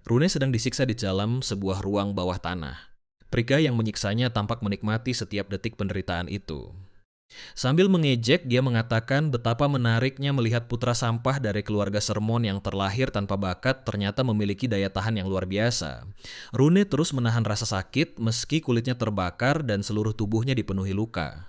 Rune sedang disiksa di dalam sebuah ruang bawah tanah. Pria yang menyiksanya tampak menikmati setiap detik penderitaan itu. Sambil mengejek, dia mengatakan betapa menariknya melihat putra sampah dari keluarga Sermon yang terlahir tanpa bakat ternyata memiliki daya tahan yang luar biasa. Rune terus menahan rasa sakit meski kulitnya terbakar dan seluruh tubuhnya dipenuhi luka.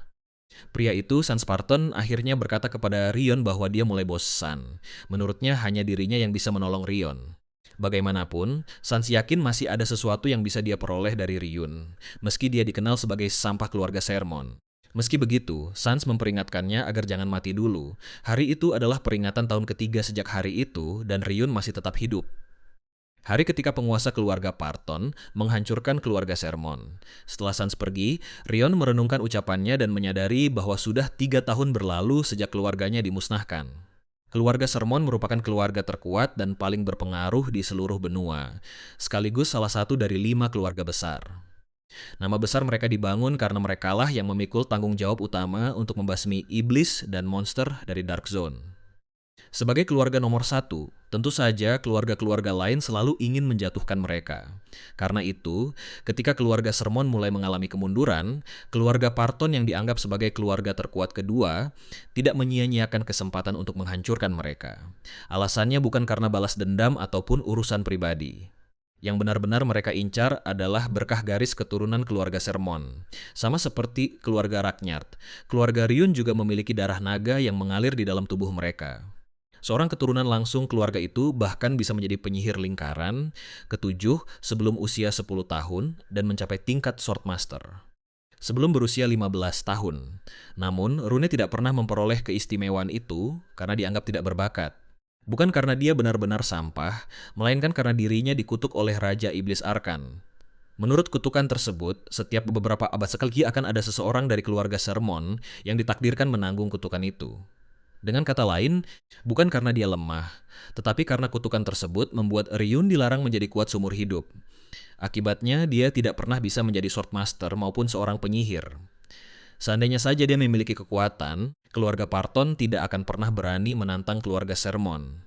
Pria itu, Sans Spartan, akhirnya berkata kepada Rion bahwa dia mulai bosan. Menurutnya hanya dirinya yang bisa menolong Rion. Bagaimanapun, Sans yakin masih ada sesuatu yang bisa dia peroleh dari Ryun, meski dia dikenal sebagai sampah keluarga Sermon. Meski begitu, Sans memperingatkannya agar jangan mati dulu. Hari itu adalah peringatan tahun ketiga sejak hari itu, dan Ryun masih tetap hidup. Hari ketika penguasa keluarga Parton menghancurkan keluarga Sermon. Setelah Sans pergi, Rion merenungkan ucapannya dan menyadari bahwa sudah 3 tahun berlalu sejak keluarganya dimusnahkan. Keluarga Sermon merupakan keluarga terkuat dan paling berpengaruh di seluruh benua, sekaligus salah satu dari 5 keluarga besar. Nama besar mereka dibangun karena merekalah yang memikul tanggung jawab utama untuk membasmi iblis dan monster dari Dark Zone. Sebagai keluarga nomor satu, tentu saja keluarga-keluarga lain selalu ingin menjatuhkan mereka. Karena itu, ketika keluarga Sermon mulai mengalami kemunduran, keluarga Parton yang dianggap sebagai keluarga terkuat kedua tidak menyia-nyiakan kesempatan untuk menghancurkan mereka. Alasannya bukan karena balas dendam ataupun urusan pribadi. Yang benar-benar mereka incar adalah berkah garis keturunan keluarga Sermon. Sama seperti keluarga Ragnar, keluarga Ryun juga memiliki darah naga yang mengalir di dalam tubuh mereka. Seorang keturunan langsung keluarga itu bahkan bisa menjadi penyihir lingkaran ketujuh sebelum usia 10 tahun dan mencapai tingkat Swordmaster sebelum berusia 15 tahun. Namun, Rune tidak pernah memperoleh keistimewaan itu karena dianggap tidak berbakat. Bukan karena dia benar-benar sampah, melainkan karena dirinya dikutuk oleh Raja Iblis Arkan. Menurut kutukan tersebut, setiap beberapa abad sekali akan ada seseorang dari keluarga Sermon yang ditakdirkan menanggung kutukan itu. Dengan kata lain, bukan karena dia lemah, tetapi karena kutukan tersebut membuat Ryun dilarang menjadi kuat seumur hidup. Akibatnya, dia tidak pernah bisa menjadi Swordmaster maupun seorang penyihir. Seandainya saja dia memiliki kekuatan, keluarga Parton tidak akan pernah berani menantang keluarga Sermon.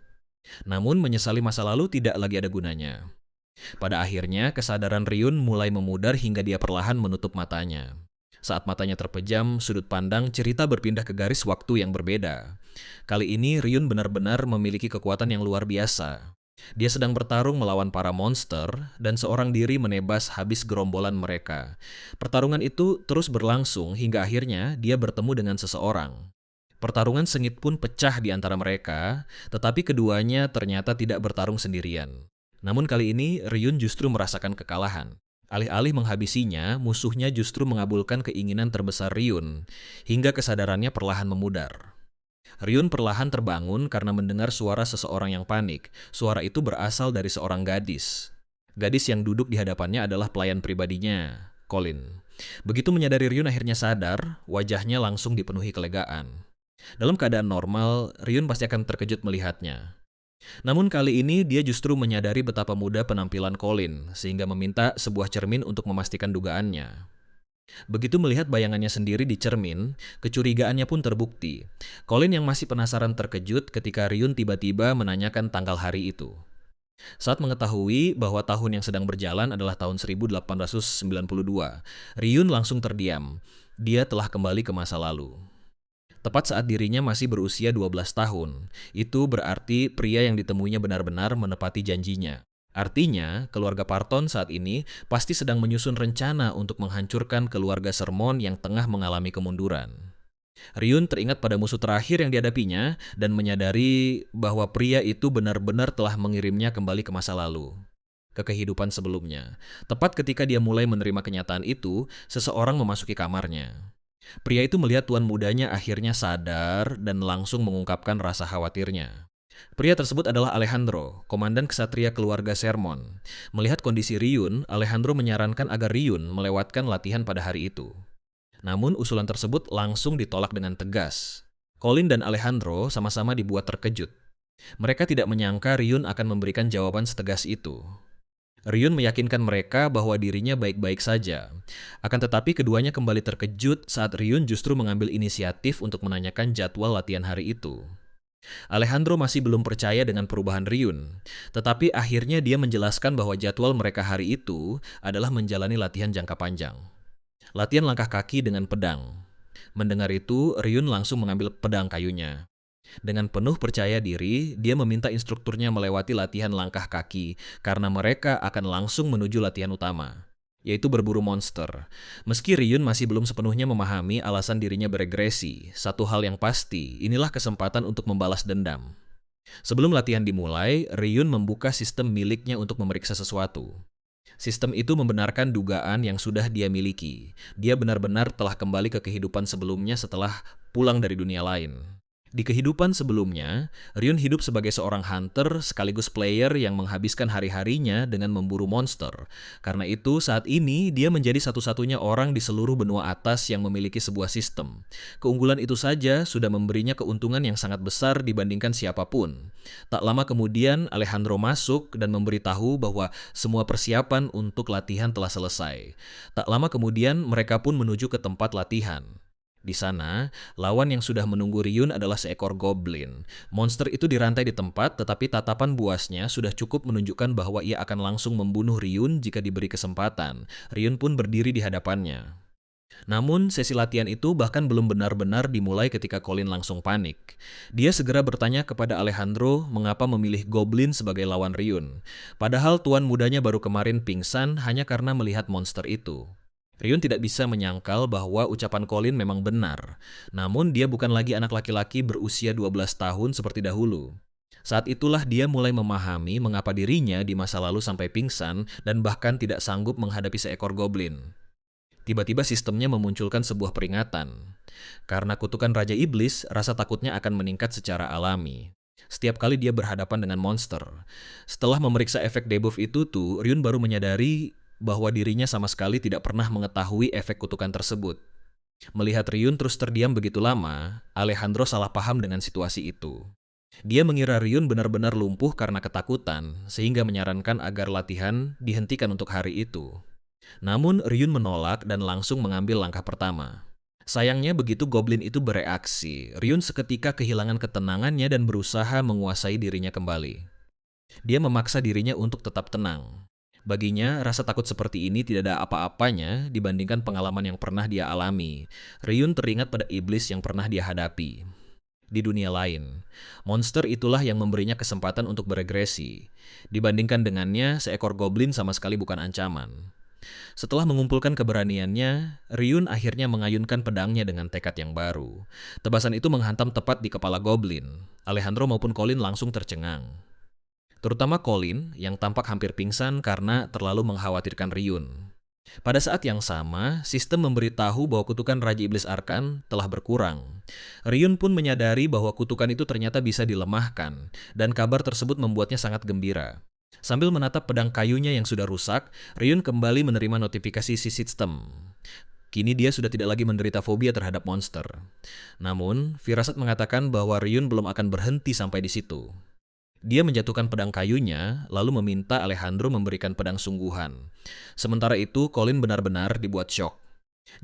Namun, menyesali masa lalu tidak lagi ada gunanya. Pada akhirnya, kesadaran Ryun mulai memudar hingga dia perlahan menutup matanya. Saat matanya terpejam, sudut pandang cerita berpindah ke garis waktu yang berbeda. Kali ini, Ryun benar-benar memiliki kekuatan yang luar biasa. Dia sedang bertarung melawan para monster, dan seorang diri menebas habis gerombolan mereka. Pertarungan itu terus berlangsung hingga akhirnya dia bertemu dengan seseorang. Pertarungan sengit pun pecah di antara mereka, tetapi keduanya ternyata tidak bertarung sendirian. Namun kali ini, Ryun justru merasakan kekalahan. Alih-alih menghabisinya, musuhnya justru mengabulkan keinginan terbesar Ryun, hingga kesadarannya perlahan memudar. Ryun perlahan terbangun karena mendengar suara seseorang yang panik. Suara itu berasal dari seorang gadis. Gadis yang duduk di hadapannya adalah pelayan pribadinya, Colin. Begitu menyadari Ryun akhirnya sadar, wajahnya langsung dipenuhi kelegaan. Dalam keadaan normal, Ryun pasti akan terkejut melihatnya. Namun kali ini dia justru menyadari betapa mudah penampilan Colin, sehingga meminta sebuah cermin untuk memastikan dugaannya. Begitu melihat bayangannya sendiri di cermin, kecurigaannya pun terbukti. Colin yang masih penasaran terkejut ketika Ryun tiba-tiba menanyakan tanggal hari itu. Saat mengetahui bahwa tahun yang sedang berjalan adalah tahun 1892, Ryun langsung terdiam. Dia telah kembali ke masa lalu. Tepat saat dirinya masih berusia 12 tahun. Itu berarti pria yang ditemuinya benar-benar menepati janjinya. Artinya, keluarga Parton saat ini pasti sedang menyusun rencana untuk menghancurkan keluarga Sermon yang tengah mengalami kemunduran. Ryun teringat pada musuh terakhir yang dihadapinya dan menyadari bahwa pria itu benar-benar telah mengirimnya kembali ke masa lalu, ke kehidupan sebelumnya. Tepat ketika dia mulai menerima kenyataan itu, seseorang memasuki kamarnya. Pria itu melihat tuan mudanya akhirnya sadar dan langsung mengungkapkan rasa khawatirnya. Pria tersebut adalah Alejandro, komandan kesatria keluarga Sermon. Melihat kondisi Ryun, Alejandro menyarankan agar Ryun melewatkan latihan pada hari itu. Namun usulan tersebut langsung ditolak dengan tegas. Colin dan Alejandro sama-sama dibuat terkejut. Mereka tidak menyangka Ryun akan memberikan jawaban setegas itu. Ryun meyakinkan mereka bahwa dirinya baik-baik saja. Akan tetapi keduanya kembali terkejut saat Ryun justru mengambil inisiatif untuk menanyakan jadwal latihan hari itu. Alejandro masih belum percaya dengan perubahan Ryun, tetapi akhirnya dia menjelaskan bahwa jadwal mereka hari itu adalah menjalani latihan jangka panjang. Latihan langkah kaki dengan pedang. Mendengar itu, Ryun langsung mengambil pedang kayunya. Dengan penuh percaya diri, dia meminta instrukturnya melewati latihan langkah kaki karena mereka akan langsung menuju latihan utama, yaitu berburu monster. Meski Ryun masih belum sepenuhnya memahami alasan dirinya beregresi, satu hal yang pasti, inilah kesempatan untuk membalas dendam. Sebelum latihan dimulai, Ryun membuka sistem miliknya untuk memeriksa sesuatu. Sistem itu membenarkan dugaan yang sudah dia miliki. Dia benar-benar telah kembali ke kehidupan sebelumnya setelah pulang dari dunia lain. Di kehidupan sebelumnya, Ryun hidup sebagai seorang hunter sekaligus player yang menghabiskan hari-harinya dengan memburu monster. Karena itu, saat ini dia menjadi satu-satunya orang di seluruh benua atas yang memiliki sebuah sistem. Keunggulan itu saja sudah memberinya keuntungan yang sangat besar dibandingkan siapapun. Tak lama kemudian, Alejandro masuk dan memberitahu bahwa semua persiapan untuk latihan telah selesai. Tak lama kemudian, mereka pun menuju ke tempat latihan. Di sana, lawan yang sudah menunggu Ryun adalah seekor goblin. Monster itu dirantai di tempat, tetapi tatapan buasnya sudah cukup menunjukkan bahwa ia akan langsung membunuh Ryun jika diberi kesempatan. Ryun pun berdiri di hadapannya. Namun, sesi latihan itu bahkan belum benar-benar dimulai ketika Colin langsung panik. Dia segera bertanya kepada Alejandro mengapa memilih goblin sebagai lawan Ryun. Padahal tuan mudanya baru kemarin pingsan hanya karena melihat monster itu. Ryun tidak bisa menyangkal bahwa ucapan Colin memang benar. Namun dia bukan lagi anak laki-laki berusia 12 tahun seperti dahulu. Saat itulah dia mulai memahami mengapa dirinya di masa lalu sampai pingsan dan bahkan tidak sanggup menghadapi seekor goblin. Tiba-tiba sistemnya memunculkan sebuah peringatan. Karena kutukan Raja Iblis, rasa takutnya akan meningkat secara alami. Setiap kali dia berhadapan dengan monster. Setelah memeriksa efek debuff itu tuh, Ryun baru menyadari bahwa dirinya sama sekali tidak pernah mengetahui efek kutukan tersebut. Melihat Ryun terus terdiam begitu lama, Alejandro salah paham dengan situasi itu. Dia mengira Ryun benar-benar lumpuh karena ketakutan, sehingga menyarankan agar latihan dihentikan untuk hari itu. Namun Ryun menolak dan langsung mengambil langkah pertama. Sayangnya begitu goblin itu bereaksi, Ryun seketika kehilangan ketenangannya dan berusaha menguasai dirinya kembali. Dia memaksa dirinya untuk tetap tenang. Baginya, rasa takut seperti ini tidak ada apa-apanya dibandingkan pengalaman yang pernah dia alami. Ryun teringat pada iblis yang pernah dia hadapi. Di dunia lain, monster itulah yang memberinya kesempatan untuk beregresi. Dibandingkan dengannya, seekor goblin sama sekali bukan ancaman. Setelah mengumpulkan keberaniannya, Ryun akhirnya mengayunkan pedangnya dengan tekad yang baru. Tebasan itu menghantam tepat di kepala goblin. Alejandro maupun Colin langsung tercengang. Terutama Colin yang tampak hampir pingsan karena terlalu mengkhawatirkan Ryun. Pada saat yang sama, sistem memberitahu bahwa kutukan Raja Iblis Arkan telah berkurang. Ryun pun menyadari bahwa kutukan itu ternyata bisa dilemahkan, dan kabar tersebut membuatnya sangat gembira. Sambil menatap pedang kayunya yang sudah rusak, Ryun kembali menerima notifikasi si sistem. Kini dia sudah tidak lagi menderita fobia terhadap monster. Namun, firasat mengatakan bahwa Ryun belum akan berhenti sampai di situ. Dia menjatuhkan pedang kayunya, lalu meminta Alejandro memberikan pedang sungguhan. Sementara itu, Colin benar-benar dibuat syok.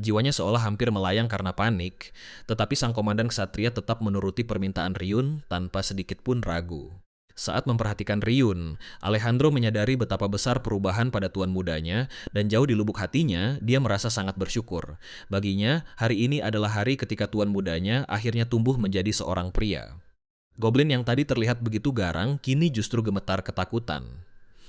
Jiwanya seolah hampir melayang karena panik, tetapi sang komandan ksatria tetap menuruti permintaan Ryun tanpa sedikit pun ragu. Saat memperhatikan Ryun, Alejandro menyadari betapa besar perubahan pada tuan mudanya, dan jauh di lubuk hatinya, dia merasa sangat bersyukur. Baginya, hari ini adalah hari ketika tuan mudanya akhirnya tumbuh menjadi seorang pria. Goblin yang tadi terlihat begitu garang, kini justru gemetar ketakutan.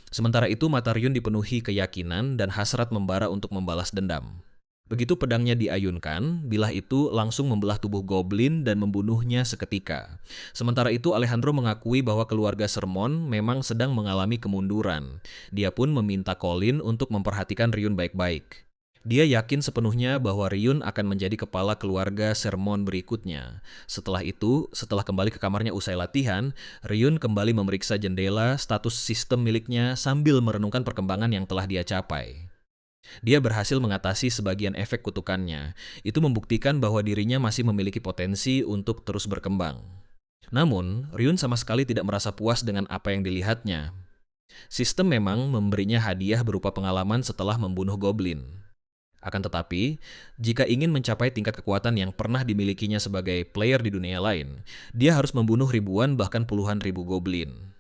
Sementara itu, mata Ryun dipenuhi keyakinan dan hasrat membara untuk membalas dendam. Begitu pedangnya diayunkan, bilah itu langsung membelah tubuh goblin dan membunuhnya seketika. Sementara itu, Alejandro mengakui bahwa keluarga Sermon memang sedang mengalami kemunduran. Dia pun meminta Colin untuk memperhatikan Ryun baik-baik. Dia yakin sepenuhnya bahwa Ryun akan menjadi kepala keluarga Sermon berikutnya. Setelah itu, setelah kembali ke kamarnya usai latihan, Ryun kembali memeriksa jendela status sistem miliknya sambil merenungkan perkembangan yang telah dia capai. Dia berhasil mengatasi sebagian efek kutukannya. Itu membuktikan bahwa dirinya masih memiliki potensi untuk terus berkembang. Namun, Ryun sama sekali tidak merasa puas dengan apa yang dilihatnya. Sistem memang memberinya hadiah berupa pengalaman setelah membunuh goblin. Akan tetapi, jika ingin mencapai tingkat kekuatan yang pernah dimilikinya sebagai player di dunia lain, dia harus membunuh ribuan bahkan puluhan ribu goblin.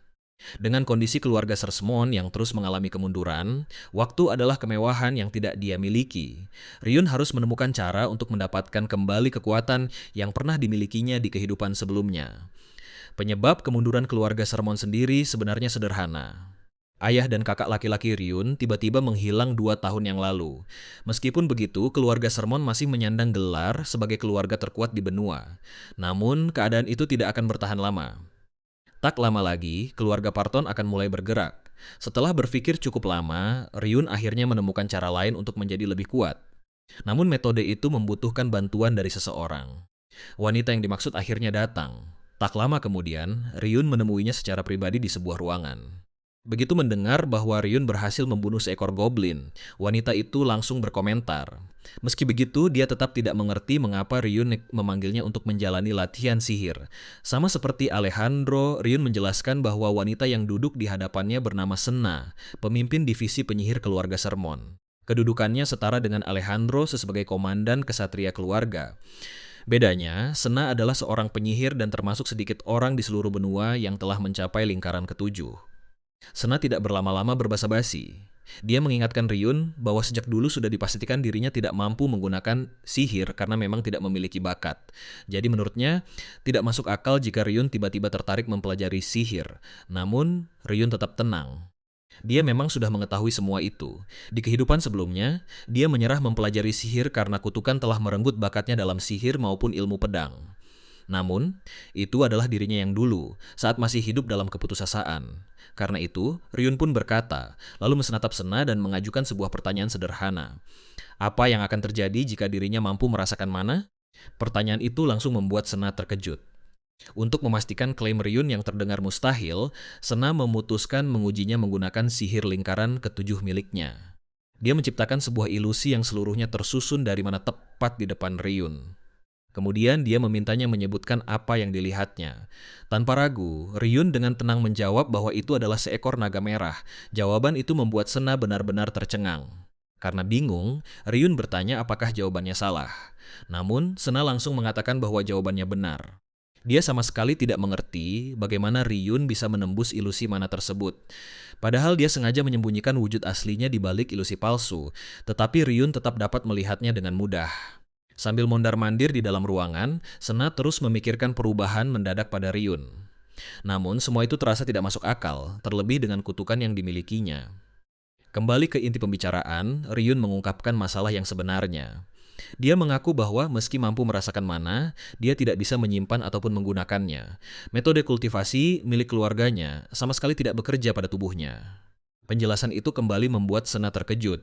Dengan kondisi keluarga Sersmon yang terus mengalami kemunduran, waktu adalah kemewahan yang tidak dia miliki. Ryun harus menemukan cara untuk mendapatkan kembali kekuatan yang pernah dimilikinya di kehidupan sebelumnya. Penyebab kemunduran keluarga Sermon sendiri sebenarnya sederhana. Ayah dan kakak laki-laki Ryun tiba-tiba menghilang 2 tahun yang lalu. Meskipun begitu, keluarga Sermon masih menyandang gelar sebagai keluarga terkuat di benua. Namun, keadaan itu tidak akan bertahan lama. Tak lama lagi, keluarga Parton akan mulai bergerak. Setelah berpikir cukup lama, Ryun akhirnya menemukan cara lain untuk menjadi lebih kuat. Namun metode itu membutuhkan bantuan dari seseorang. Wanita yang dimaksud akhirnya datang. Tak lama kemudian, Ryun menemuinya secara pribadi di sebuah ruangan. Begitu mendengar bahwa Ryun berhasil membunuh seekor goblin, wanita itu langsung berkomentar. Meski begitu, dia tetap tidak mengerti mengapa Ryun memanggilnya untuk menjalani latihan sihir. Sama seperti Alejandro, Ryun menjelaskan bahwa wanita yang duduk di hadapannya bernama Sena, pemimpin divisi penyihir keluarga Sermon. Kedudukannya setara dengan Alejandro sebagai komandan kesatria keluarga. Bedanya, Sena adalah seorang penyihir dan termasuk sedikit orang di seluruh benua yang telah mencapai lingkaran ketujuh. Sena tidak berlama-lama berbasa-basi. Dia mengingatkan Ryun bahwa sejak dulu sudah dipastikan dirinya tidak mampu menggunakan sihir karena memang tidak memiliki bakat. Jadi menurutnya, tidak masuk akal jika Ryun tiba-tiba tertarik mempelajari sihir. Namun, Ryun tetap tenang. Dia memang sudah mengetahui semua itu. Di kehidupan sebelumnya, dia menyerah mempelajari sihir karena kutukan telah merenggut bakatnya dalam sihir maupun ilmu pedang. Namun, itu adalah dirinya yang dulu, saat masih hidup dalam keputusasaan. Karena itu, Ryun pun berkata, lalu menatap Sena dan mengajukan sebuah pertanyaan sederhana. Apa yang akan terjadi jika dirinya mampu merasakan mana? Pertanyaan itu langsung membuat Sena terkejut. Untuk memastikan klaim Ryun yang terdengar mustahil, Sena memutuskan mengujinya menggunakan sihir lingkaran ketujuh miliknya. Dia menciptakan sebuah ilusi yang seluruhnya tersusun dari mana tepat di depan Ryun. Kemudian dia memintanya menyebutkan apa yang dilihatnya. Tanpa ragu, Ryun dengan tenang menjawab bahwa itu adalah seekor naga merah. Jawaban itu membuat Sena benar-benar tercengang. Karena bingung, Ryun bertanya apakah jawabannya salah. Namun, Sena langsung mengatakan bahwa jawabannya benar. Dia sama sekali tidak mengerti bagaimana Ryun bisa menembus ilusi mana tersebut. Padahal dia sengaja menyembunyikan wujud aslinya di balik ilusi palsu, tetapi Ryun tetap dapat melihatnya dengan mudah. Sambil mondar-mandir di dalam ruangan, Sena terus memikirkan perubahan mendadak pada Ryun. Namun, semua itu terasa tidak masuk akal, terlebih dengan kutukan yang dimilikinya. Kembali ke inti pembicaraan, Ryun mengungkapkan masalah yang sebenarnya. Dia mengaku bahwa meski mampu merasakan mana, dia tidak bisa menyimpan ataupun menggunakannya. Metode kultivasi milik keluarganya sama sekali tidak bekerja pada tubuhnya. Penjelasan itu kembali membuat Sena terkejut.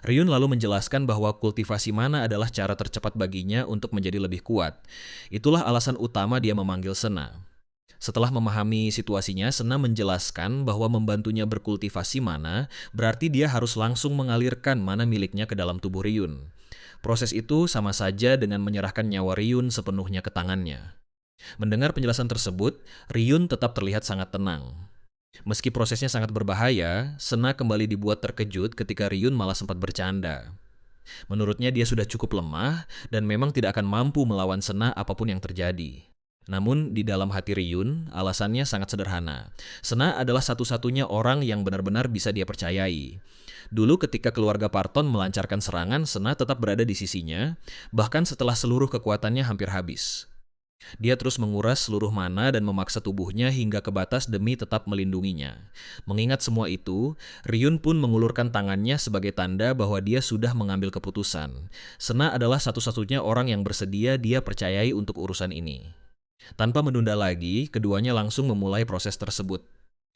Ryun lalu menjelaskan bahwa kultivasi mana adalah cara tercepat baginya untuk menjadi lebih kuat. Itulah alasan utama dia memanggil Sena. Setelah memahami situasinya, Sena menjelaskan bahwa membantunya berkultivasi mana berarti dia harus langsung mengalirkan mana miliknya ke dalam tubuh Ryun. Proses itu sama saja dengan menyerahkan nyawa Ryun sepenuhnya ke tangannya. Mendengar penjelasan tersebut, Ryun tetap terlihat sangat tenang. Meski prosesnya sangat berbahaya, Sena kembali dibuat terkejut ketika Ryun malah sempat bercanda. Menurutnya dia sudah cukup lemah dan memang tidak akan mampu melawan Sena apapun yang terjadi. Namun di dalam hati Ryun, alasannya sangat sederhana. Sena adalah satu-satunya orang yang benar-benar bisa dia percayai. Dulu ketika keluarga Parton melancarkan serangan, Sena tetap berada di sisinya, bahkan setelah seluruh kekuatannya hampir habis. Dia terus menguras seluruh mana dan memaksa tubuhnya hingga ke batas demi tetap melindunginya. Mengingat semua itu, Ryun pun mengulurkan tangannya sebagai tanda bahwa dia sudah mengambil keputusan. Sena adalah satu-satunya orang yang bersedia dia percayai untuk urusan ini. Tanpa menunda lagi, keduanya langsung memulai proses tersebut.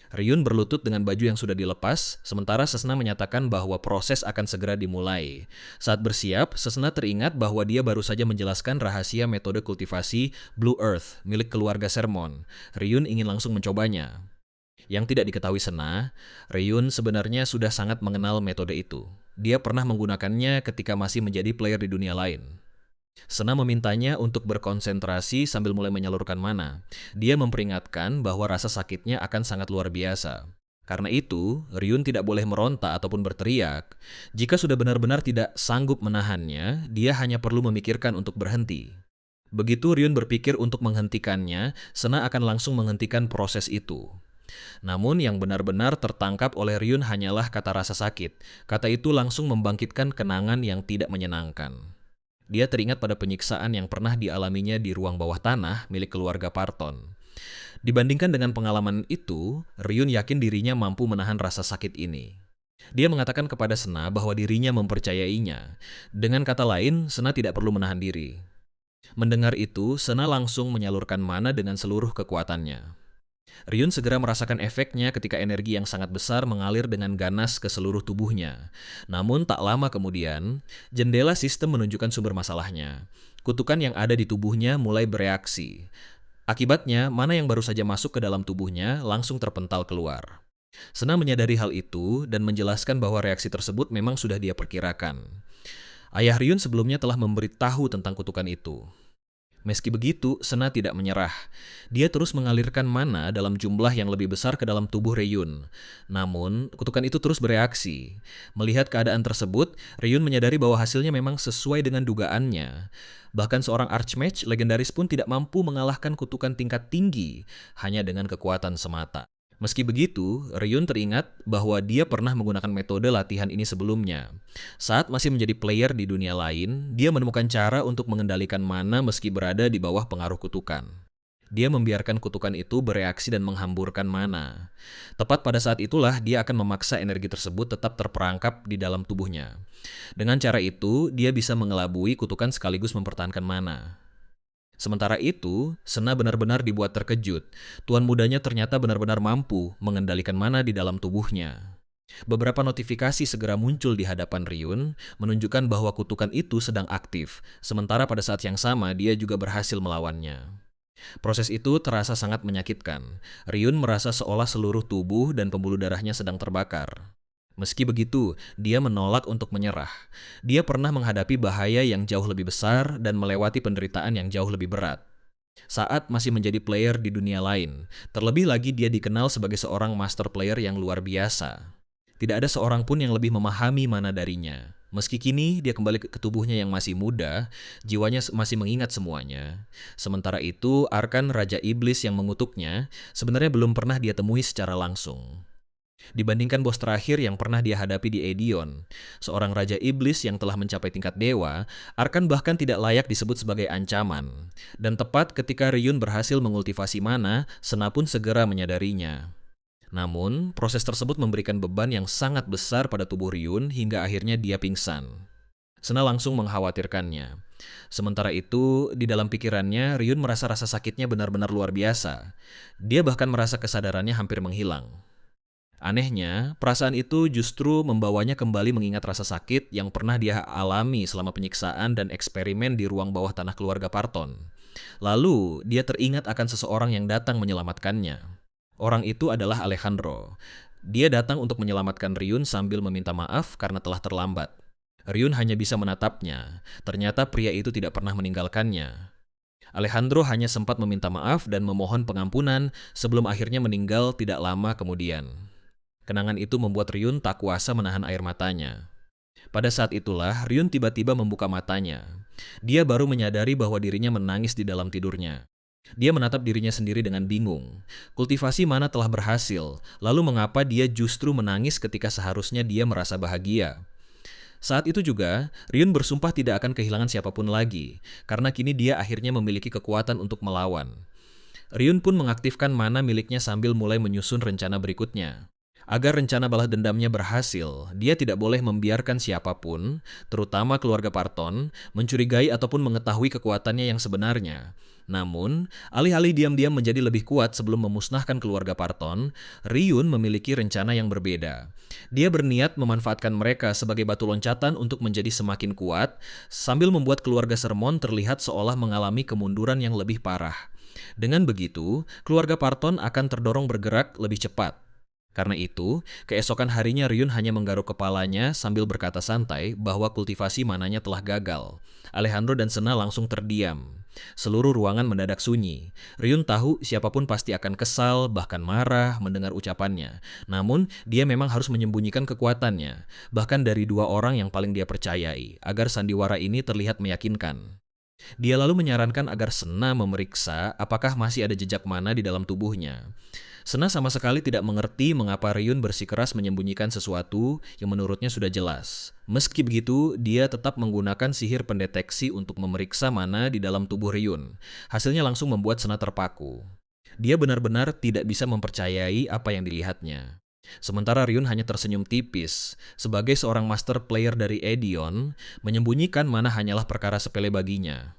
Ryun berlutut dengan baju yang sudah dilepas, sementara Sesna menyatakan bahwa proses akan segera dimulai. Saat bersiap, Sesna teringat bahwa dia baru saja menjelaskan rahasia metode kultivasi Blue Earth milik keluarga Sermon. Ryun ingin langsung mencobanya. Yang tidak diketahui Sena, Ryun sebenarnya sudah sangat mengenal metode itu. Dia pernah menggunakannya ketika masih menjadi player di dunia lain. Sena memintanya untuk berkonsentrasi sambil mulai menyalurkan mana. Dia memperingatkan bahwa rasa sakitnya akan sangat luar biasa. Karena itu, Ryun tidak boleh meronta ataupun berteriak. Jika sudah benar-benar tidak sanggup menahannya, dia hanya perlu memikirkan untuk berhenti. Begitu Ryun berpikir untuk menghentikannya, Sena akan langsung menghentikan proses itu. Namun yang benar-benar tertangkap oleh Ryun hanyalah kata rasa sakit. Kata itu langsung membangkitkan kenangan yang tidak menyenangkan. Dia teringat pada penyiksaan yang pernah dialaminya di ruang bawah tanah milik keluarga Parton. Dibandingkan dengan pengalaman itu, Ryun yakin dirinya mampu menahan rasa sakit ini. Dia mengatakan kepada Sena bahwa dirinya mempercayainya. Dengan kata lain, Sena tidak perlu menahan diri. Mendengar itu, Sena langsung menyalurkan mana dengan seluruh kekuatannya. Ryun segera merasakan efeknya ketika energi yang sangat besar mengalir dengan ganas ke seluruh tubuhnya. Namun tak lama kemudian, jendela sistem menunjukkan sumber masalahnya. Kutukan yang ada di tubuhnya mulai bereaksi. Akibatnya, mana yang baru saja masuk ke dalam tubuhnya langsung terpental keluar. Sena menyadari hal itu dan menjelaskan bahwa reaksi tersebut memang sudah dia perkirakan. Ayah Ryun sebelumnya telah memberitahu tentang kutukan itu. Meski begitu, Sena tidak menyerah. Dia terus mengalirkan mana dalam jumlah yang lebih besar ke dalam tubuh Ryun. Namun, kutukan itu terus bereaksi. Melihat keadaan tersebut, Ryun menyadari bahwa hasilnya memang sesuai dengan dugaannya. Bahkan seorang archmage legendaris pun tidak mampu mengalahkan kutukan tingkat tinggi hanya dengan kekuatan semata. Meski begitu, Ryun teringat bahwa dia pernah menggunakan metode latihan ini sebelumnya. Saat masih menjadi player di dunia lain, dia menemukan cara untuk mengendalikan mana meski berada di bawah pengaruh kutukan. Dia membiarkan kutukan itu bereaksi dan menghamburkan mana. Tepat pada saat itulah dia akan memaksa energi tersebut tetap terperangkap di dalam tubuhnya. Dengan cara itu, dia bisa mengelabui kutukan sekaligus mempertahankan mana. Sementara itu, Sena benar-benar dibuat terkejut. Tuan mudanya ternyata benar-benar mampu mengendalikan mana di dalam tubuhnya. Beberapa notifikasi segera muncul di hadapan Ryun, menunjukkan bahwa kutukan itu sedang aktif, sementara pada saat yang sama dia juga berhasil melawannya. Proses itu terasa sangat menyakitkan. Ryun merasa seolah seluruh tubuh dan pembuluh darahnya sedang terbakar. Meski begitu, dia menolak untuk menyerah. Dia pernah menghadapi bahaya yang jauh lebih besar dan melewati penderitaan yang jauh lebih berat. Saat masih menjadi player di dunia lain, terlebih lagi dia dikenal sebagai seorang master player yang luar biasa. Tidak ada seorang pun yang lebih memahami mana darinya. Meski kini dia kembali ke tubuhnya yang masih muda, jiwanya masih mengingat semuanya. Sementara itu, Arkan Raja Iblis yang mengutuknya sebenarnya belum pernah dia temui secara langsung. Dibandingkan bos terakhir yang pernah dia hadapi di Edion, seorang Raja Iblis yang telah mencapai tingkat dewa, Arkan bahkan tidak layak disebut sebagai ancaman. Dan tepat ketika Ryun berhasil mengultivasi mana, Sena pun segera menyadarinya. Namun, proses tersebut memberikan beban yang sangat besar pada tubuh Ryun hingga akhirnya dia pingsan. Sena langsung mengkhawatirkannya. Sementara itu, di dalam pikirannya, Ryun merasa rasa sakitnya benar-benar luar biasa. Dia bahkan merasa kesadarannya hampir menghilang. Anehnya, perasaan itu justru membawanya kembali mengingat rasa sakit yang pernah dia alami selama penyiksaan dan eksperimen di ruang bawah tanah keluarga Parton. Lalu, dia teringat akan seseorang yang datang menyelamatkannya. Orang itu adalah Alejandro. Dia datang untuk menyelamatkan Ryun sambil meminta maaf karena telah terlambat. Ryun hanya bisa menatapnya. Ternyata pria itu tidak pernah meninggalkannya. Alejandro hanya sempat meminta maaf dan memohon pengampunan sebelum akhirnya meninggal tidak lama kemudian. Kenangan itu membuat Ryun tak kuasa menahan air matanya. Pada saat itulah, Ryun tiba-tiba membuka matanya. Dia baru menyadari bahwa dirinya menangis di dalam tidurnya. Dia menatap dirinya sendiri dengan bingung. Kultivasi mana telah berhasil, lalu mengapa dia justru menangis ketika seharusnya dia merasa bahagia? Saat itu juga, Ryun bersumpah tidak akan kehilangan siapapun lagi, karena kini dia akhirnya memiliki kekuatan untuk melawan. Ryun pun mengaktifkan mana miliknya sambil mulai menyusun rencana berikutnya. Agar rencana balas dendamnya berhasil, dia tidak boleh membiarkan siapapun, terutama keluarga Parton, mencurigai ataupun mengetahui kekuatannya yang sebenarnya. Namun, alih-alih diam-diam menjadi lebih kuat sebelum memusnahkan keluarga Parton, Ryun memiliki rencana yang berbeda. Dia berniat memanfaatkan mereka sebagai batu loncatan untuk menjadi semakin kuat, sambil membuat keluarga Sermon terlihat seolah mengalami kemunduran yang lebih parah. Dengan begitu, keluarga Parton akan terdorong bergerak lebih cepat. Karena itu, keesokan harinya Ryun hanya menggaruk kepalanya sambil berkata santai bahwa kultivasi mananya telah gagal. Alejandro dan Sena langsung terdiam. Seluruh ruangan mendadak sunyi. Ryun tahu siapapun pasti akan kesal, bahkan marah mendengar ucapannya. Namun, dia memang harus menyembunyikan kekuatannya, bahkan dari dua orang yang paling dia percayai, agar sandiwara ini terlihat meyakinkan. Dia lalu menyarankan agar Sena memeriksa apakah masih ada jejak mana di dalam tubuhnya. Sena sama sekali tidak mengerti mengapa Ryun bersikeras menyembunyikan sesuatu yang menurutnya sudah jelas. Meski begitu, dia tetap menggunakan sihir pendeteksi untuk memeriksa mana di dalam tubuh Ryun. Hasilnya langsung membuat Sena terpaku. Dia benar-benar tidak bisa mempercayai apa yang dilihatnya. Sementara Ryun hanya tersenyum tipis. Sebagai seorang master player dari Edion, menyembunyikan mana hanyalah perkara sepele baginya.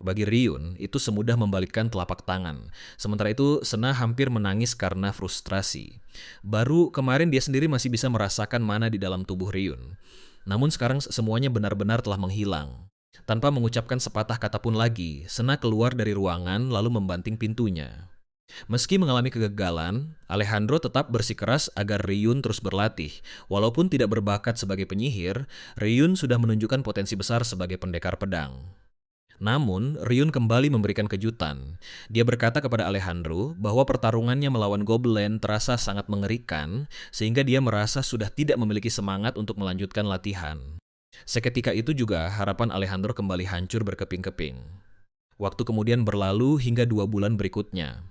Bagi Ryun, itu semudah membalikkan telapak tangan. Sementara itu, Sena hampir menangis karena frustrasi. Baru kemarin dia sendiri masih bisa merasakan mana di dalam tubuh Ryun. Namun sekarang semuanya benar-benar telah menghilang. Tanpa mengucapkan sepatah kata pun lagi, Sena keluar dari ruangan lalu membanting pintunya. Meski mengalami kegagalan, Alejandro tetap bersikeras agar Ryun terus berlatih. Walaupun tidak berbakat sebagai penyihir, Ryun sudah menunjukkan potensi besar sebagai pendekar pedang. Namun, Ryun kembali memberikan kejutan. Dia berkata kepada Alejandro bahwa pertarungannya melawan Goblin terasa sangat mengerikan, sehingga dia merasa sudah tidak memiliki semangat untuk melanjutkan latihan. Seketika itu juga harapan Alejandro kembali hancur berkeping-keping. Waktu kemudian berlalu hingga 2 bulan berikutnya.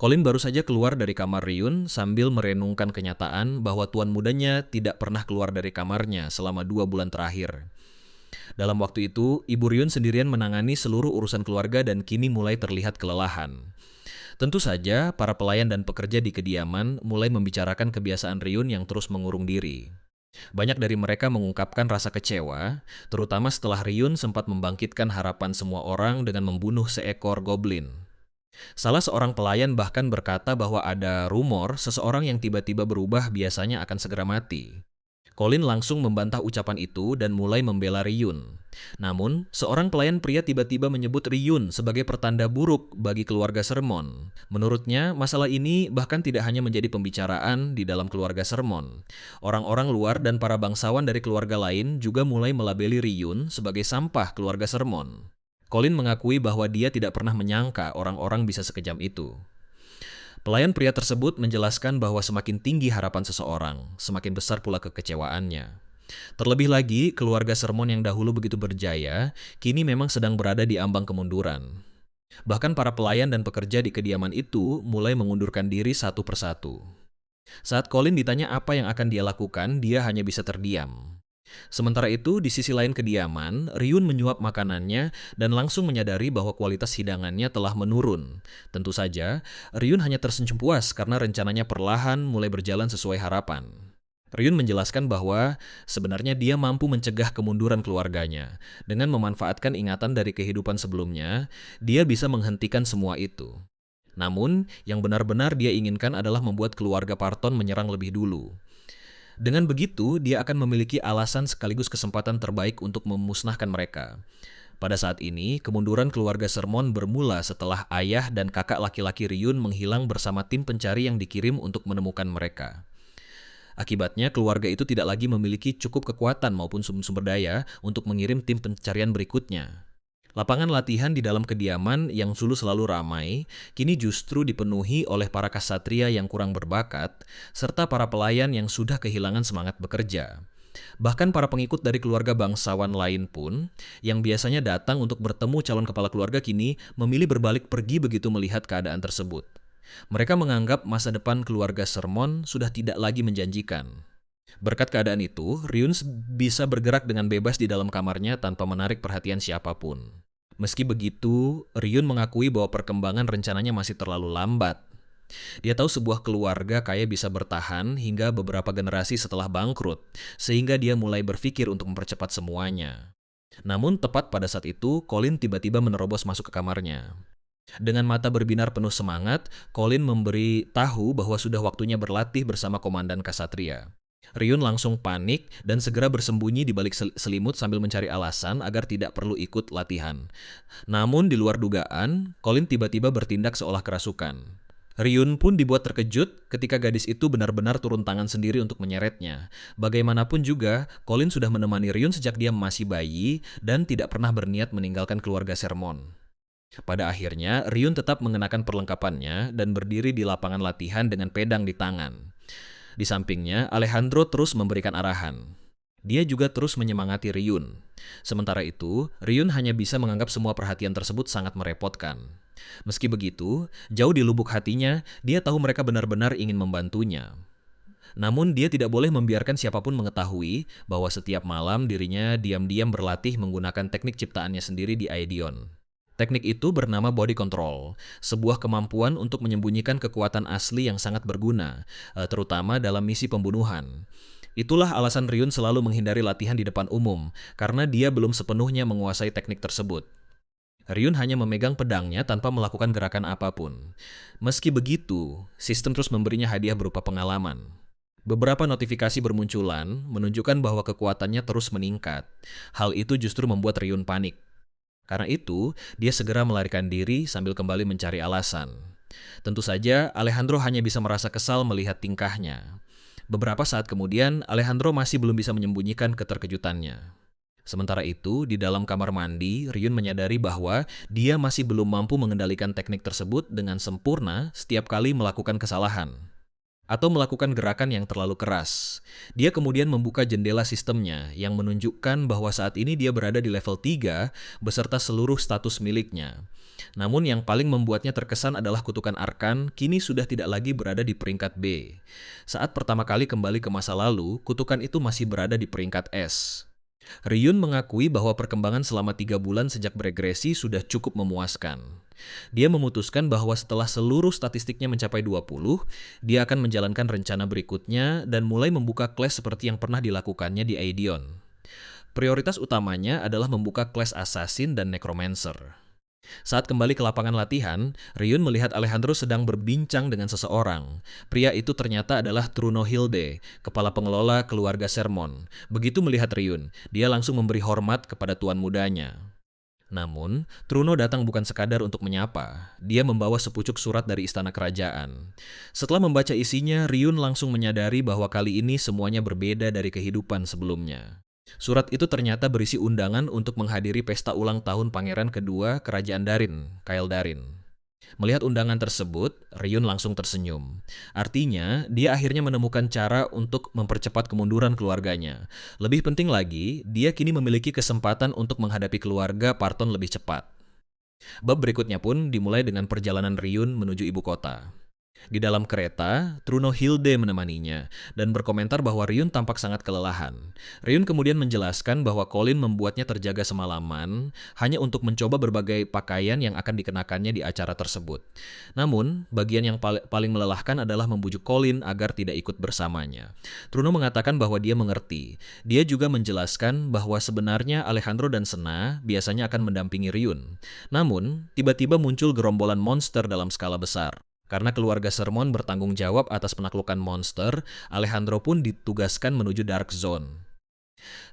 Colin baru saja keluar dari kamar Ryun sambil merenungkan kenyataan bahwa tuan mudanya tidak pernah keluar dari kamarnya selama 2 bulan terakhir. Dalam waktu itu, Ibu Ryun sendirian menangani seluruh urusan keluarga dan kini mulai terlihat kelelahan. Tentu saja, para pelayan dan pekerja di kediaman mulai membicarakan kebiasaan Ryun yang terus mengurung diri. Banyak dari mereka mengungkapkan rasa kecewa, terutama setelah Ryun sempat membangkitkan harapan semua orang dengan membunuh seekor goblin. Salah seorang pelayan bahkan berkata bahwa ada rumor seseorang yang tiba-tiba berubah biasanya akan segera mati. Colin langsung membantah ucapan itu dan mulai membela Ryun. Namun, seorang pelayan pria tiba-tiba menyebut Ryun sebagai pertanda buruk bagi keluarga Sermon. Menurutnya, masalah ini bahkan tidak hanya menjadi pembicaraan di dalam keluarga Sermon. Orang-orang luar dan para bangsawan dari keluarga lain juga mulai melabeli Ryun sebagai sampah keluarga Sermon. Colin mengakui bahwa dia tidak pernah menyangka orang-orang bisa sekejam itu. Pelayan pria tersebut menjelaskan bahwa semakin tinggi harapan seseorang, semakin besar pula kekecewaannya. Terlebih lagi, keluarga Sermon yang dahulu begitu berjaya, kini memang sedang berada di ambang kemunduran. Bahkan para pelayan dan pekerja di kediaman itu mulai mengundurkan diri satu persatu. Saat Colin ditanya apa yang akan dia lakukan, dia hanya bisa terdiam. Sementara itu, di sisi lain kediaman, Ryun menyuap makanannya dan langsung menyadari bahwa kualitas hidangannya telah menurun. Tentu saja, Ryun hanya tersenyum puas karena rencananya perlahan mulai berjalan sesuai harapan. Ryun menjelaskan bahwa sebenarnya dia mampu mencegah kemunduran keluarganya. Dengan memanfaatkan ingatan dari kehidupan sebelumnya, dia bisa menghentikan semua itu. Namun, yang benar-benar dia inginkan adalah membuat keluarga Parton menyerang lebih dulu. Dengan begitu, dia akan memiliki alasan sekaligus kesempatan terbaik untuk memusnahkan mereka. Pada saat ini, kemunduran keluarga Sermon bermula setelah ayah dan kakak laki-laki Ryun menghilang bersama tim pencari yang dikirim untuk menemukan mereka. Akibatnya, keluarga itu tidak lagi memiliki cukup kekuatan maupun sumber daya untuk mengirim tim pencarian berikutnya. Lapangan latihan di dalam kediaman yang dulu selalu ramai, kini justru dipenuhi oleh para ksatria yang kurang berbakat, serta para pelayan yang sudah kehilangan semangat bekerja. Bahkan para pengikut dari keluarga bangsawan lain pun, yang biasanya datang untuk bertemu calon kepala keluarga kini memilih berbalik pergi begitu melihat keadaan tersebut. Mereka menganggap masa depan keluarga Sermon sudah tidak lagi menjanjikan. Berkat keadaan itu, Ryun bisa bergerak dengan bebas di dalam kamarnya tanpa menarik perhatian siapapun. Meski begitu, Ryun mengakui bahwa perkembangan rencananya masih terlalu lambat. Dia tahu sebuah keluarga kaya bisa bertahan hingga beberapa generasi setelah bangkrut, sehingga dia mulai berpikir untuk mempercepat semuanya. Namun tepat pada saat itu, Colin tiba-tiba menerobos masuk ke kamarnya. Dengan mata berbinar penuh semangat, Colin memberi tahu bahwa sudah waktunya berlatih bersama komandan Ksatria. Ryun langsung panik dan segera bersembunyi di balik selimut sambil mencari alasan agar tidak perlu ikut latihan. Namun di luar dugaan, Colin tiba-tiba bertindak seolah kerasukan. Ryun pun dibuat terkejut ketika gadis itu benar-benar turun tangan sendiri untuk menyeretnya. Bagaimanapun juga, Colin sudah menemani Ryun sejak dia masih bayi dan tidak pernah berniat meninggalkan keluarga Sermon. Pada akhirnya, Ryun tetap mengenakan perlengkapannya dan berdiri di lapangan latihan dengan pedang di tangan. Di sampingnya, Alejandro terus memberikan arahan. Dia juga terus menyemangati Ryun. Sementara itu, Ryun hanya bisa menganggap semua perhatian tersebut sangat merepotkan. Meski begitu, jauh di lubuk hatinya, dia tahu mereka benar-benar ingin membantunya. Namun dia tidak boleh membiarkan siapapun mengetahui bahwa setiap malam dirinya diam-diam berlatih menggunakan teknik ciptaannya sendiri di Aedion. Teknik itu bernama body control, sebuah kemampuan untuk menyembunyikan kekuatan asli yang sangat berguna, terutama dalam misi pembunuhan. Itulah alasan Ryun selalu menghindari latihan di depan umum, karena dia belum sepenuhnya menguasai teknik tersebut. Ryun hanya memegang pedangnya tanpa melakukan gerakan apapun. Meski begitu, sistem terus memberinya hadiah berupa pengalaman. Beberapa notifikasi bermunculan menunjukkan bahwa kekuatannya terus meningkat. Hal itu justru membuat Ryun panik. Karena itu, dia segera melarikan diri sambil kembali mencari alasan. Tentu saja, Alejandro hanya bisa merasa kesal melihat tingkahnya. Beberapa saat kemudian, Alejandro masih belum bisa menyembunyikan keterkejutannya. Sementara itu, di dalam kamar mandi, Ryun menyadari bahwa dia masih belum mampu mengendalikan teknik tersebut dengan sempurna setiap kali melakukan kesalahan atau melakukan gerakan yang terlalu keras. Dia kemudian membuka jendela sistemnya yang menunjukkan bahwa saat ini dia berada di level 3 beserta seluruh status miliknya. Namun yang paling membuatnya terkesan adalah kutukan Arkan kini sudah tidak lagi berada di peringkat B. Saat pertama kali kembali ke masa lalu, kutukan itu masih berada di peringkat S. Ryun mengakui bahwa perkembangan selama 3 bulan sejak beregresi sudah cukup memuaskan. Dia memutuskan bahwa setelah seluruh statistiknya mencapai 20, dia akan menjalankan rencana berikutnya dan mulai membuka kelas seperti yang pernah dilakukannya di Aedion. Prioritas utamanya adalah membuka kelas Assassin dan Necromancer. Saat kembali ke lapangan latihan, Ryun melihat Alejandro sedang berbincang dengan seseorang. Pria itu ternyata adalah Truno Hilde, kepala pengelola keluarga Sermon. Begitu melihat Ryun, dia langsung memberi hormat kepada tuan mudanya. Namun, Truno datang bukan sekadar untuk menyapa. Dia membawa sepucuk surat dari istana kerajaan. Setelah membaca isinya, Ryun langsung menyadari bahwa kali ini semuanya berbeda dari kehidupan sebelumnya. Surat itu ternyata berisi undangan untuk menghadiri pesta ulang tahun pangeran kedua Kerajaan Darin, Kael Darin. Melihat undangan tersebut, Ryun langsung tersenyum. Artinya, dia akhirnya menemukan cara untuk mempercepat kemunduran keluarganya. Lebih penting lagi, dia kini memiliki kesempatan untuk menghadapi keluarga Parton lebih cepat. Bab berikutnya pun dimulai dengan perjalanan Ryun menuju ibu kota. Di dalam kereta, Truno Hilde menemaninya dan berkomentar bahwa Ryun tampak sangat kelelahan. Ryun kemudian menjelaskan bahwa Colin membuatnya terjaga semalaman hanya untuk mencoba berbagai pakaian yang akan dikenakannya di acara tersebut. Namun, bagian yang paling melelahkan adalah membujuk Colin agar tidak ikut bersamanya. Truno mengatakan bahwa dia mengerti. Dia juga menjelaskan bahwa sebenarnya Alejandro dan Sena biasanya akan mendampingi Ryun. Namun, tiba-tiba muncul gerombolan monster dalam skala besar. Karena keluarga Sermon bertanggung jawab atas penaklukan monster, Alejandro pun ditugaskan menuju Dark Zone.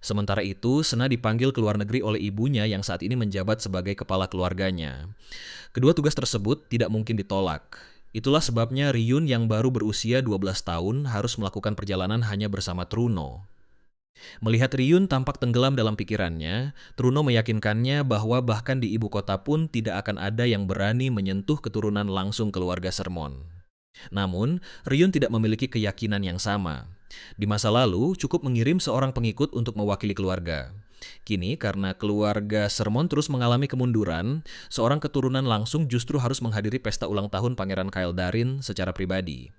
Sementara itu, Sena dipanggil ke luar negeri oleh ibunya yang saat ini menjabat sebagai kepala keluarganya. Kedua tugas tersebut tidak mungkin ditolak. Itulah sebabnya Ryun yang baru berusia 12 tahun harus melakukan perjalanan hanya bersama Truno. Melihat Ryun tampak tenggelam dalam pikirannya, Truno meyakinkannya bahwa bahkan di ibu kota pun tidak akan ada yang berani menyentuh keturunan langsung keluarga Sermon. Namun, Ryun tidak memiliki keyakinan yang sama. Di masa lalu, cukup mengirim seorang pengikut untuk mewakili keluarga. Kini, karena keluarga Sermon terus mengalami kemunduran, seorang keturunan langsung justru harus menghadiri pesta ulang tahun Pangeran Kael Darin secara pribadi.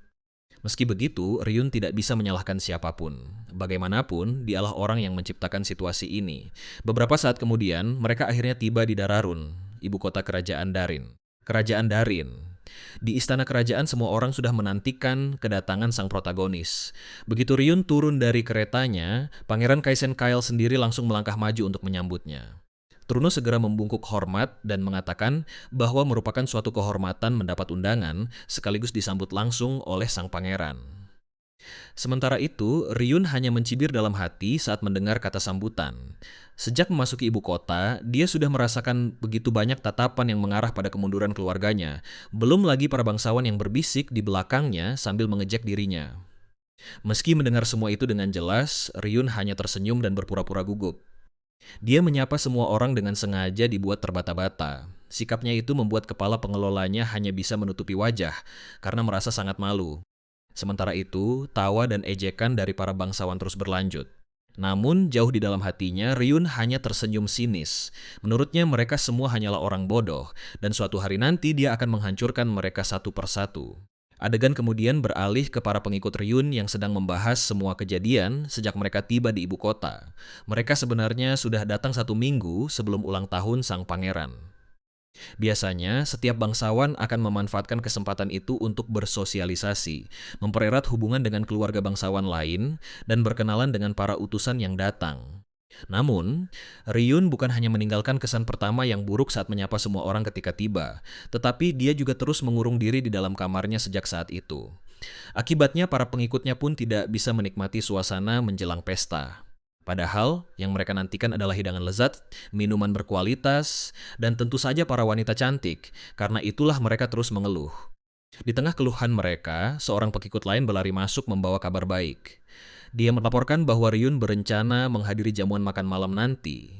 Meski begitu, Ryun tidak bisa menyalahkan siapapun. Bagaimanapun, dialah orang yang menciptakan situasi ini. Beberapa saat kemudian, mereka akhirnya tiba di Dararun, ibu kota kerajaan Darin. Kerajaan Darin. Di istana kerajaan semua orang sudah menantikan kedatangan sang protagonis. Begitu Ryun turun dari keretanya, Pangeran Kaisen Kael sendiri langsung melangkah maju untuk menyambutnya. Truno segera membungkuk hormat dan mengatakan bahwa merupakan suatu kehormatan mendapat undangan sekaligus disambut langsung oleh sang pangeran. Sementara itu, Ryun hanya mencibir dalam hati saat mendengar kata sambutan. Sejak memasuki ibu kota, dia sudah merasakan begitu banyak tatapan yang mengarah pada kemunduran keluarganya. Belum lagi para bangsawan yang berbisik di belakangnya sambil mengejek dirinya. Meski mendengar semua itu dengan jelas, Ryun hanya tersenyum dan berpura-pura gugup. Dia menyapa semua orang dengan sengaja dibuat terbata-bata. Sikapnya itu membuat kepala pengelolanya hanya bisa menutupi wajah karena merasa sangat malu. Sementara itu, tawa dan ejekan dari para bangsawan terus berlanjut. Namun, jauh di dalam hatinya, Ryun hanya tersenyum sinis. Menurutnya mereka semua hanyalah orang bodoh, dan suatu hari nanti dia akan menghancurkan mereka satu persatu. Adegan kemudian beralih ke para pengikut Ryun yang sedang membahas semua kejadian sejak mereka tiba di ibu kota. Mereka sebenarnya sudah datang 1 minggu sebelum ulang tahun sang pangeran. Biasanya, setiap bangsawan akan memanfaatkan kesempatan itu untuk bersosialisasi, mempererat hubungan dengan keluarga bangsawan lain, dan berkenalan dengan para utusan yang datang. Namun, Ryun bukan hanya meninggalkan kesan pertama yang buruk saat menyapa semua orang ketika tiba, tetapi dia juga terus mengurung diri di dalam kamarnya sejak saat itu. Akibatnya, para pengikutnya pun tidak bisa menikmati suasana menjelang pesta. Padahal, yang mereka nantikan adalah hidangan lezat, minuman berkualitas, dan tentu saja para wanita cantik. Karena itulah mereka terus mengeluh. Di tengah keluhan mereka, seorang pengikut lain berlari masuk membawa kabar baik. Dia melaporkan bahwa Ryun berencana menghadiri jamuan makan malam nanti,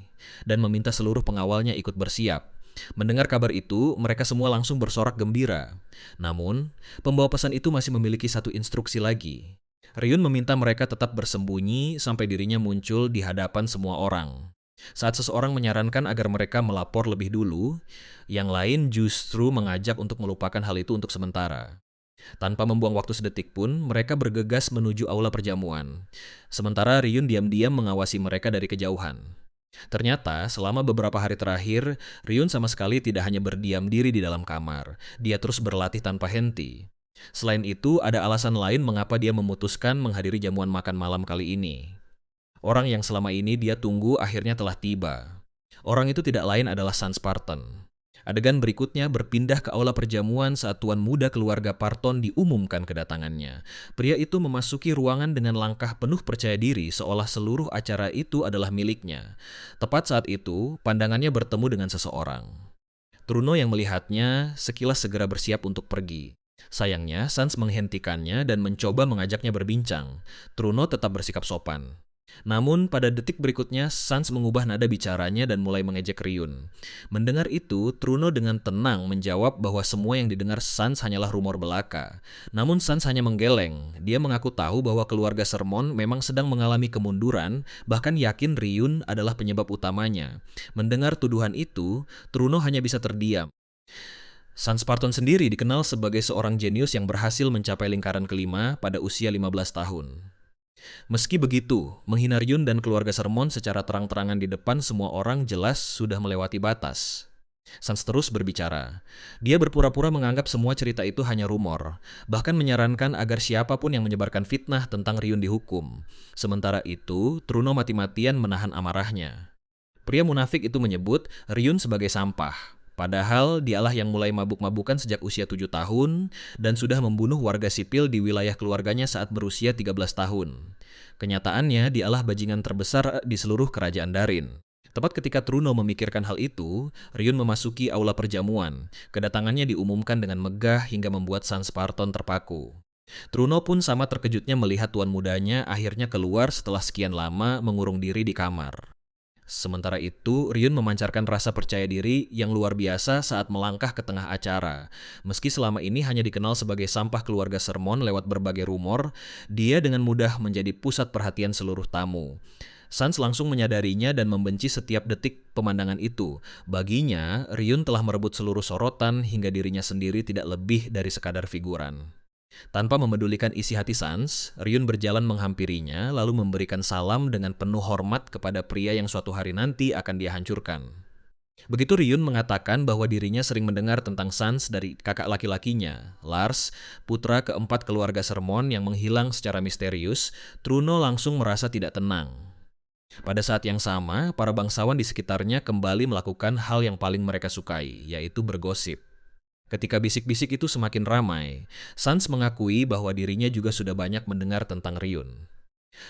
dan meminta seluruh pengawalnya ikut bersiap. Mendengar kabar itu, mereka semua langsung bersorak gembira. Namun, pembawa pesan itu masih memiliki satu instruksi lagi. Ryun meminta mereka tetap bersembunyi sampai dirinya muncul di hadapan semua orang. Saat seseorang menyarankan agar mereka melapor lebih dulu, yang lain justru mengajak untuk melupakan hal itu untuk sementara. Tanpa membuang waktu sedetik pun, mereka bergegas menuju aula perjamuan. Sementara Ryun diam-diam mengawasi mereka dari kejauhan. Ternyata, selama beberapa hari terakhir, Ryun sama sekali tidak hanya berdiam diri di dalam kamar. Dia terus berlatih tanpa henti. Selain itu, ada alasan lain mengapa dia memutuskan menghadiri jamuan makan malam kali ini. Orang yang selama ini dia tunggu akhirnya telah tiba. Orang itu tidak lain adalah Sans Spartan. Adegan berikutnya berpindah ke aula perjamuan saat tuan muda keluarga Parton diumumkan kedatangannya. Pria itu memasuki ruangan dengan langkah penuh percaya diri seolah seluruh acara itu adalah miliknya. Tepat saat itu, pandangannya bertemu dengan seseorang. Truno yang melihatnya sekilas segera bersiap untuk pergi. Sayangnya, Sans menghentikannya dan mencoba mengajaknya berbincang. Truno tetap bersikap sopan. Namun, pada detik berikutnya, Sans mengubah nada bicaranya dan mulai mengejek Ryun. Mendengar itu, Truno dengan tenang menjawab bahwa semua yang didengar Sans hanyalah rumor belaka. Namun Sans hanya menggeleng. Dia mengaku tahu bahwa keluarga Sermon memang sedang mengalami kemunduran, bahkan yakin Ryun adalah penyebab utamanya. Mendengar tuduhan itu, Truno hanya bisa terdiam. Sans Spartan sendiri dikenal sebagai seorang jenius yang berhasil mencapai lingkaran kelima pada usia 15 tahun. Meski begitu, menghina Ryun dan keluarga Sermon secara terang-terangan di depan semua orang jelas sudah melewati batas. Sans terus berbicara. Dia berpura-pura menganggap semua cerita itu hanya rumor, bahkan menyarankan agar siapapun yang menyebarkan fitnah tentang Ryun dihukum. Sementara itu, Truno mati-matian menahan amarahnya. Pria munafik itu menyebut Ryun sebagai sampah. Padahal dialah yang mulai mabuk-mabukan sejak usia 7 tahun dan sudah membunuh warga sipil di wilayah keluarganya saat berusia 13 tahun. Kenyataannya dialah bajingan terbesar di seluruh kerajaan Darin. Tepat ketika Truno memikirkan hal itu, Ryun memasuki aula perjamuan. Kedatangannya diumumkan dengan megah hingga membuat Sans Spartan terpaku. Truno pun sama terkejutnya melihat tuan mudanya akhirnya keluar setelah sekian lama mengurung diri di kamar. Sementara itu, Ryun memancarkan rasa percaya diri yang luar biasa saat melangkah ke tengah acara. Meski selama ini hanya dikenal sebagai sampah keluarga Sermon lewat berbagai rumor, dia dengan mudah menjadi pusat perhatian seluruh tamu. Sans langsung menyadarinya dan membenci setiap detik pemandangan itu. Baginya, Ryun telah merebut seluruh sorotan hingga dirinya sendiri tidak lebih dari sekadar figuran. Tanpa memedulikan isi hati Sans, Ryun berjalan menghampirinya lalu memberikan salam dengan penuh hormat kepada pria yang suatu hari nanti akan dia hancurkan. Begitu Ryun mengatakan bahwa dirinya sering mendengar tentang Sans dari kakak laki-lakinya, Lars, putra keempat keluarga Sermon yang menghilang secara misterius, Truno langsung merasa tidak tenang. Pada saat yang sama, para bangsawan di sekitarnya kembali melakukan hal yang paling mereka sukai, yaitu bergosip. Ketika bisik-bisik itu semakin ramai, Sans mengakui bahwa dirinya juga sudah banyak mendengar tentang Ryun.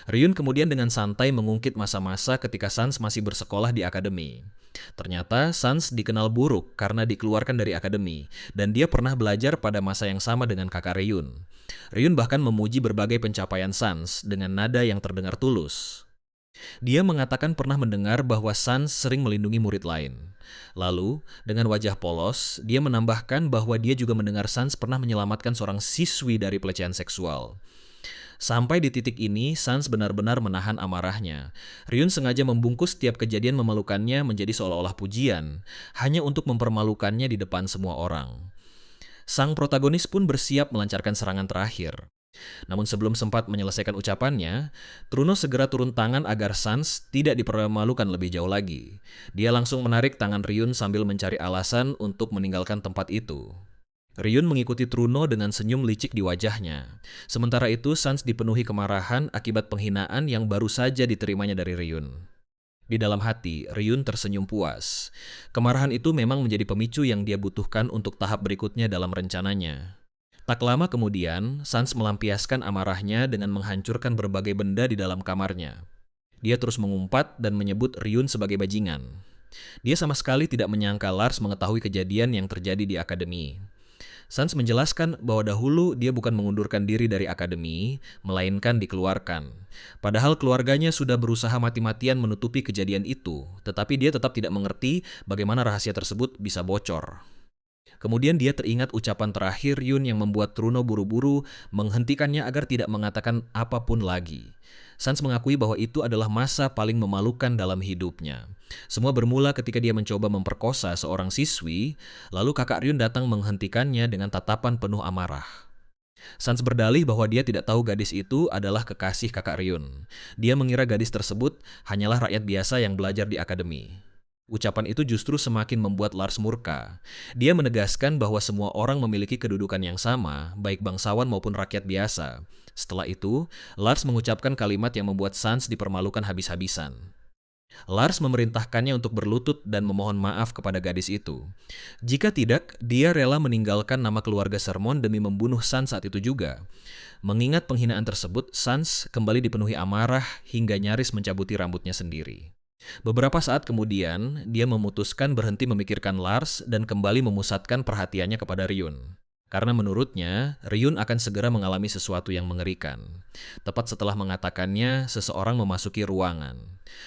Ryun kemudian dengan santai mengungkit masa-masa ketika Sans masih bersekolah di akademi. Ternyata Sans dikenal buruk karena dikeluarkan dari akademi, dan dia pernah belajar pada masa yang sama dengan kakak Ryun. Ryun bahkan memuji berbagai pencapaian Sans dengan nada yang terdengar tulus. Dia mengatakan pernah mendengar bahwa Sans sering melindungi murid lain. Lalu, dengan wajah polos, dia menambahkan bahwa dia juga mendengar Sans pernah menyelamatkan seorang siswi dari pelecehan seksual. Sampai di titik ini, Sans benar-benar menahan amarahnya. Ryun sengaja membungkus setiap kejadian memalukannya menjadi seolah-olah pujian, hanya untuk mempermalukannya di depan semua orang. Sang protagonis pun bersiap melancarkan serangan terakhir. Namun sebelum sempat menyelesaikan ucapannya, Truno segera turun tangan agar Sans tidak dipermalukan lebih jauh lagi. Dia langsung menarik tangan Ryun sambil mencari alasan untuk meninggalkan tempat itu. Ryun mengikuti Truno dengan senyum licik di wajahnya. Sementara itu, Sans dipenuhi kemarahan akibat penghinaan yang baru saja diterimanya dari Ryun. Di dalam hati, Ryun tersenyum puas. Kemarahan itu memang menjadi pemicu yang dia butuhkan untuk tahap berikutnya dalam rencananya. Tak lama kemudian, Sans melampiaskan amarahnya dengan menghancurkan berbagai benda di dalam kamarnya. Dia terus mengumpat dan menyebut Ryun sebagai bajingan. Dia sama sekali tidak menyangka Lars mengetahui kejadian yang terjadi di akademi. Sans menjelaskan bahwa dahulu dia bukan mengundurkan diri dari akademi, melainkan dikeluarkan. Padahal keluarganya sudah berusaha mati-matian menutupi kejadian itu, tetapi dia tetap tidak mengerti bagaimana rahasia tersebut bisa bocor. Kemudian dia teringat ucapan terakhir Yun yang membuat Truno buru-buru menghentikannya agar tidak mengatakan apapun lagi. Sans mengakui bahwa itu adalah masa paling memalukan dalam hidupnya. Semua bermula ketika dia mencoba memperkosa seorang siswi, lalu kakak Ryun datang menghentikannya dengan tatapan penuh amarah. Sans berdalih bahwa dia tidak tahu gadis itu adalah kekasih kakak Ryun. Dia mengira gadis tersebut hanyalah rakyat biasa yang belajar di akademi. Ucapan itu justru semakin membuat Lars murka. Dia menegaskan bahwa semua orang memiliki kedudukan yang sama, baik bangsawan maupun rakyat biasa. Setelah itu, Lars mengucapkan kalimat yang membuat Sans dipermalukan habis-habisan. Lars memerintahkannya untuk berlutut dan memohon maaf kepada gadis itu. Jika tidak, dia rela meninggalkan nama keluarga Sermon demi membunuh Sans saat itu juga. Mengingat penghinaan tersebut, Sans kembali dipenuhi amarah hingga nyaris mencabuti rambutnya sendiri. Beberapa saat kemudian, dia memutuskan berhenti memikirkan Lars dan kembali memusatkan perhatiannya kepada Ryun. Karena menurutnya, Ryun akan segera mengalami sesuatu yang mengerikan. Tepat setelah mengatakannya, seseorang memasuki ruangan.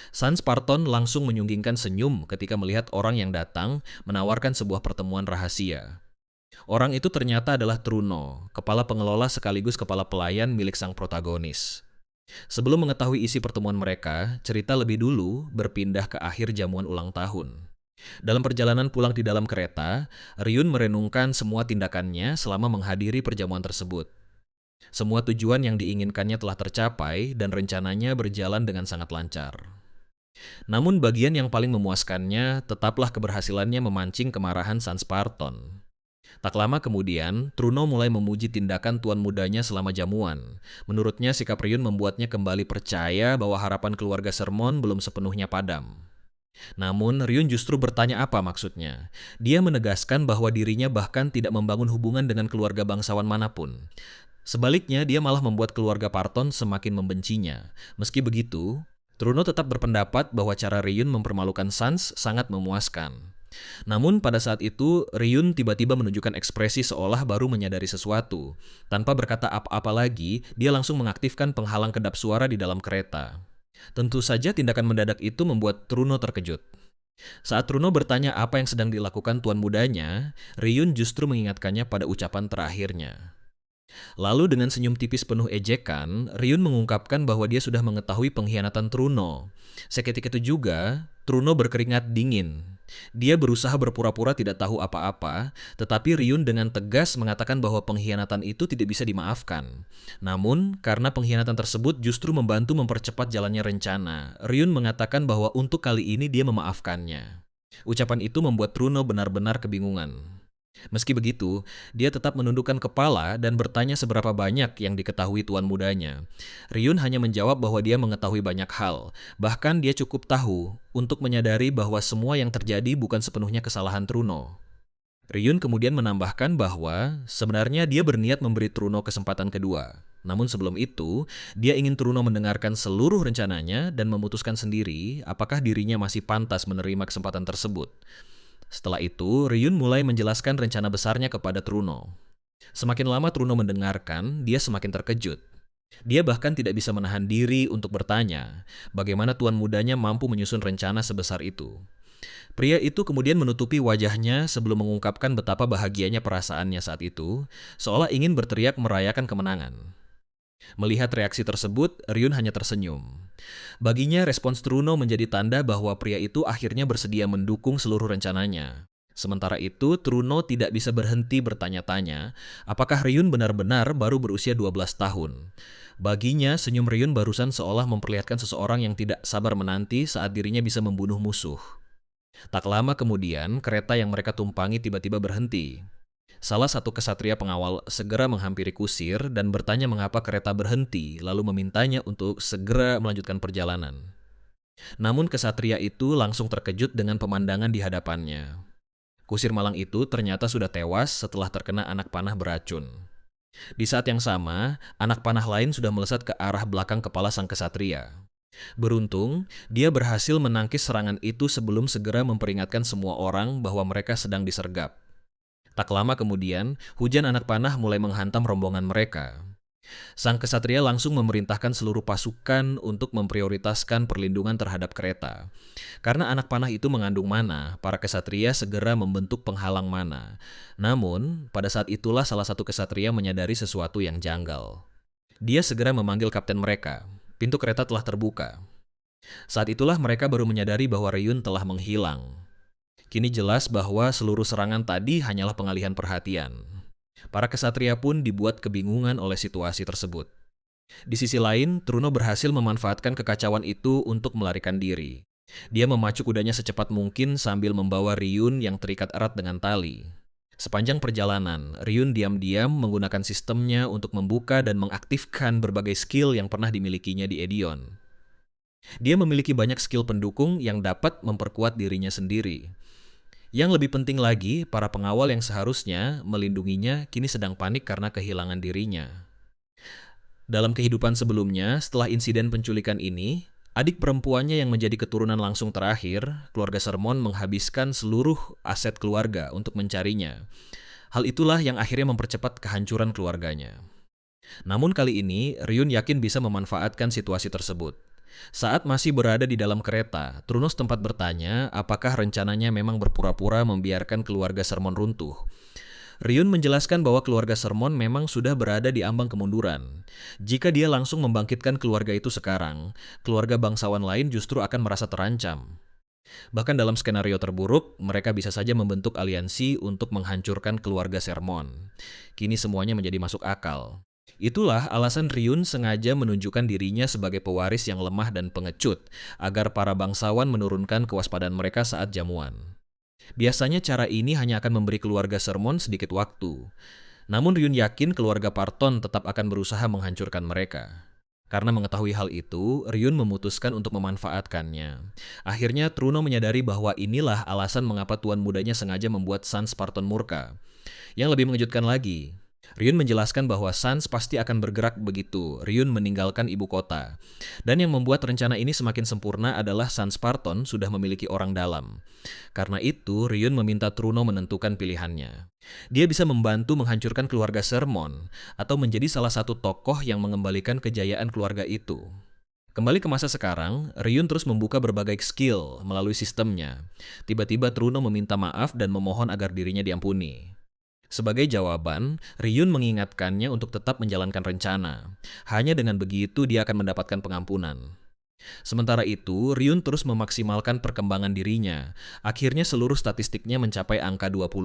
Sans Parton langsung menyunggingkan senyum ketika melihat orang yang datang menawarkan sebuah pertemuan rahasia. Orang itu ternyata adalah Truno, kepala pengelola sekaligus kepala pelayan milik sang protagonis. Sebelum mengetahui isi pertemuan mereka, cerita lebih dulu berpindah ke akhir jamuan ulang tahun. Dalam perjalanan pulang di dalam kereta, Ryun merenungkan semua tindakannya selama menghadiri perjamuan tersebut. Semua tujuan yang diinginkannya telah tercapai dan rencananya berjalan dengan sangat lancar. Namun bagian yang paling memuaskannya tetaplah keberhasilannya memancing kemarahan Sans Parton. Tak lama kemudian, Truno mulai memuji tindakan tuan mudanya selama jamuan. Menurutnya, sikap Ryun membuatnya kembali percaya bahwa harapan keluarga Sermon belum sepenuhnya padam. Namun, Ryun justru bertanya apa maksudnya. Dia menegaskan bahwa dirinya bahkan tidak membangun hubungan dengan keluarga bangsawan manapun. Sebaliknya, dia malah membuat keluarga Parton semakin membencinya. Meski begitu, Truno tetap berpendapat bahwa cara Ryun mempermalukan Sans sangat memuaskan. Namun pada saat itu, Ryun tiba-tiba menunjukkan ekspresi seolah baru menyadari sesuatu. Tanpa berkata apa-apa lagi, dia langsung mengaktifkan penghalang kedap suara di dalam kereta. Tentu saja tindakan mendadak itu membuat Truno terkejut. Saat Truno bertanya apa yang sedang dilakukan tuan mudanya, Ryun justru mengingatkannya pada ucapan terakhirnya. Lalu dengan senyum tipis penuh ejekan, Ryun mengungkapkan bahwa dia sudah mengetahui pengkhianatan Truno. Seketika itu juga, Truno berkeringat dingin. Dia berusaha berpura-pura tidak tahu apa-apa, tetapi Ryun dengan tegas mengatakan bahwa pengkhianatan itu tidak bisa dimaafkan. Namun, karena pengkhianatan tersebut justru membantu mempercepat jalannya rencana, Ryun mengatakan bahwa untuk kali ini dia memaafkannya. Ucapan itu membuat Truno benar-benar kebingungan. Meski begitu, dia tetap menundukkan kepala dan bertanya seberapa banyak yang diketahui tuan mudanya. Ryun hanya menjawab bahwa dia mengetahui banyak hal, bahkan dia cukup tahu untuk menyadari bahwa semua yang terjadi bukan sepenuhnya kesalahan Truno. Ryun kemudian menambahkan bahwa sebenarnya dia berniat memberi Truno kesempatan kedua. Namun sebelum itu, dia ingin Truno mendengarkan seluruh rencananya dan memutuskan sendiri apakah dirinya masih pantas menerima kesempatan tersebut. Setelah itu, Ryun mulai menjelaskan rencana besarnya kepada Truno. Semakin lama Truno mendengarkan, dia semakin terkejut. Dia bahkan tidak bisa menahan diri untuk bertanya, bagaimana tuan mudanya mampu menyusun rencana sebesar itu. Pria itu kemudian menutupi wajahnya sebelum mengungkapkan betapa bahagianya perasaannya saat itu, seolah ingin berteriak merayakan kemenangan. Melihat reaksi tersebut, Ryun hanya tersenyum. Baginya, respons Truno menjadi tanda bahwa pria itu akhirnya bersedia mendukung seluruh rencananya. Sementara itu, Truno tidak bisa berhenti bertanya-tanya, apakah Ryun benar-benar baru berusia 12 tahun. Baginya, senyum Ryun barusan seolah memperlihatkan seseorang yang tidak sabar menanti saat dirinya bisa membunuh musuh. Tak lama kemudian, kereta yang mereka tumpangi tiba-tiba berhenti. Salah satu kesatria pengawal segera menghampiri kusir dan bertanya mengapa kereta berhenti, lalu memintanya untuk segera melanjutkan perjalanan. Namun kesatria itu langsung terkejut dengan pemandangan di hadapannya. Kusir malang itu ternyata sudah tewas setelah terkena anak panah beracun. Di saat yang sama, anak panah lain sudah melesat ke arah belakang kepala sang kesatria. Beruntung, dia berhasil menangkis serangan itu sebelum segera memperingatkan semua orang bahwa mereka sedang disergap. Tak lama kemudian, hujan anak panah mulai menghantam rombongan mereka. Sang kesatria langsung memerintahkan seluruh pasukan untuk memprioritaskan perlindungan terhadap kereta. Karena anak panah itu mengandung mana, para kesatria segera membentuk penghalang mana. Namun, pada saat itulah salah satu kesatria menyadari sesuatu yang janggal. Dia segera memanggil kapten mereka. Pintu kereta telah terbuka. Saat itulah mereka baru menyadari bahwa Ryun telah menghilang. Kini jelas bahwa seluruh serangan tadi hanyalah pengalihan perhatian. Para kesatria pun dibuat kebingungan oleh situasi tersebut. Di sisi lain, Truno berhasil memanfaatkan kekacauan itu untuk melarikan diri. Dia memacu kudanya secepat mungkin sambil membawa Ryun yang terikat erat dengan tali. Sepanjang perjalanan, Ryun diam-diam menggunakan sistemnya untuk membuka dan mengaktifkan berbagai skill yang pernah dimilikinya di Edion. Dia memiliki banyak skill pendukung yang dapat memperkuat dirinya sendiri. Yang lebih penting lagi, para pengawal yang seharusnya melindunginya kini sedang panik karena kehilangan dirinya. Dalam kehidupan sebelumnya, setelah insiden penculikan ini, adik perempuannya yang menjadi keturunan langsung terakhir, keluarga Sermon menghabiskan seluruh aset keluarga untuk mencarinya. Hal itulah yang akhirnya mempercepat kehancuran keluarganya. Namun kali ini, Ryun yakin bisa memanfaatkan situasi tersebut. Saat masih berada di dalam kereta, Truno sempat bertanya apakah rencananya memang berpura-pura membiarkan keluarga Sermon runtuh. Ryun menjelaskan bahwa keluarga Sermon memang sudah berada di ambang kemunduran. Jika dia langsung membangkitkan keluarga itu sekarang, keluarga bangsawan lain justru akan merasa terancam. Bahkan dalam skenario terburuk, mereka bisa saja membentuk aliansi untuk menghancurkan keluarga Sermon. Kini semuanya menjadi masuk akal. Itulah alasan Ryun sengaja menunjukkan dirinya sebagai pewaris yang lemah dan pengecut, agar para bangsawan menurunkan kewaspadaan mereka saat jamuan. Biasanya cara ini hanya akan memberi keluarga Sermon sedikit waktu. Namun Ryun yakin keluarga Parton tetap akan berusaha menghancurkan mereka. Karena mengetahui hal itu, Ryun memutuskan untuk memanfaatkannya. Akhirnya Truno menyadari bahwa inilah alasan mengapa tuan mudanya sengaja membuat Sans Parton murka. Yang lebih mengejutkan lagi, Ryun menjelaskan bahwa Sans pasti akan bergerak begitu Ryun meninggalkan ibu kota. Dan yang membuat rencana ini semakin sempurna adalah Sans Parton sudah memiliki orang dalam. Karena itu, Ryun meminta Truno menentukan pilihannya. Dia bisa membantu menghancurkan keluarga Sermon, atau menjadi salah satu tokoh yang mengembalikan kejayaan keluarga itu. Kembali ke masa sekarang, Ryun terus membuka berbagai skill melalui sistemnya. Tiba-tiba Truno meminta maaf dan memohon agar dirinya diampuni. Sebagai jawaban, Ryun mengingatkannya untuk tetap menjalankan rencana. Hanya dengan begitu dia akan mendapatkan pengampunan. Sementara itu, Ryun terus memaksimalkan perkembangan dirinya. Akhirnya seluruh statistiknya mencapai angka 20.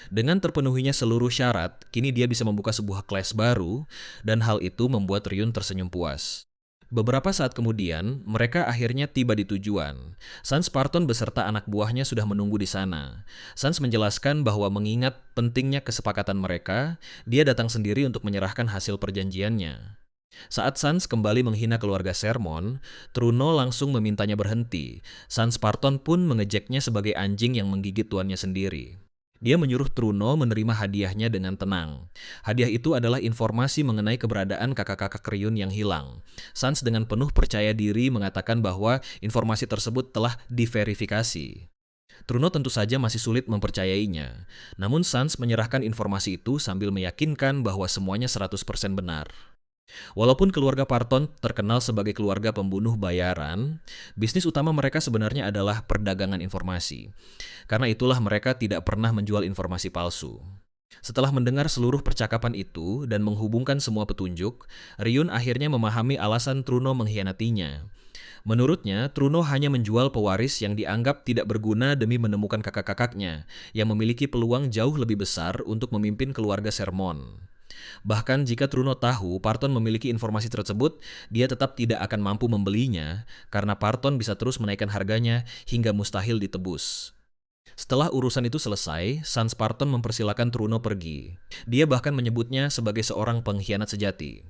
Dengan terpenuhinya seluruh syarat, kini dia bisa membuka sebuah kelas baru, dan hal itu membuat Ryun tersenyum puas. Beberapa saat kemudian, mereka akhirnya tiba di tujuan. Sans Parton beserta anak buahnya sudah menunggu di sana. Sans menjelaskan bahwa mengingat pentingnya kesepakatan mereka, dia datang sendiri untuk menyerahkan hasil perjanjiannya. Saat Sans kembali menghina keluarga Sermon, Truno langsung memintanya berhenti. Sans Parton pun mengejeknya sebagai anjing yang menggigit tuannya sendiri. Dia menyuruh Truno menerima hadiahnya dengan tenang. Hadiah itu adalah informasi mengenai keberadaan kakak-kakak Ryun yang hilang. Sans dengan penuh percaya diri mengatakan bahwa informasi tersebut telah diverifikasi. Truno tentu saja masih sulit mempercayainya. Namun Sans menyerahkan informasi itu sambil meyakinkan bahwa semuanya 100% benar. Walaupun keluarga Parton terkenal sebagai keluarga pembunuh bayaran, bisnis utama mereka sebenarnya adalah perdagangan informasi. Karena itulah mereka tidak pernah menjual informasi palsu. Setelah mendengar seluruh percakapan itu dan menghubungkan semua petunjuk, Ryun akhirnya memahami alasan Truno mengkhianatinya. Menurutnya, Truno hanya menjual pewaris yang dianggap tidak berguna demi menemukan kakak-kakaknya, yang memiliki peluang jauh lebih besar untuk memimpin keluarga Sermon. Bahkan jika Truno tahu Parton memiliki informasi tersebut, dia tetap tidak akan mampu membelinya karena Parton bisa terus menaikkan harganya hingga mustahil ditebus. Setelah urusan itu selesai, Sans Parton mempersilahkan Truno pergi. Dia bahkan menyebutnya sebagai seorang pengkhianat sejati.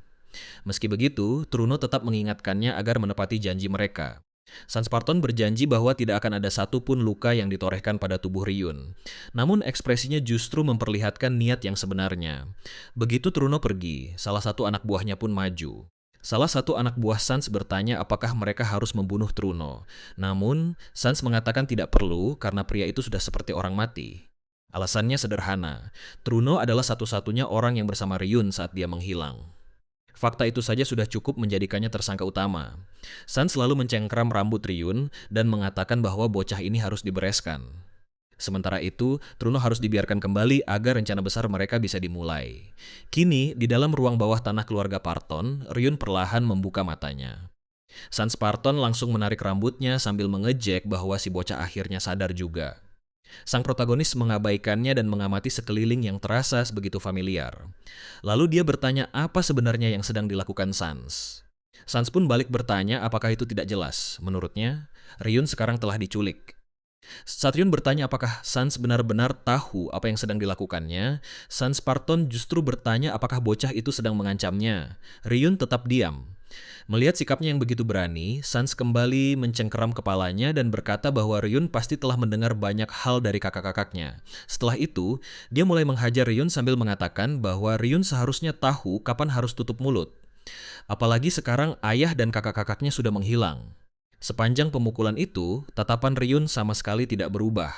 Meski begitu, Truno tetap mengingatkannya agar menepati janji mereka. Sans Parton berjanji bahwa tidak akan ada satupun luka yang ditorehkan pada tubuh Ryun. Namun ekspresinya justru memperlihatkan niat yang sebenarnya. Begitu Truno pergi, salah satu anak buahnya pun maju. Salah satu anak buah Sans bertanya apakah mereka harus membunuh Truno. Namun, Sans mengatakan tidak perlu karena pria itu sudah seperti orang mati. Alasannya sederhana, Truno adalah satu-satunya orang yang bersama Ryun saat dia menghilang. Fakta itu saja sudah cukup menjadikannya tersangka utama. Sans selalu mencengkram rambut Ryun dan mengatakan bahwa bocah ini harus dibereskan. Sementara itu, Truno harus dibiarkan kembali agar rencana besar mereka bisa dimulai. Kini, di dalam ruang bawah tanah keluarga Parton, Ryun perlahan membuka matanya. Sans Parton langsung menarik rambutnya sambil mengejek bahwa si bocah akhirnya sadar juga. Sang protagonis mengabaikannya dan mengamati sekeliling yang terasa begitu familiar. Lalu dia bertanya apa sebenarnya yang sedang dilakukan Sans. Sans pun balik bertanya apakah itu tidak jelas. Menurutnya, Ryun sekarang telah diculik. Saat Ryun bertanya apakah Sans benar-benar tahu apa yang sedang dilakukannya, Sans Parton justru bertanya apakah bocah itu sedang mengancamnya. Ryun tetap diam. Melihat sikapnya yang begitu berani, Sans kembali mencengkeram kepalanya dan berkata bahwa Ryun pasti telah mendengar banyak hal dari kakak-kakaknya. Setelah itu, dia mulai menghajar Ryun sambil mengatakan bahwa Ryun seharusnya tahu kapan harus tutup mulut. Apalagi sekarang ayah dan kakak-kakaknya sudah menghilang. Sepanjang pemukulan itu, tatapan Ryun sama sekali tidak berubah.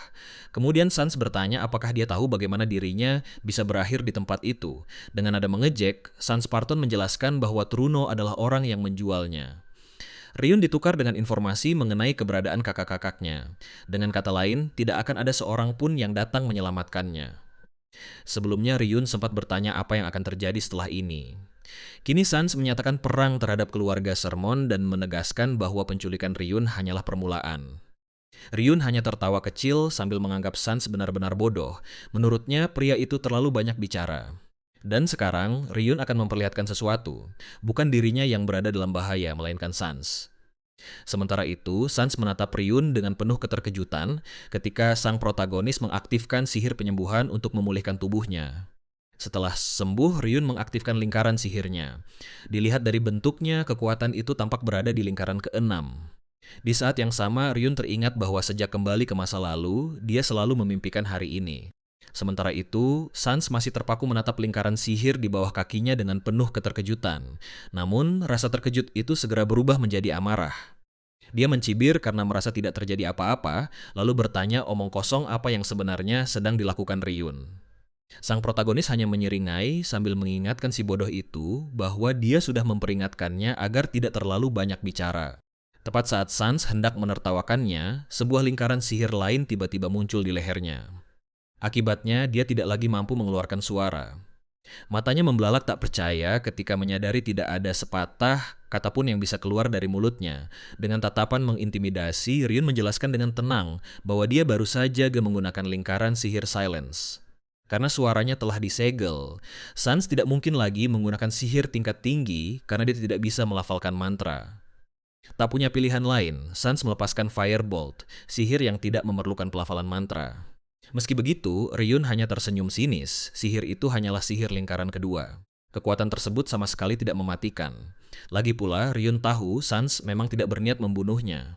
Kemudian Sans bertanya apakah dia tahu bagaimana dirinya bisa berakhir di tempat itu. Dengan nada mengejek, Sans Parton menjelaskan bahwa Truno adalah orang yang menjualnya. Ryun ditukar dengan informasi mengenai keberadaan kakak-kakaknya. Dengan kata lain, tidak akan ada seorang pun yang datang menyelamatkannya. Sebelumnya Ryun sempat bertanya apa yang akan terjadi setelah ini. Kini Sans menyatakan perang terhadap keluarga Sermon dan menegaskan bahwa penculikan Ryun hanyalah permulaan. Ryun hanya tertawa kecil sambil menganggap Sans benar-benar bodoh. Menurutnya, pria itu terlalu banyak bicara. Dan sekarang, Ryun akan memperlihatkan sesuatu. Bukan dirinya yang berada dalam bahaya, melainkan Sans. Sementara itu, Sans menatap Ryun dengan penuh keterkejutan ketika sang protagonis mengaktifkan sihir penyembuhan untuk memulihkan tubuhnya. Setelah sembuh, Ryun mengaktifkan lingkaran sihirnya. Dilihat dari bentuknya, kekuatan itu tampak berada di lingkaran ke-6. Di saat yang sama, Ryun teringat bahwa sejak kembali ke masa lalu, dia selalu memimpikan hari ini. Sementara itu, Sans masih terpaku menatap lingkaran sihir di bawah kakinya dengan penuh keterkejutan. Namun, rasa terkejut itu segera berubah menjadi amarah. Dia mencibir karena merasa tidak terjadi apa-apa, lalu bertanya omong kosong apa yang sebenarnya sedang dilakukan Ryun. Sang protagonis hanya menyeringai sambil mengingatkan si bodoh itu bahwa dia sudah memperingatkannya agar tidak terlalu banyak bicara. Tepat saat Sans hendak menertawakannya, sebuah lingkaran sihir lain tiba-tiba muncul di lehernya. Akibatnya, dia tidak lagi mampu mengeluarkan suara. Matanya membelalak tak percaya ketika menyadari tidak ada sepatah kata pun yang bisa keluar dari mulutnya. Dengan tatapan mengintimidasi, Ryun menjelaskan dengan tenang bahwa dia baru saja menggunakan lingkaran sihir silence. Karena suaranya telah disegel, Sans tidak mungkin lagi menggunakan sihir tingkat tinggi karena dia tidak bisa melafalkan mantra. Tak punya pilihan lain, Sans melepaskan Firebolt, sihir yang tidak memerlukan pelafalan mantra. Meski begitu, Ryun hanya tersenyum sinis, sihir itu hanyalah sihir lingkaran kedua. Kekuatan tersebut sama sekali tidak mematikan. Lagi pula, Ryun tahu Sans memang tidak berniat membunuhnya.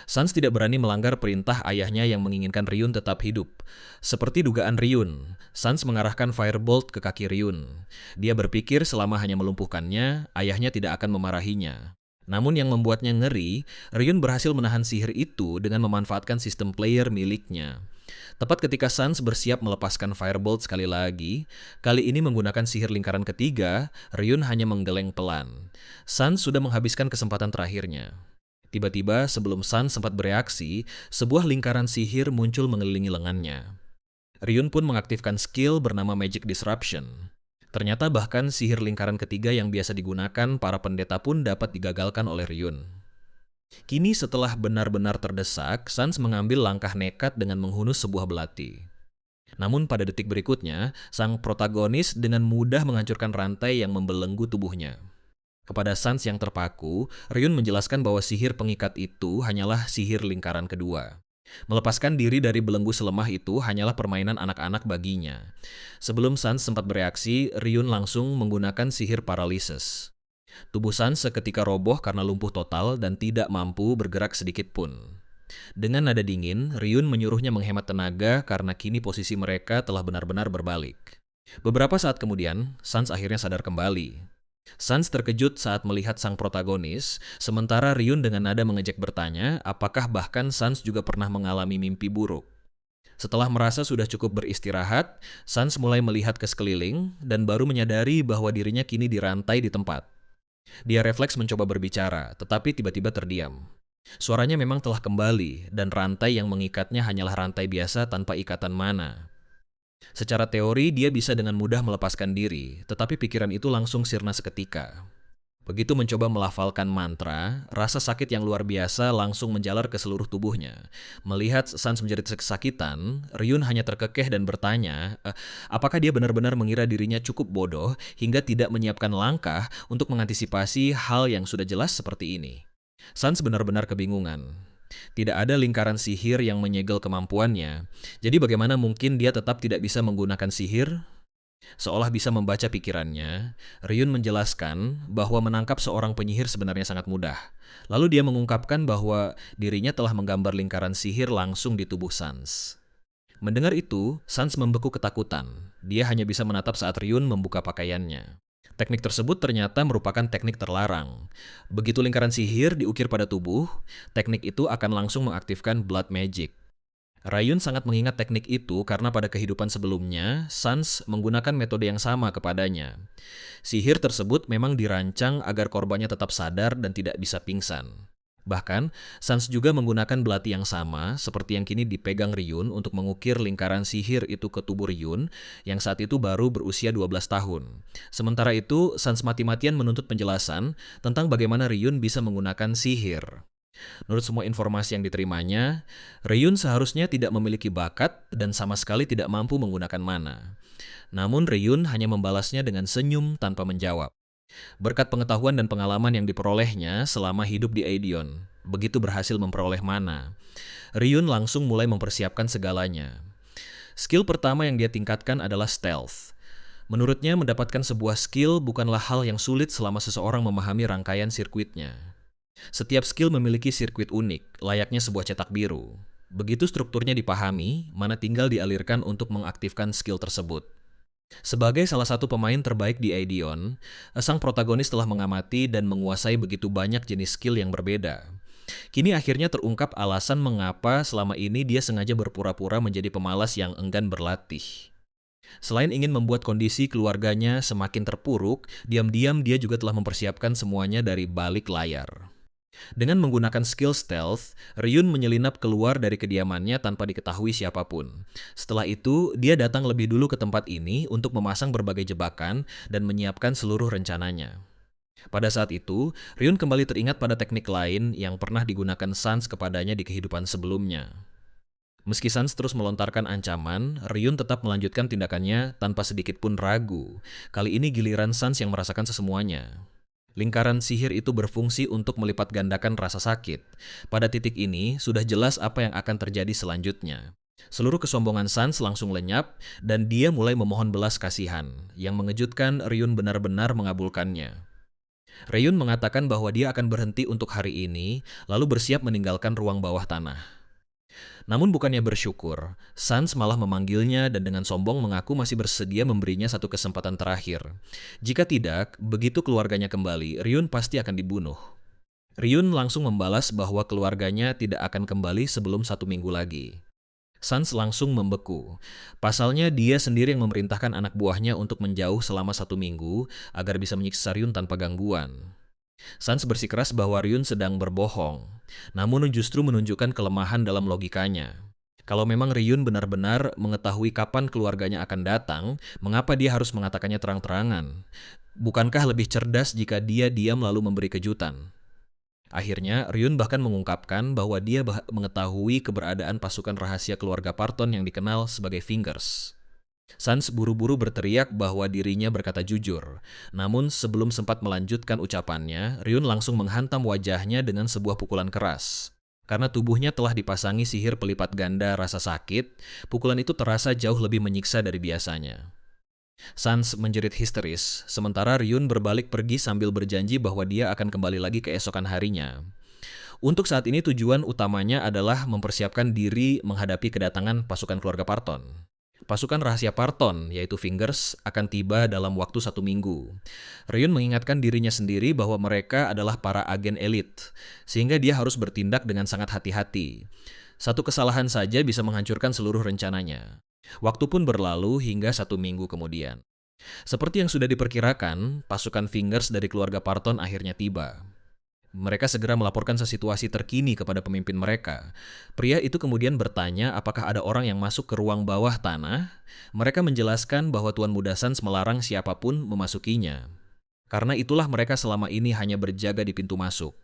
Sans tidak berani melanggar perintah ayahnya yang menginginkan Ryun tetap hidup. Seperti dugaan Ryun, Sans mengarahkan Firebolt ke kaki Ryun. Dia berpikir selama hanya melumpuhkannya, ayahnya tidak akan memarahinya. Namun yang membuatnya ngeri, Ryun berhasil menahan sihir itu dengan memanfaatkan sistem player miliknya. Tepat ketika Sans bersiap melepaskan Firebolt sekali lagi, kali ini menggunakan sihir lingkaran ketiga, Ryun hanya menggeleng pelan. Sans sudah menghabiskan kesempatan terakhirnya. Tiba-tiba, sebelum Sans sempat bereaksi, sebuah lingkaran sihir muncul mengelilingi lengannya. Ryun pun mengaktifkan skill bernama Magic Disruption. Ternyata bahkan sihir lingkaran ketiga yang biasa digunakan para pendeta pun dapat digagalkan oleh Ryun. Kini setelah benar-benar terdesak, Sans mengambil langkah nekat dengan menghunus sebuah belati. Namun pada detik berikutnya, sang protagonis dengan mudah menghancurkan rantai yang membelenggu tubuhnya. Kepada Sans yang terpaku, Ryun menjelaskan bahwa sihir pengikat itu hanyalah sihir lingkaran kedua. Melepaskan diri dari belenggu selemah itu hanyalah permainan anak-anak baginya. Sebelum Sans sempat bereaksi, Ryun langsung menggunakan sihir paralysis. Tubuh Sans seketika roboh karena lumpuh total dan tidak mampu bergerak sedikit pun. Dengan nada dingin, Ryun menyuruhnya menghemat tenaga karena kini posisi mereka telah benar-benar berbalik. Beberapa saat kemudian, Sans akhirnya sadar kembali. Sans terkejut saat melihat sang protagonis, sementara Ryun dengan nada mengejek bertanya apakah bahkan Sans juga pernah mengalami mimpi buruk. Setelah merasa sudah cukup beristirahat, Sans mulai melihat ke sekeliling dan baru menyadari bahwa dirinya kini dirantai di tempat. Dia refleks mencoba berbicara, tetapi tiba-tiba terdiam. Suaranya memang telah kembali, dan rantai yang mengikatnya hanyalah rantai biasa tanpa ikatan mana. Secara teori, dia bisa dengan mudah melepaskan diri, tetapi pikiran itu langsung sirna seketika. Begitu mencoba melafalkan mantra, rasa sakit yang luar biasa langsung menjalar ke seluruh tubuhnya. Melihat Sans menjerit kesakitan, Ryun hanya terkekeh dan bertanya, apakah dia benar-benar mengira dirinya cukup bodoh hingga tidak menyiapkan langkah untuk mengantisipasi hal yang sudah jelas seperti ini. Sans benar-benar kebingungan. Tidak ada lingkaran sihir yang menyegel kemampuannya, jadi bagaimana mungkin dia tetap tidak bisa menggunakan sihir? Seolah bisa membaca pikirannya, Ryun menjelaskan bahwa menangkap seorang penyihir sebenarnya sangat mudah. Lalu dia mengungkapkan bahwa dirinya telah menggambar lingkaran sihir langsung di tubuh Sans. Mendengar itu, Sans membeku ketakutan. Dia hanya bisa menatap saat Ryun membuka pakaiannya. Teknik tersebut ternyata merupakan teknik terlarang. Begitu lingkaran sihir diukir pada tubuh, teknik itu akan langsung mengaktifkan blood magic. Ryun sangat mengingat teknik itu karena pada kehidupan sebelumnya, Sans menggunakan metode yang sama kepadanya. Sihir tersebut memang dirancang agar korbannya tetap sadar dan tidak bisa pingsan. Bahkan, Sans juga menggunakan belati yang sama seperti yang kini dipegang Ryun untuk mengukir lingkaran sihir itu ke tubuh Ryun yang saat itu baru berusia 12 tahun. Sementara itu, Sans mati-matian menuntut penjelasan tentang bagaimana Ryun bisa menggunakan sihir. Menurut semua informasi yang diterimanya, Ryun seharusnya tidak memiliki bakat dan sama sekali tidak mampu menggunakan mana. Namun Ryun hanya membalasnya dengan senyum tanpa menjawab. Berkat pengetahuan dan pengalaman yang diperolehnya selama hidup di Aedeon, begitu berhasil memperoleh mana, Ryun langsung mulai mempersiapkan segalanya. Skill pertama yang dia tingkatkan adalah stealth. Menurutnya, mendapatkan sebuah skill bukanlah hal yang sulit selama seseorang memahami rangkaian sirkuitnya. Setiap skill memiliki sirkuit unik, layaknya sebuah cetak biru. Begitu strukturnya dipahami, mana tinggal dialirkan untuk mengaktifkan skill tersebut. Sebagai salah satu pemain terbaik di Aedeon, sang protagonis telah mengamati dan menguasai begitu banyak jenis skill yang berbeda. Kini akhirnya terungkap alasan mengapa selama ini dia sengaja berpura-pura menjadi pemalas yang enggan berlatih. Selain ingin membuat kondisi keluarganya semakin terpuruk, diam-diam dia juga telah mempersiapkan semuanya dari balik layar. Dengan menggunakan skill stealth, Ryun menyelinap keluar dari kediamannya tanpa diketahui siapapun. Setelah itu, dia datang lebih dulu ke tempat ini untuk memasang berbagai jebakan dan menyiapkan seluruh rencananya. Pada saat itu, Ryun kembali teringat pada teknik lain yang pernah digunakan Sans kepadanya di kehidupan sebelumnya. Meski Sans terus melontarkan ancaman, Ryun tetap melanjutkan tindakannya tanpa sedikit pun ragu. Kali ini giliran Sans yang merasakan sesemuanya. Lingkaran sihir itu berfungsi untuk melipat gandakan rasa sakit. Pada titik ini, sudah jelas apa yang akan terjadi selanjutnya. Seluruh kesombongan Sans langsung lenyap, dan dia mulai memohon belas kasihan. Yang mengejutkan, Ryun benar-benar mengabulkannya. Ryun mengatakan bahwa dia akan berhenti untuk hari ini, lalu bersiap meninggalkan ruang bawah tanah. Namun bukannya bersyukur, Sans malah memanggilnya dan dengan sombong mengaku masih bersedia memberinya satu kesempatan terakhir. Jika tidak, begitu keluarganya kembali, Ryun pasti akan dibunuh. Ryun langsung membalas bahwa keluarganya tidak akan kembali sebelum 1 minggu lagi. Sans langsung membeku. Pasalnya dia sendiri yang memerintahkan anak buahnya untuk menjauh selama 1 minggu agar bisa menyiksa Ryun tanpa gangguan. Sans bersikeras bahwa Ryun sedang berbohong, namun justru menunjukkan kelemahan dalam logikanya. Kalau memang Ryun benar-benar mengetahui kapan keluarganya akan datang, mengapa dia harus mengatakannya terang-terangan? Bukankah lebih cerdas jika dia diam lalu memberi kejutan? Akhirnya, Ryun bahkan mengungkapkan bahwa dia mengetahui keberadaan pasukan rahasia keluarga Parton yang dikenal sebagai Fingers. Sans buru-buru berteriak bahwa dirinya berkata jujur. Namun sebelum sempat melanjutkan ucapannya, Ryun langsung menghantam wajahnya dengan sebuah pukulan keras. Karena tubuhnya telah dipasangi sihir pelipat ganda rasa sakit, pukulan itu terasa jauh lebih menyiksa dari biasanya. Sans menjerit histeris, sementara Ryun berbalik pergi sambil berjanji bahwa dia akan kembali lagi keesokan harinya. Untuk saat ini tujuan utamanya adalah mempersiapkan diri menghadapi kedatangan pasukan keluarga Parton. Pasukan rahasia Parton, yaitu Fingers, akan tiba dalam waktu 1 minggu. Ryun mengingatkan dirinya sendiri bahwa mereka adalah para agen elit, sehingga dia harus bertindak dengan sangat hati-hati. Satu kesalahan saja bisa menghancurkan seluruh rencananya. Waktu pun berlalu hingga 1 minggu kemudian. Seperti yang sudah diperkirakan, pasukan Fingers dari keluarga Parton akhirnya tiba. Mereka segera melaporkan situasi terkini kepada pemimpin mereka. Pria itu kemudian bertanya apakah ada orang yang masuk ke ruang bawah tanah. Mereka menjelaskan bahwa Tuan Muda Sans melarang siapapun memasukinya. Karena itulah mereka selama ini hanya berjaga di pintu masuk.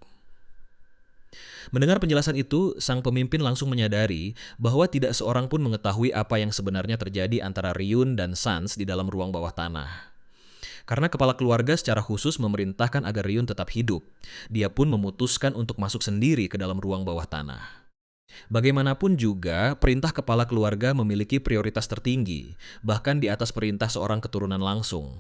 Mendengar penjelasan itu, sang pemimpin langsung menyadari bahwa tidak seorang pun mengetahui apa yang sebenarnya terjadi antara Ryun dan Sans di dalam ruang bawah tanah. Karena kepala keluarga secara khusus memerintahkan agar Ryun tetap hidup, dia pun memutuskan untuk masuk sendiri ke dalam ruang bawah tanah. Bagaimanapun juga, perintah kepala keluarga memiliki prioritas tertinggi, bahkan di atas perintah seorang keturunan langsung.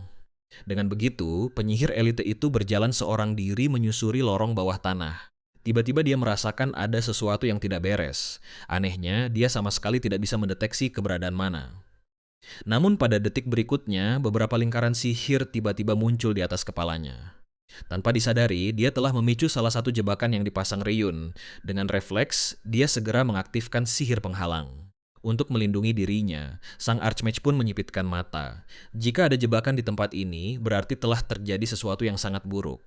Dengan begitu, penyihir elite itu berjalan seorang diri menyusuri lorong bawah tanah. Tiba-tiba dia merasakan ada sesuatu yang tidak beres. Anehnya, dia sama sekali tidak bisa mendeteksi keberadaan mana. Namun pada detik berikutnya, beberapa lingkaran sihir tiba-tiba muncul di atas kepalanya. Tanpa disadari, dia telah memicu salah satu jebakan yang dipasang Ryun. Dengan refleks, dia segera mengaktifkan sihir penghalang. Untuk melindungi dirinya, sang Archmage pun menyipitkan mata. Jika ada jebakan di tempat ini, berarti telah terjadi sesuatu yang sangat buruk.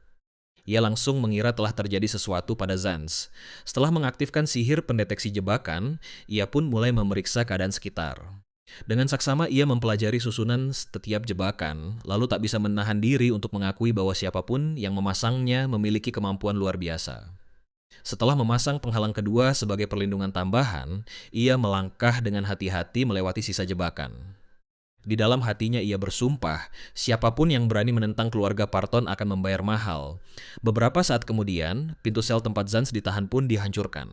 Ia langsung mengira telah terjadi sesuatu pada Sans. Setelah mengaktifkan sihir pendeteksi jebakan, ia pun mulai memeriksa keadaan sekitar. Dengan saksama ia mempelajari susunan setiap jebakan, lalu tak bisa menahan diri untuk mengakui bahwa siapapun yang memasangnya memiliki kemampuan luar biasa. Setelah memasang penghalang kedua sebagai perlindungan tambahan, ia melangkah dengan hati-hati melewati sisa jebakan. Di dalam hatinya ia bersumpah, siapapun yang berani menentang keluarga Parton akan membayar mahal. Beberapa saat kemudian, pintu sel tempat Sans ditahan pun dihancurkan.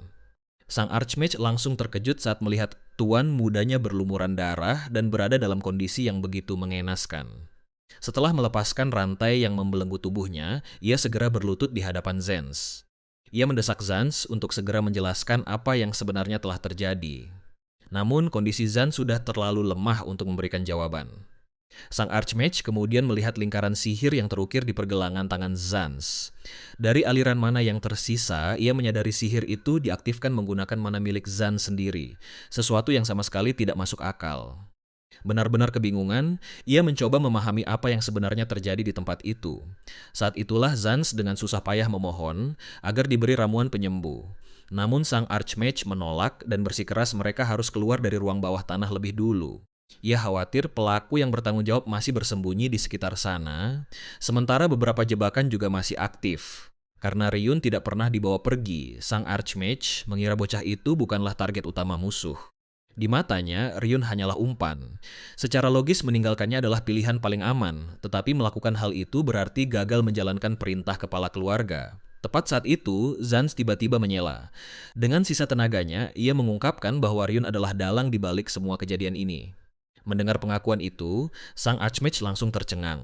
Sang Archmage langsung terkejut saat melihat tuan mudanya berlumuran darah dan berada dalam kondisi yang begitu mengenaskan. Setelah melepaskan rantai yang membelenggu tubuhnya, ia segera berlutut di hadapan Sans. Ia mendesak Sans untuk segera menjelaskan apa yang sebenarnya telah terjadi. Namun kondisi Sans sudah terlalu lemah untuk memberikan jawaban. Sang Archmage kemudian melihat lingkaran sihir yang terukir di pergelangan tangan Sans. Dari aliran mana yang tersisa, ia menyadari sihir itu diaktifkan menggunakan mana milik Sans sendiri, sesuatu yang sama sekali tidak masuk akal. Benar-benar kebingungan, ia mencoba memahami apa yang sebenarnya terjadi di tempat itu. Saat itulah Sans dengan susah payah memohon agar diberi ramuan penyembuh. Namun sang Archmage menolak dan bersikeras mereka harus keluar dari ruang bawah tanah lebih dulu. Ia khawatir pelaku yang bertanggung jawab masih bersembunyi di sekitar sana, sementara beberapa jebakan juga masih aktif. Karena Ryun tidak pernah dibawa pergi, sang Archmage mengira bocah itu bukanlah target utama musuh. Di matanya, Ryun hanyalah umpan. Secara logis meninggalkannya adalah pilihan paling aman, tetapi melakukan hal itu berarti gagal menjalankan perintah kepala keluarga. Tepat saat itu, Sans tiba-tiba menyela. Dengan sisa tenaganya, ia mengungkapkan bahwa Ryun adalah dalang di balik semua kejadian ini. Mendengar pengakuan itu, sang Archmage langsung tercengang.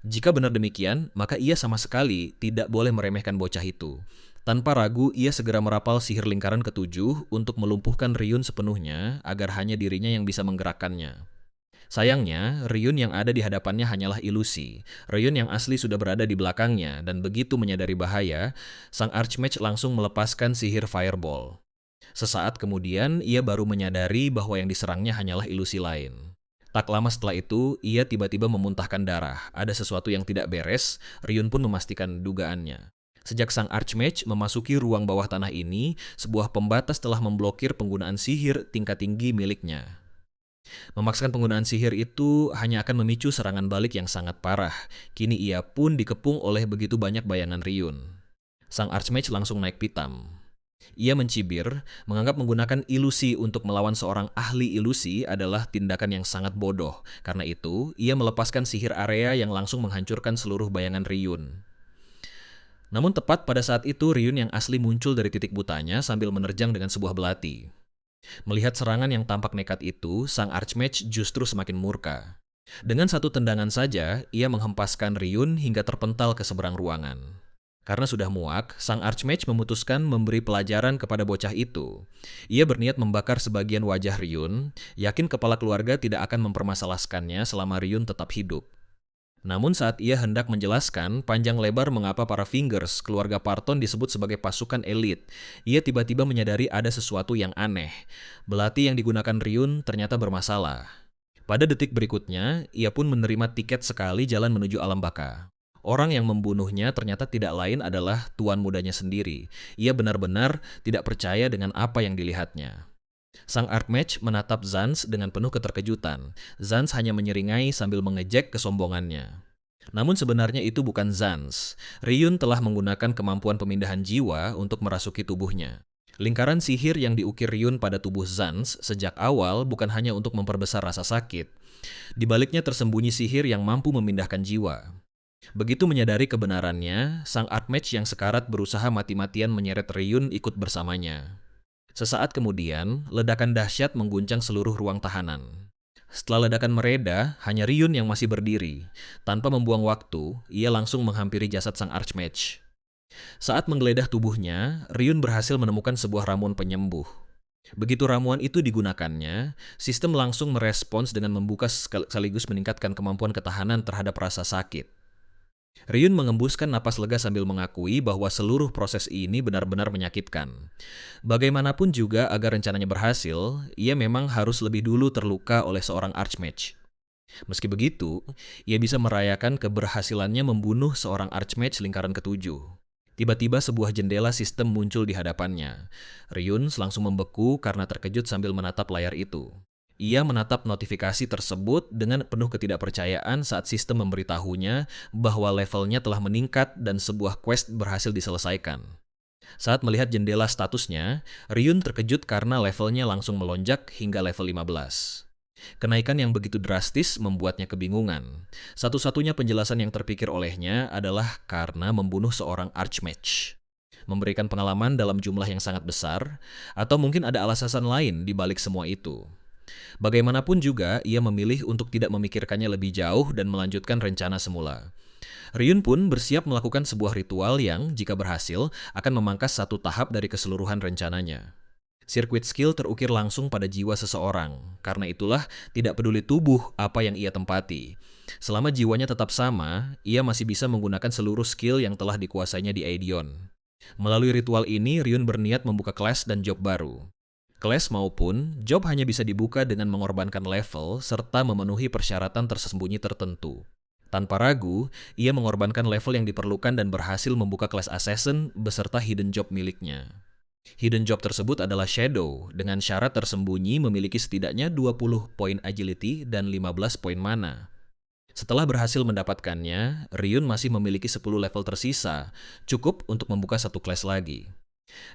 Jika benar demikian, maka ia sama sekali tidak boleh meremehkan bocah itu. Tanpa ragu, ia segera merapal sihir lingkaran ketujuh untuk melumpuhkan Ryun sepenuhnya agar hanya dirinya yang bisa menggerakkannya. Sayangnya, Ryun yang ada di hadapannya hanyalah ilusi. Ryun yang asli sudah berada di belakangnya, dan begitu menyadari bahaya, sang Archmage langsung melepaskan sihir Fireball. Sesaat kemudian, ia baru menyadari bahwa yang diserangnya hanyalah ilusi lain. Tak lama setelah itu, ia tiba-tiba memuntahkan darah. Ada sesuatu yang tidak beres, Ryun pun memastikan dugaannya. Sejak sang Archmage memasuki ruang bawah tanah ini, sebuah pembatas telah memblokir penggunaan sihir tingkat tinggi miliknya. Memaksakan penggunaan sihir itu hanya akan memicu serangan balik yang sangat parah. Kini ia pun dikepung oleh begitu banyak bayangan Ryun. Sang Archmage langsung naik pitam. Ia mencibir, menganggap menggunakan ilusi untuk melawan seorang ahli ilusi adalah tindakan yang sangat bodoh. Karena itu, ia melepaskan sihir area yang langsung menghancurkan seluruh bayangan Ryun. Namun tepat pada saat itu, Ryun yang asli muncul dari titik butanya sambil menerjang dengan sebuah belati. Melihat serangan yang tampak nekat itu, sang Archmage justru semakin murka. Dengan satu tendangan saja, ia menghempaskan Ryun hingga terpental ke seberang ruangan. Karena sudah muak, sang Archmage memutuskan memberi pelajaran kepada bocah itu. Ia berniat membakar sebagian wajah Ryun, yakin kepala keluarga tidak akan mempermasalahkannya selama Ryun tetap hidup. Namun saat ia hendak menjelaskan panjang lebar mengapa para Fingers, keluarga Parton disebut sebagai pasukan elit, ia tiba-tiba menyadari ada sesuatu yang aneh. Belati yang digunakan Ryun ternyata bermasalah. Pada detik berikutnya, ia pun menerima tiket sekali jalan menuju alam baka. Orang yang membunuhnya ternyata tidak lain adalah tuan mudanya sendiri. Ia benar-benar tidak percaya dengan apa yang dilihatnya. Sang Archmage menatap Zans dengan penuh keterkejutan. Zans hanya menyeringai sambil mengejek kesombongannya. Namun sebenarnya itu bukan Zans. Ryun telah menggunakan kemampuan pemindahan jiwa untuk merasuki tubuhnya. Lingkaran sihir yang diukir Ryun pada tubuh Zans sejak awal bukan hanya untuk memperbesar rasa sakit. Di baliknya tersembunyi sihir yang mampu memindahkan jiwa. Begitu menyadari kebenarannya, sang Archmage yang sekarat berusaha mati-matian menyeret Ryun ikut bersamanya. Sesaat kemudian, ledakan dahsyat mengguncang seluruh ruang tahanan. Setelah ledakan mereda, hanya Ryun yang masih berdiri. Tanpa membuang waktu, ia langsung menghampiri jasad sang Archmage. Saat menggeledah tubuhnya, Ryun berhasil menemukan sebuah ramuan penyembuh. Begitu ramuan itu digunakannya, sistem langsung merespons dengan membuka sekaligus meningkatkan kemampuan ketahanan terhadap rasa sakit. Ryun mengembuskan napas lega sambil mengakui bahwa seluruh proses ini benar-benar menyakitkan. Bagaimanapun juga agar rencananya berhasil, ia memang harus lebih dulu terluka oleh seorang Archmage. Meski begitu, ia bisa merayakan keberhasilannya membunuh seorang Archmage lingkaran ketujuh. Tiba-tiba sebuah jendela sistem muncul di hadapannya. Ryun langsung membeku karena terkejut sambil menatap layar itu. Ia menatap notifikasi tersebut dengan penuh ketidakpercayaan saat sistem memberitahunya bahwa levelnya telah meningkat dan sebuah quest berhasil diselesaikan. Saat melihat jendela statusnya, Ryun terkejut karena levelnya langsung melonjak hingga level 15. Kenaikan yang begitu drastis membuatnya kebingungan. Satu-satunya penjelasan yang terpikir olehnya adalah karena membunuh seorang Archmage. Memberikan pengalaman dalam jumlah yang sangat besar, atau mungkin ada alasan lain di balik semua itu. Bagaimanapun juga, ia memilih untuk tidak memikirkannya lebih jauh dan melanjutkan rencana semula. Ryun pun bersiap melakukan sebuah ritual yang, jika berhasil, akan memangkas satu tahap dari keseluruhan rencananya. Sirkuit skill terukir langsung pada jiwa seseorang. Karena itulah, tidak peduli tubuh apa yang ia tempati. Selama jiwanya tetap sama, ia masih bisa menggunakan seluruh skill yang telah dikuasainya di Aedeon. Melalui ritual ini, Ryun berniat membuka kelas dan job baru. Kelas maupun job hanya bisa dibuka dengan mengorbankan level serta memenuhi persyaratan tersembunyi tertentu. Tanpa ragu, ia mengorbankan level yang diperlukan dan berhasil membuka kelas assassin beserta hidden job miliknya. Hidden job tersebut adalah Shadow, dengan syarat tersembunyi memiliki setidaknya 20 poin agility dan 15 poin mana. Setelah berhasil mendapatkannya, Ryun masih memiliki 10 level tersisa, cukup untuk membuka satu kelas lagi.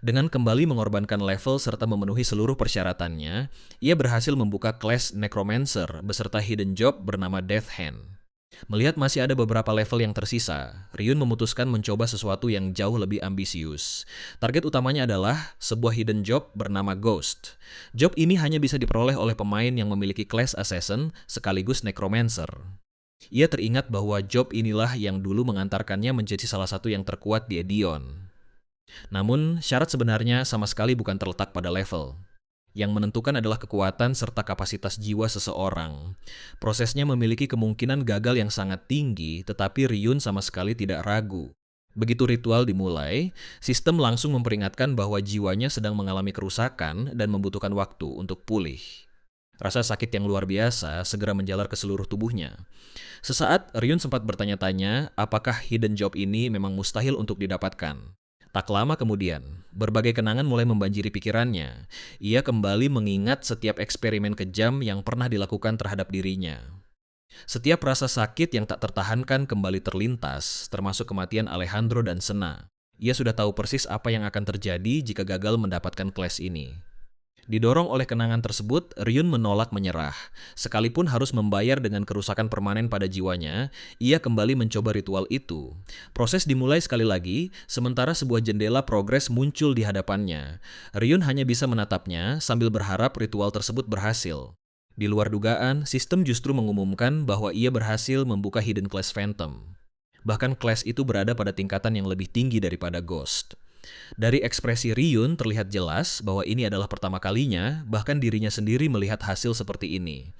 Dengan kembali mengorbankan level serta memenuhi seluruh persyaratannya, ia berhasil membuka kelas Necromancer beserta hidden job bernama Death Hand. Melihat masih ada beberapa level yang tersisa, Ryun memutuskan mencoba sesuatu yang jauh lebih ambisius. Target utamanya adalah sebuah hidden job bernama Ghost. Job ini hanya bisa diperoleh oleh pemain yang memiliki class Assassin sekaligus Necromancer. Ia teringat bahwa job inilah yang dulu mengantarkannya menjadi salah satu yang terkuat di Edion. Namun, syarat sebenarnya sama sekali bukan terletak pada level. Yang menentukan adalah kekuatan serta kapasitas jiwa seseorang. Prosesnya memiliki kemungkinan gagal yang sangat tinggi, tetapi Ryun sama sekali tidak ragu. Begitu ritual dimulai, sistem langsung memperingatkan bahwa jiwanya sedang mengalami kerusakan dan membutuhkan waktu untuk pulih. Rasa sakit yang luar biasa segera menjalar ke seluruh tubuhnya. Sesaat, Ryun sempat bertanya-tanya apakah hidden job ini memang mustahil untuk didapatkan. Tak lama kemudian, berbagai kenangan mulai membanjiri pikirannya. Ia kembali mengingat setiap eksperimen kejam yang pernah dilakukan terhadap dirinya. Setiap rasa sakit yang tak tertahankan kembali terlintas, termasuk kematian Alejandro dan Sena. Ia sudah tahu persis apa yang akan terjadi jika gagal mendapatkan kelas ini. Didorong oleh kenangan tersebut, Ryun menolak menyerah. Sekalipun harus membayar dengan kerusakan permanen pada jiwanya, ia kembali mencoba ritual itu. Proses dimulai sekali lagi, sementara sebuah jendela progres muncul di hadapannya. Ryun hanya bisa menatapnya sambil berharap ritual tersebut berhasil. Di luar dugaan, sistem justru mengumumkan bahwa ia berhasil membuka Hidden Class Phantom. Bahkan kelas itu berada pada tingkatan yang lebih tinggi daripada Ghost. Dari ekspresi Ryun terlihat jelas bahwa ini adalah pertama kalinya bahkan dirinya sendiri melihat hasil seperti ini.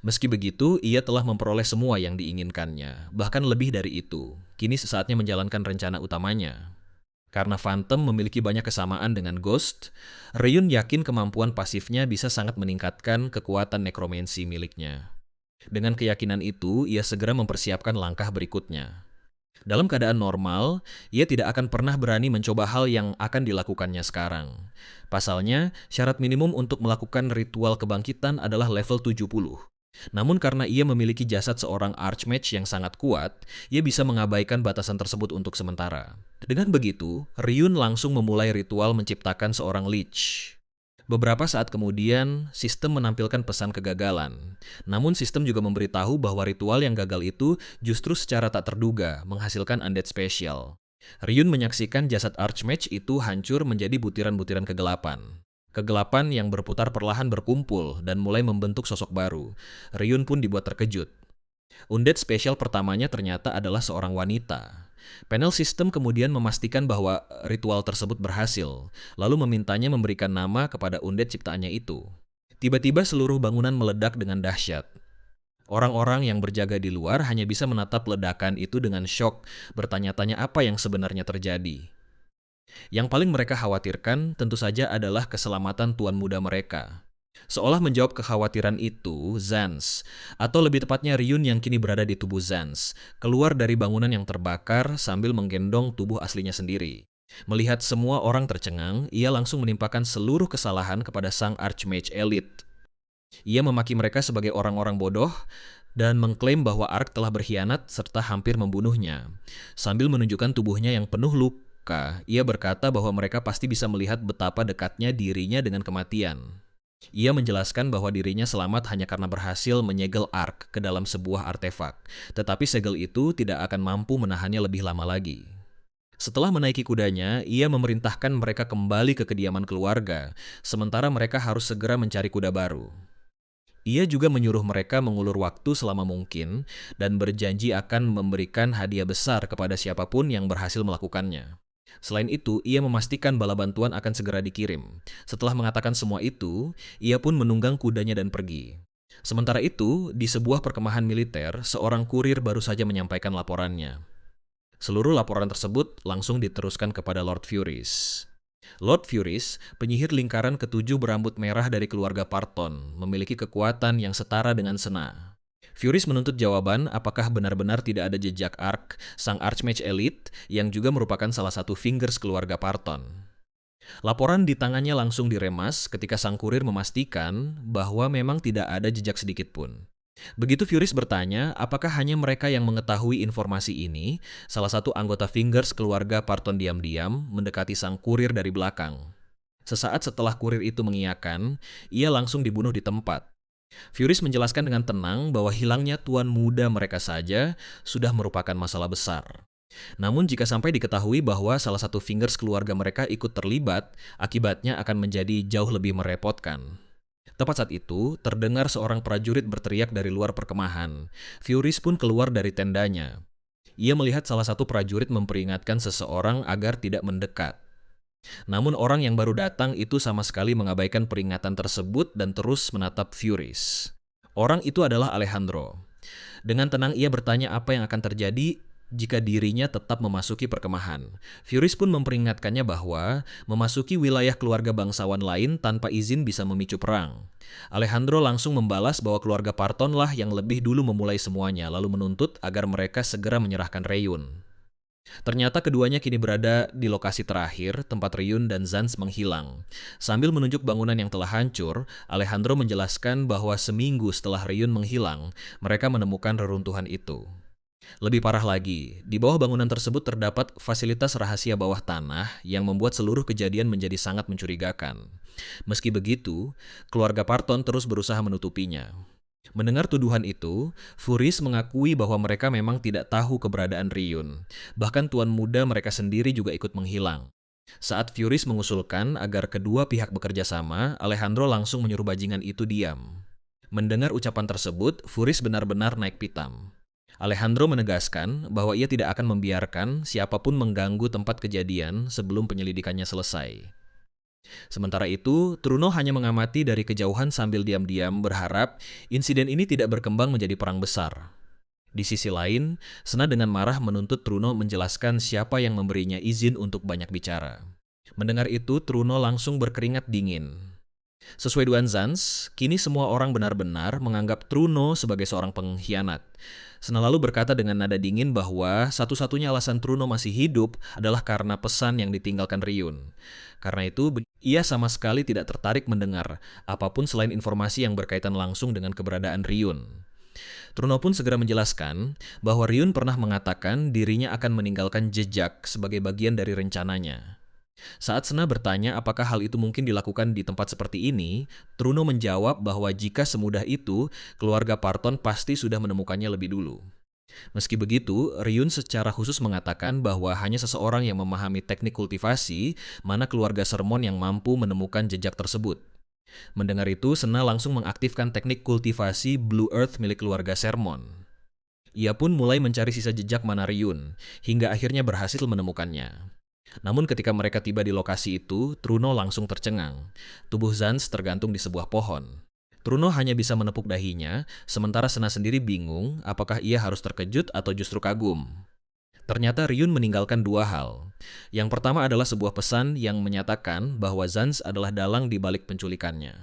Meski begitu, ia telah memperoleh semua yang diinginkannya, bahkan lebih dari itu. Kini sesaatnya menjalankan rencana utamanya. Karena Phantom memiliki banyak kesamaan dengan Ghost, Ryun yakin kemampuan pasifnya bisa sangat meningkatkan kekuatan nekromansi miliknya. Dengan keyakinan itu, ia segera mempersiapkan langkah berikutnya. Dalam keadaan normal, ia tidak akan pernah berani mencoba hal yang akan dilakukannya sekarang. Pasalnya, syarat minimum untuk melakukan ritual kebangkitan adalah level 70. Namun karena ia memiliki jasad seorang Archmage yang sangat kuat, ia bisa mengabaikan batasan tersebut untuk sementara. Dengan begitu, Ryun langsung memulai ritual menciptakan seorang Lich. Beberapa saat kemudian, sistem menampilkan pesan kegagalan. Namun sistem juga memberitahu bahwa ritual yang gagal itu justru secara tak terduga menghasilkan undead spesial. Ryun menyaksikan jasad Archmage itu hancur menjadi butiran-butiran kegelapan. Kegelapan yang berputar perlahan berkumpul dan mulai membentuk sosok baru. Ryun pun dibuat terkejut. Undead spesial pertamanya ternyata adalah seorang wanita. Panel sistem kemudian memastikan bahwa ritual tersebut berhasil, lalu memintanya memberikan nama kepada undead ciptaannya itu. Tiba-tiba seluruh bangunan meledak dengan dahsyat. Orang-orang yang berjaga di luar hanya bisa menatap ledakan itu dengan syok, bertanya-tanya apa yang sebenarnya terjadi. Yang paling mereka khawatirkan tentu saja adalah keselamatan tuan muda mereka. Seolah menjawab kekhawatiran itu, Zans, atau lebih tepatnya Ryun yang kini berada di tubuh Zans, keluar dari bangunan yang terbakar sambil menggendong tubuh aslinya sendiri. Melihat semua orang tercengang, ia langsung menimpakan seluruh kesalahan kepada sang Archmage Elite. Ia memaki mereka sebagai orang-orang bodoh dan mengklaim bahwa Ark telah berkhianat serta hampir membunuhnya. Sambil menunjukkan tubuhnya yang penuh luka, ia berkata bahwa mereka pasti bisa melihat betapa dekatnya dirinya dengan kematian. Ia menjelaskan bahwa dirinya selamat hanya karena berhasil menyegel Ark ke dalam sebuah artefak, tetapi segel itu tidak akan mampu menahannya lebih lama lagi. Setelah menaiki kudanya, ia memerintahkan mereka kembali ke kediaman keluarga, sementara mereka harus segera mencari kuda baru. Ia juga menyuruh mereka mengulur waktu selama mungkin dan berjanji akan memberikan hadiah besar kepada siapapun yang berhasil melakukannya. Selain itu, ia memastikan bala bantuan akan segera dikirim. Setelah mengatakan semua itu, ia pun menunggang kudanya dan pergi. Sementara itu, di sebuah perkemahan militer, seorang kurir baru saja menyampaikan laporannya. Seluruh laporan tersebut langsung diteruskan kepada Lord Furys. Lord Furys, penyihir lingkaran ketujuh berambut merah dari keluarga Parton, memiliki kekuatan yang setara dengan Sena. Furys menuntut jawaban apakah benar-benar tidak ada jejak Ark, sang Archmage Elite, yang juga merupakan salah satu Fingers keluarga Parton. Laporan di tangannya langsung diremas ketika sang kurir memastikan bahwa memang tidak ada jejak sedikit pun. Begitu Furys bertanya apakah hanya mereka yang mengetahui informasi ini, salah satu anggota Fingers keluarga Parton diam-diam mendekati sang kurir dari belakang. Sesaat setelah kurir itu mengiyakan, ia langsung dibunuh di tempat. Furys menjelaskan dengan tenang bahwa hilangnya tuan muda mereka saja sudah merupakan masalah besar. Namun jika sampai diketahui bahwa salah satu Fingers keluarga mereka ikut terlibat, akibatnya akan menjadi jauh lebih merepotkan. Tepat saat itu, terdengar seorang prajurit berteriak dari luar perkemahan. Furys pun keluar dari tendanya. Ia melihat salah satu prajurit memperingatkan seseorang agar tidak mendekat. Namun orang yang baru datang itu sama sekali mengabaikan peringatan tersebut dan terus menatap Furys. Orang itu adalah Alejandro. Dengan tenang ia bertanya apa yang akan terjadi jika dirinya tetap memasuki perkemahan. Furys pun memperingatkannya bahwa memasuki wilayah keluarga bangsawan lain tanpa izin bisa memicu perang. Alejandro langsung membalas bahwa keluarga Partonlah yang lebih dulu memulai semuanya, lalu menuntut agar mereka segera menyerahkan Reyun. Ternyata keduanya kini berada di lokasi terakhir, tempat Ryun dan Zans menghilang. Sambil menunjuk bangunan yang telah hancur, Alejandro menjelaskan bahwa seminggu setelah Ryun menghilang, mereka menemukan reruntuhan itu. Lebih parah lagi, di bawah bangunan tersebut terdapat fasilitas rahasia bawah tanah yang membuat seluruh kejadian menjadi sangat mencurigakan. Meski begitu, keluarga Parton terus berusaha menutupinya. Mendengar tuduhan itu, Furys mengakui bahwa mereka memang tidak tahu keberadaan Ryun. Bahkan tuan muda mereka sendiri juga ikut menghilang. Saat Furys mengusulkan agar kedua pihak bekerja sama, Alejandro langsung menyuruh bajingan itu diam. Mendengar ucapan tersebut, Furys benar-benar naik pitam. Alejandro menegaskan bahwa ia tidak akan membiarkan siapapun mengganggu tempat kejadian sebelum penyelidikannya selesai. Sementara itu, Truno hanya mengamati dari kejauhan sambil diam-diam berharap insiden ini tidak berkembang menjadi perang besar. Di sisi lain, Sena dengan marah menuntut Truno menjelaskan siapa yang memberinya izin untuk banyak bicara. Mendengar itu, Truno langsung berkeringat dingin. Sesuai dugaan Zans, kini semua orang benar-benar menganggap Truno sebagai seorang pengkhianat. Sena lalu berkata dengan nada dingin bahwa satu-satunya alasan Truno masih hidup adalah karena pesan yang ditinggalkan Ryun. Karena itu, ia sama sekali tidak tertarik mendengar apapun selain informasi yang berkaitan langsung dengan keberadaan Ryun. Truno pun segera menjelaskan bahwa Ryun pernah mengatakan dirinya akan meninggalkan jejak sebagai bagian dari rencananya. Saat Sena bertanya apakah hal itu mungkin dilakukan di tempat seperti ini, Truno menjawab bahwa jika semudah itu, keluarga Parton pasti sudah menemukannya lebih dulu. Meski begitu, Ryun secara khusus mengatakan bahwa hanya seseorang yang memahami teknik kultivasi, mana keluarga Sermon yang mampu menemukan jejak tersebut. Mendengar itu, Sena langsung mengaktifkan teknik kultivasi Blue Earth milik keluarga Sermon. Ia pun mulai mencari sisa jejak mana Ryun, hingga akhirnya berhasil menemukannya. Namun ketika mereka tiba di lokasi itu, Truno langsung tercengang. Tubuh Zans tergantung di sebuah pohon. Truno hanya bisa menepuk dahinya, sementara Sena sendiri bingung apakah ia harus terkejut atau justru kagum. Ternyata Ryun meninggalkan dua hal. Yang pertama adalah sebuah pesan yang menyatakan bahwa Zans adalah dalang di balik penculikannya.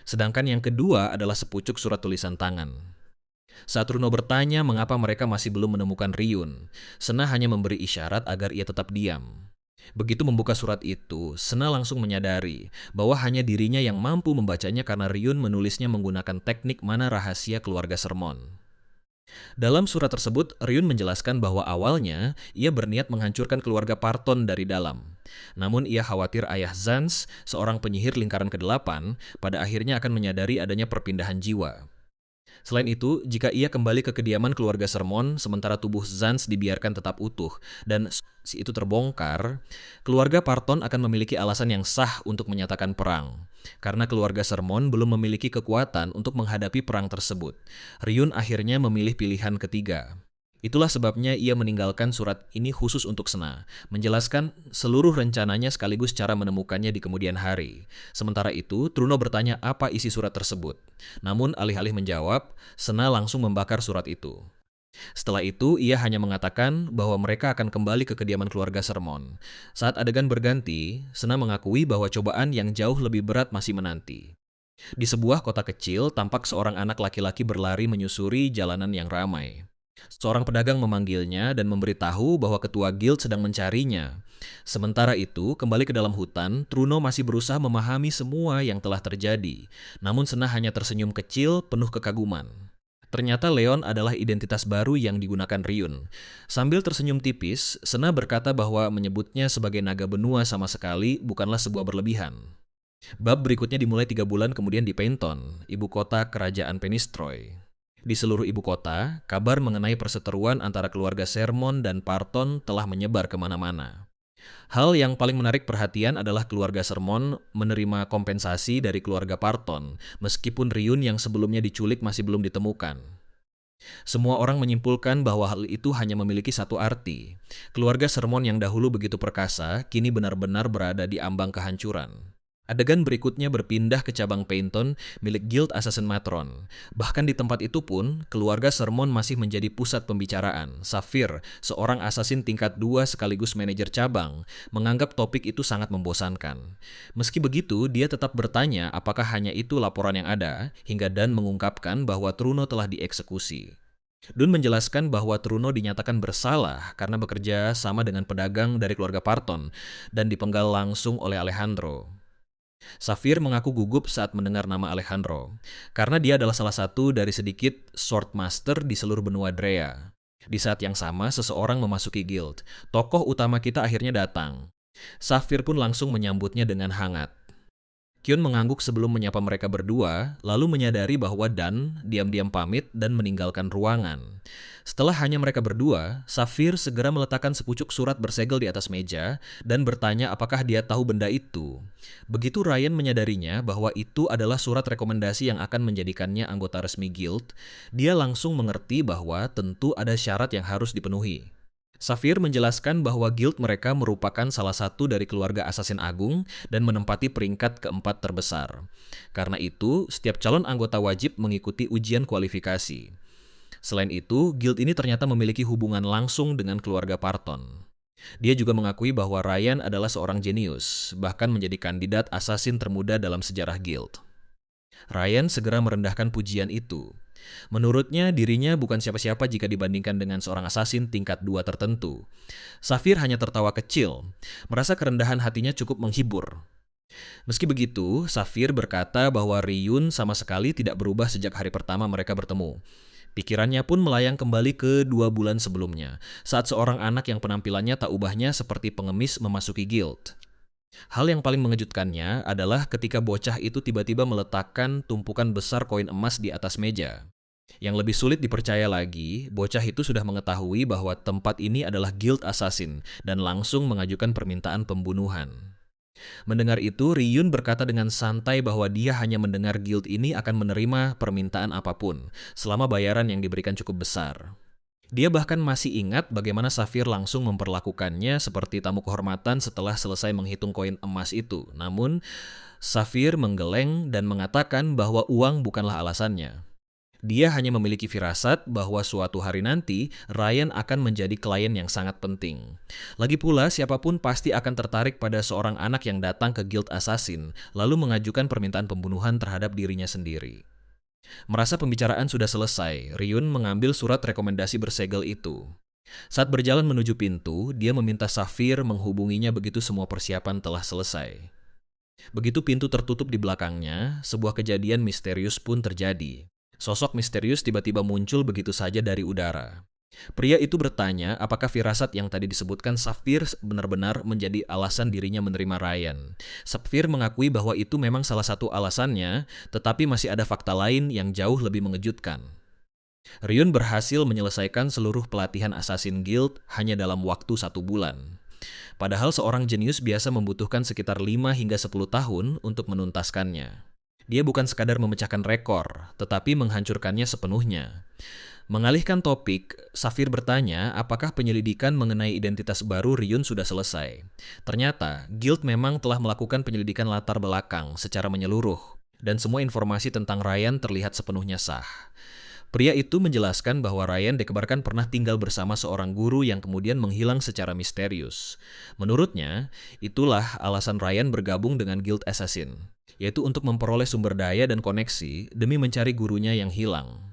Sedangkan yang kedua adalah sepucuk surat tulisan tangan. Saat Truno bertanya mengapa mereka masih belum menemukan Ryun, Sena hanya memberi isyarat agar ia tetap diam. Begitu membuka surat itu, Sena langsung menyadari bahwa hanya dirinya yang mampu membacanya karena Ryun menulisnya menggunakan teknik mana rahasia keluarga Sermon. Dalam surat tersebut, Ryun menjelaskan bahwa awalnya ia berniat menghancurkan keluarga Parton dari dalam. Namun ia khawatir ayah Zans, seorang penyihir lingkaran ke-8, pada akhirnya akan menyadari adanya perpindahan jiwa. Selain itu, jika ia kembali ke kediaman keluarga Sermon, sementara tubuh Zans dibiarkan tetap utuh, dan si itu terbongkar, keluarga Parton akan memiliki alasan yang sah untuk menyatakan perang. Karena keluarga Sermon belum memiliki kekuatan untuk menghadapi perang tersebut, Ryun akhirnya memilih pilihan ketiga. Itulah sebabnya ia meninggalkan surat ini khusus untuk Sena, menjelaskan seluruh rencananya sekaligus cara menemukannya di kemudian hari. Sementara itu, Truno bertanya apa isi surat tersebut. Namun alih-alih menjawab, Sena langsung membakar surat itu. Setelah itu, ia hanya mengatakan bahwa mereka akan kembali ke kediaman keluarga Sermon. Saat adegan berganti, Sena mengakui bahwa cobaan yang jauh lebih berat masih menanti. Di sebuah kota kecil, tampak seorang anak laki-laki berlari menyusuri jalanan yang ramai. Seorang pedagang memanggilnya dan memberitahu bahwa ketua guild sedang mencarinya. Sementara itu, kembali ke dalam hutan, Truno masih berusaha memahami semua yang telah terjadi. Namun Sena hanya tersenyum kecil penuh kekaguman. Ternyata Leon adalah identitas baru yang digunakan Ryun. Sambil tersenyum tipis, Sena berkata bahwa menyebutnya sebagai naga benua sama sekali bukanlah sebuah berlebihan. Bab berikutnya dimulai 3 bulan kemudian di Paynton, ibu kota kerajaan Penistroy. Di seluruh ibu kota, kabar mengenai perseteruan antara keluarga Sermon dan Parton telah menyebar kemana-mana. Hal yang paling menarik perhatian adalah keluarga Sermon menerima kompensasi dari keluarga Parton, meskipun Ryun yang sebelumnya diculik masih belum ditemukan. Semua orang menyimpulkan bahwa hal itu hanya memiliki satu arti. Keluarga Sermon yang dahulu begitu perkasa, kini benar-benar berada di ambang kehancuran. Adegan berikutnya berpindah ke cabang Paynton milik Guild Assassin Matron. Bahkan di tempat itu pun, keluarga Sermon masih menjadi pusat pembicaraan. Sapphire, seorang asasin tingkat 2 sekaligus manajer cabang, menganggap topik itu sangat membosankan. Meski begitu, dia tetap bertanya apakah hanya itu laporan yang ada, hingga Dan mengungkapkan bahwa Truno telah dieksekusi. Dun menjelaskan bahwa Truno dinyatakan bersalah karena bekerja sama dengan pedagang dari keluarga Parton dan dipenggal langsung oleh Alejandro. Sapphire mengaku gugup saat mendengar nama Alejandro, karena dia adalah salah satu dari sedikit Swordmaster di seluruh benua Drea. Di saat yang sama, seseorang memasuki guild. Tokoh utama kita akhirnya datang. Sapphire pun langsung menyambutnya dengan hangat. Kyun mengangguk sebelum menyapa mereka berdua, lalu menyadari bahwa Dan diam-diam pamit dan meninggalkan ruangan. Setelah hanya mereka berdua, Sapphire segera meletakkan sepucuk surat bersegel di atas meja dan bertanya apakah dia tahu benda itu. Begitu Ryan menyadarinya bahwa itu adalah surat rekomendasi yang akan menjadikannya anggota resmi guild, dia langsung mengerti bahwa tentu ada syarat yang harus dipenuhi. Sapphire menjelaskan bahwa guild mereka merupakan salah satu dari keluarga Assassin Agung dan menempati peringkat keempat terbesar. Karena itu, setiap calon anggota wajib mengikuti ujian kualifikasi. Selain itu, guild ini ternyata memiliki hubungan langsung dengan keluarga Parton. Dia juga mengakui bahwa Ryan adalah seorang jenius, bahkan menjadi kandidat assassin termuda dalam sejarah guild. Ryan segera merendahkan pujian itu. Menurutnya, dirinya bukan siapa-siapa jika dibandingkan dengan seorang assassin tingkat 2 tertentu. Sapphire hanya tertawa kecil, merasa kerendahan hatinya cukup menghibur. Meski begitu, Sapphire berkata bahwa Ryun sama sekali tidak berubah sejak hari pertama mereka bertemu. Pikirannya pun melayang kembali ke 2 bulan sebelumnya, saat seorang anak yang penampilannya tak ubahnya seperti pengemis memasuki guild. Hal yang paling mengejutkannya adalah ketika bocah itu tiba-tiba meletakkan tumpukan besar koin emas di atas meja. Yang lebih sulit dipercaya lagi, bocah itu sudah mengetahui bahwa tempat ini adalah guild assassin dan langsung mengajukan permintaan pembunuhan. Mendengar itu, Ryun berkata dengan santai bahwa dia hanya mendengar guild ini akan menerima permintaan apapun, selama bayaran yang diberikan cukup besar. Dia bahkan masih ingat bagaimana Sapphire langsung memperlakukannya seperti tamu kehormatan setelah selesai menghitung koin emas itu. Namun, Sapphire menggeleng dan mengatakan bahwa uang bukanlah alasannya. Dia hanya memiliki firasat bahwa suatu hari nanti Ryan akan menjadi klien yang sangat penting. Lagi pula, siapapun pasti akan tertarik pada seorang anak yang datang ke Guild Assassin, lalu mengajukan permintaan pembunuhan terhadap dirinya sendiri. Merasa pembicaraan sudah selesai, Ryun mengambil surat rekomendasi bersegel itu. Saat berjalan menuju pintu, dia meminta Sapphire menghubunginya begitu semua persiapan telah selesai. Begitu pintu tertutup di belakangnya, sebuah kejadian misterius pun terjadi. Sosok misterius tiba-tiba muncul begitu saja dari udara. Pria itu bertanya apakah firasat yang tadi disebutkan Sapphire benar-benar menjadi alasan dirinya menerima Ryan. Sapphire mengakui bahwa itu memang salah satu alasannya, tetapi masih ada fakta lain yang jauh lebih mengejutkan. Ryun berhasil menyelesaikan seluruh pelatihan Assassin Guild hanya dalam waktu 1 bulan. Padahal seorang jenius biasa membutuhkan sekitar 5 hingga 10 tahun untuk menuntaskannya. Dia bukan sekadar memecahkan rekor, tetapi menghancurkannya sepenuhnya. Mengalihkan topik, Sapphire bertanya apakah penyelidikan mengenai identitas baru Ryun sudah selesai. Ternyata, Guild memang telah melakukan penyelidikan latar belakang secara menyeluruh, dan semua informasi tentang Ryan terlihat sepenuhnya sah. Pria itu menjelaskan bahwa Ryan dikabarkan pernah tinggal bersama seorang guru yang kemudian menghilang secara misterius. Menurutnya, itulah alasan Ryan bergabung dengan Guild Assassin, yaitu untuk memperoleh sumber daya dan koneksi demi mencari gurunya yang hilang.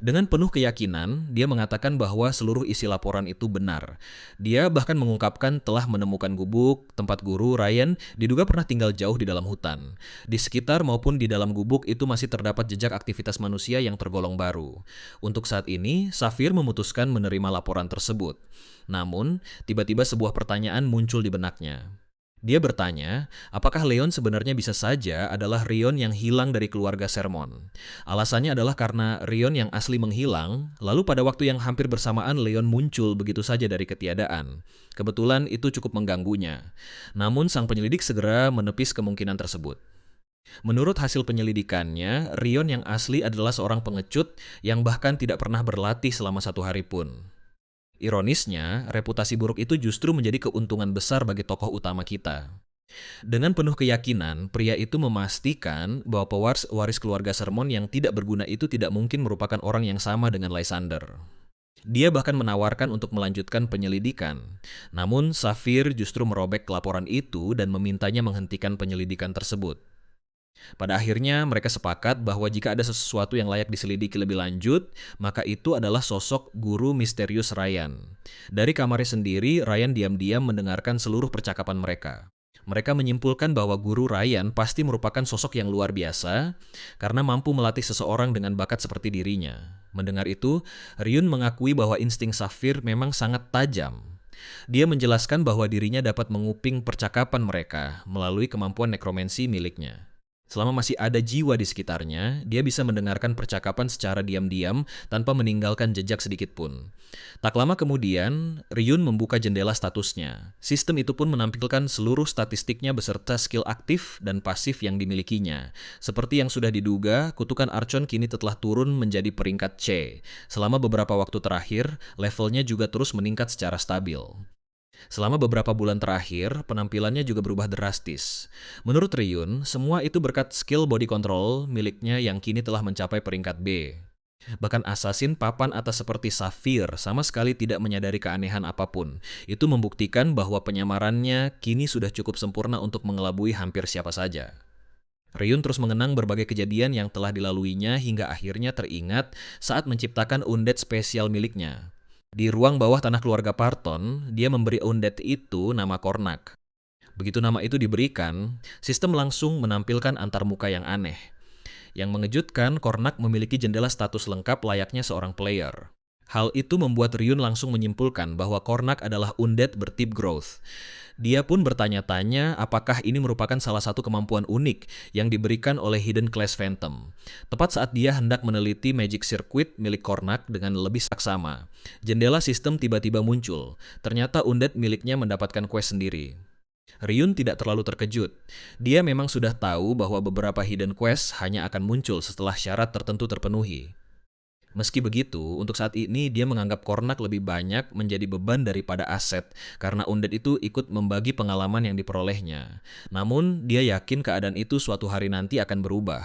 Dengan penuh keyakinan, dia mengatakan bahwa seluruh isi laporan itu benar. Dia bahkan mengungkapkan telah menemukan gubuk tempat guru Ryan diduga pernah tinggal jauh di dalam hutan. Di sekitar maupun di dalam gubuk itu masih terdapat jejak aktivitas manusia yang tergolong baru. Untuk saat ini, Sapphire memutuskan menerima laporan tersebut. Namun, tiba-tiba sebuah pertanyaan muncul di benaknya. Dia bertanya, apakah Leon sebenarnya bisa saja adalah Rion yang hilang dari keluarga Sermon. Alasannya adalah karena Rion yang asli menghilang, lalu pada waktu yang hampir bersamaan Leon muncul begitu saja dari ketiadaan. Kebetulan itu cukup mengganggunya. Namun sang penyelidik segera menepis kemungkinan tersebut. Menurut hasil penyelidikannya, Rion yang asli adalah seorang pengecut yang bahkan tidak pernah berlatih selama 1 hari pun. Ironisnya, reputasi buruk itu justru menjadi keuntungan besar bagi tokoh utama kita. Dengan penuh keyakinan, pria itu memastikan bahwa pewaris keluarga Sermon yang tidak berguna itu tidak mungkin merupakan orang yang sama dengan Lysander. Dia bahkan menawarkan untuk melanjutkan penyelidikan. Namun, Saphir justru merobek laporan itu dan memintanya menghentikan penyelidikan tersebut. Pada akhirnya, mereka sepakat bahwa jika ada sesuatu yang layak diselidiki lebih lanjut, maka itu adalah sosok guru misterius Ryan. Dari kamarnya sendiri, Ryan diam-diam mendengarkan seluruh percakapan mereka. Mereka menyimpulkan bahwa guru Ryan pasti merupakan sosok yang luar biasa karena mampu melatih seseorang dengan bakat seperti dirinya. Mendengar itu, Ryun mengakui bahwa insting Saphir memang sangat tajam. Dia menjelaskan bahwa dirinya dapat menguping percakapan mereka melalui kemampuan nekromansi miliknya. Selama masih ada jiwa di sekitarnya, dia bisa mendengarkan percakapan secara diam-diam tanpa meninggalkan jejak sedikit pun. Tak lama kemudian, Ryun membuka jendela statusnya. Sistem itu pun menampilkan seluruh statistiknya beserta skill aktif dan pasif yang dimilikinya. Seperti yang sudah diduga, kutukan Archon kini telah turun menjadi peringkat C. Selama beberapa waktu terakhir, levelnya juga terus meningkat secara stabil. Selama beberapa bulan terakhir, penampilannya juga berubah drastis. Menurut Ryun, semua itu berkat skill body control miliknya yang kini telah mencapai peringkat B. Bahkan assassin papan atas seperti Saphir sama sekali tidak menyadari keanehan apapun. Itu membuktikan bahwa penyamarannya kini sudah cukup sempurna untuk mengelabui hampir siapa saja. Ryun terus mengenang berbagai kejadian yang telah dilaluinya hingga akhirnya teringat saat menciptakan undead spesial miliknya. Di ruang bawah tanah keluarga Parton, dia memberi undead itu nama Kornak. Begitu nama itu diberikan, sistem langsung menampilkan antarmuka yang aneh. Yang mengejutkan, Kornak memiliki jendela status lengkap layaknya seorang player. Hal itu membuat Ryun langsung menyimpulkan bahwa Kornak adalah undead bertip growth. Dia pun bertanya-tanya apakah ini merupakan salah satu kemampuan unik yang diberikan oleh Hidden Class Phantom. Tepat saat dia hendak meneliti Magic Circuit milik Kornak dengan lebih saksama, jendela sistem tiba-tiba muncul. Ternyata undead miliknya mendapatkan quest sendiri. Ryun tidak terlalu terkejut. Dia memang sudah tahu bahwa beberapa hidden quest hanya akan muncul setelah syarat tertentu terpenuhi. Meski begitu, untuk saat ini dia menganggap Kornak lebih banyak menjadi beban daripada aset karena undead itu ikut membagi pengalaman yang diperolehnya. Namun, dia yakin keadaan itu suatu hari nanti akan berubah.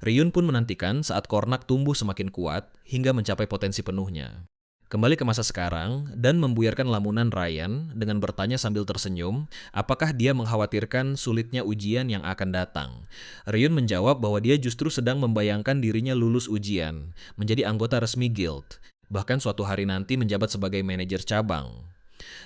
Ryun pun menantikan saat Kornak tumbuh semakin kuat hingga mencapai potensi penuhnya. Kembali ke masa sekarang, dan membuyarkan lamunan Ryan dengan bertanya sambil tersenyum, apakah dia mengkhawatirkan sulitnya ujian yang akan datang. Ryun menjawab bahwa dia justru sedang membayangkan dirinya lulus ujian, menjadi anggota resmi guild, bahkan suatu hari nanti menjabat sebagai manajer cabang.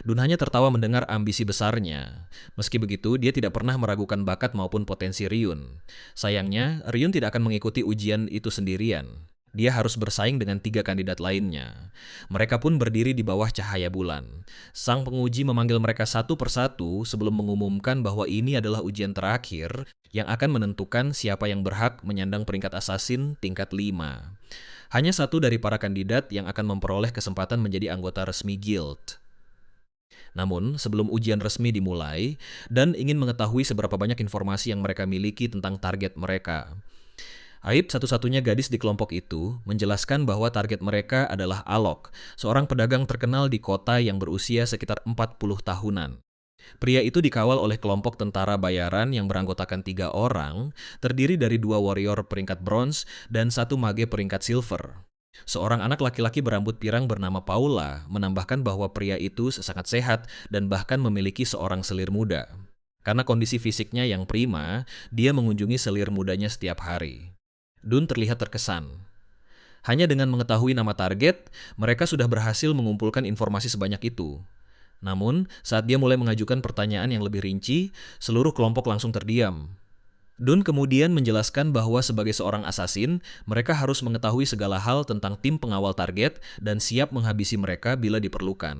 Dun hanya tertawa mendengar ambisi besarnya. Meski begitu, dia tidak pernah meragukan bakat maupun potensi Ryun. Sayangnya, Ryun tidak akan mengikuti ujian itu sendirian. Dia harus bersaing dengan 3 kandidat lainnya. Mereka pun berdiri di bawah cahaya bulan. Sang penguji memanggil mereka satu persatu sebelum mengumumkan bahwa ini adalah ujian terakhir yang akan menentukan siapa yang berhak menyandang peringkat assassin tingkat 5. Hanya satu dari para kandidat yang akan memperoleh kesempatan menjadi anggota resmi guild. Namun, sebelum ujian resmi dimulai, dan ingin mengetahui seberapa banyak informasi yang mereka miliki tentang target mereka. Aib, satu-satunya gadis di kelompok itu, menjelaskan bahwa target mereka adalah Alok, seorang pedagang terkenal di kota yang berusia sekitar 40 tahunan. Pria itu dikawal oleh kelompok tentara bayaran yang beranggotakan 3 orang, terdiri dari 2 warrior peringkat bronze dan 1 mage peringkat silver. Seorang anak laki-laki berambut pirang bernama Paula menambahkan bahwa pria itu sangat sehat dan bahkan memiliki seorang selir muda. Karena kondisi fisiknya yang prima, dia mengunjungi selir mudanya setiap hari. Dun terlihat terkesan. Hanya dengan mengetahui nama target, mereka sudah berhasil mengumpulkan informasi sebanyak itu. Namun, saat dia mulai mengajukan pertanyaan yang lebih rinci, seluruh kelompok langsung terdiam. Dun kemudian menjelaskan bahwa sebagai seorang assassin, mereka harus mengetahui segala hal tentang tim pengawal target dan siap menghabisi mereka bila diperlukan.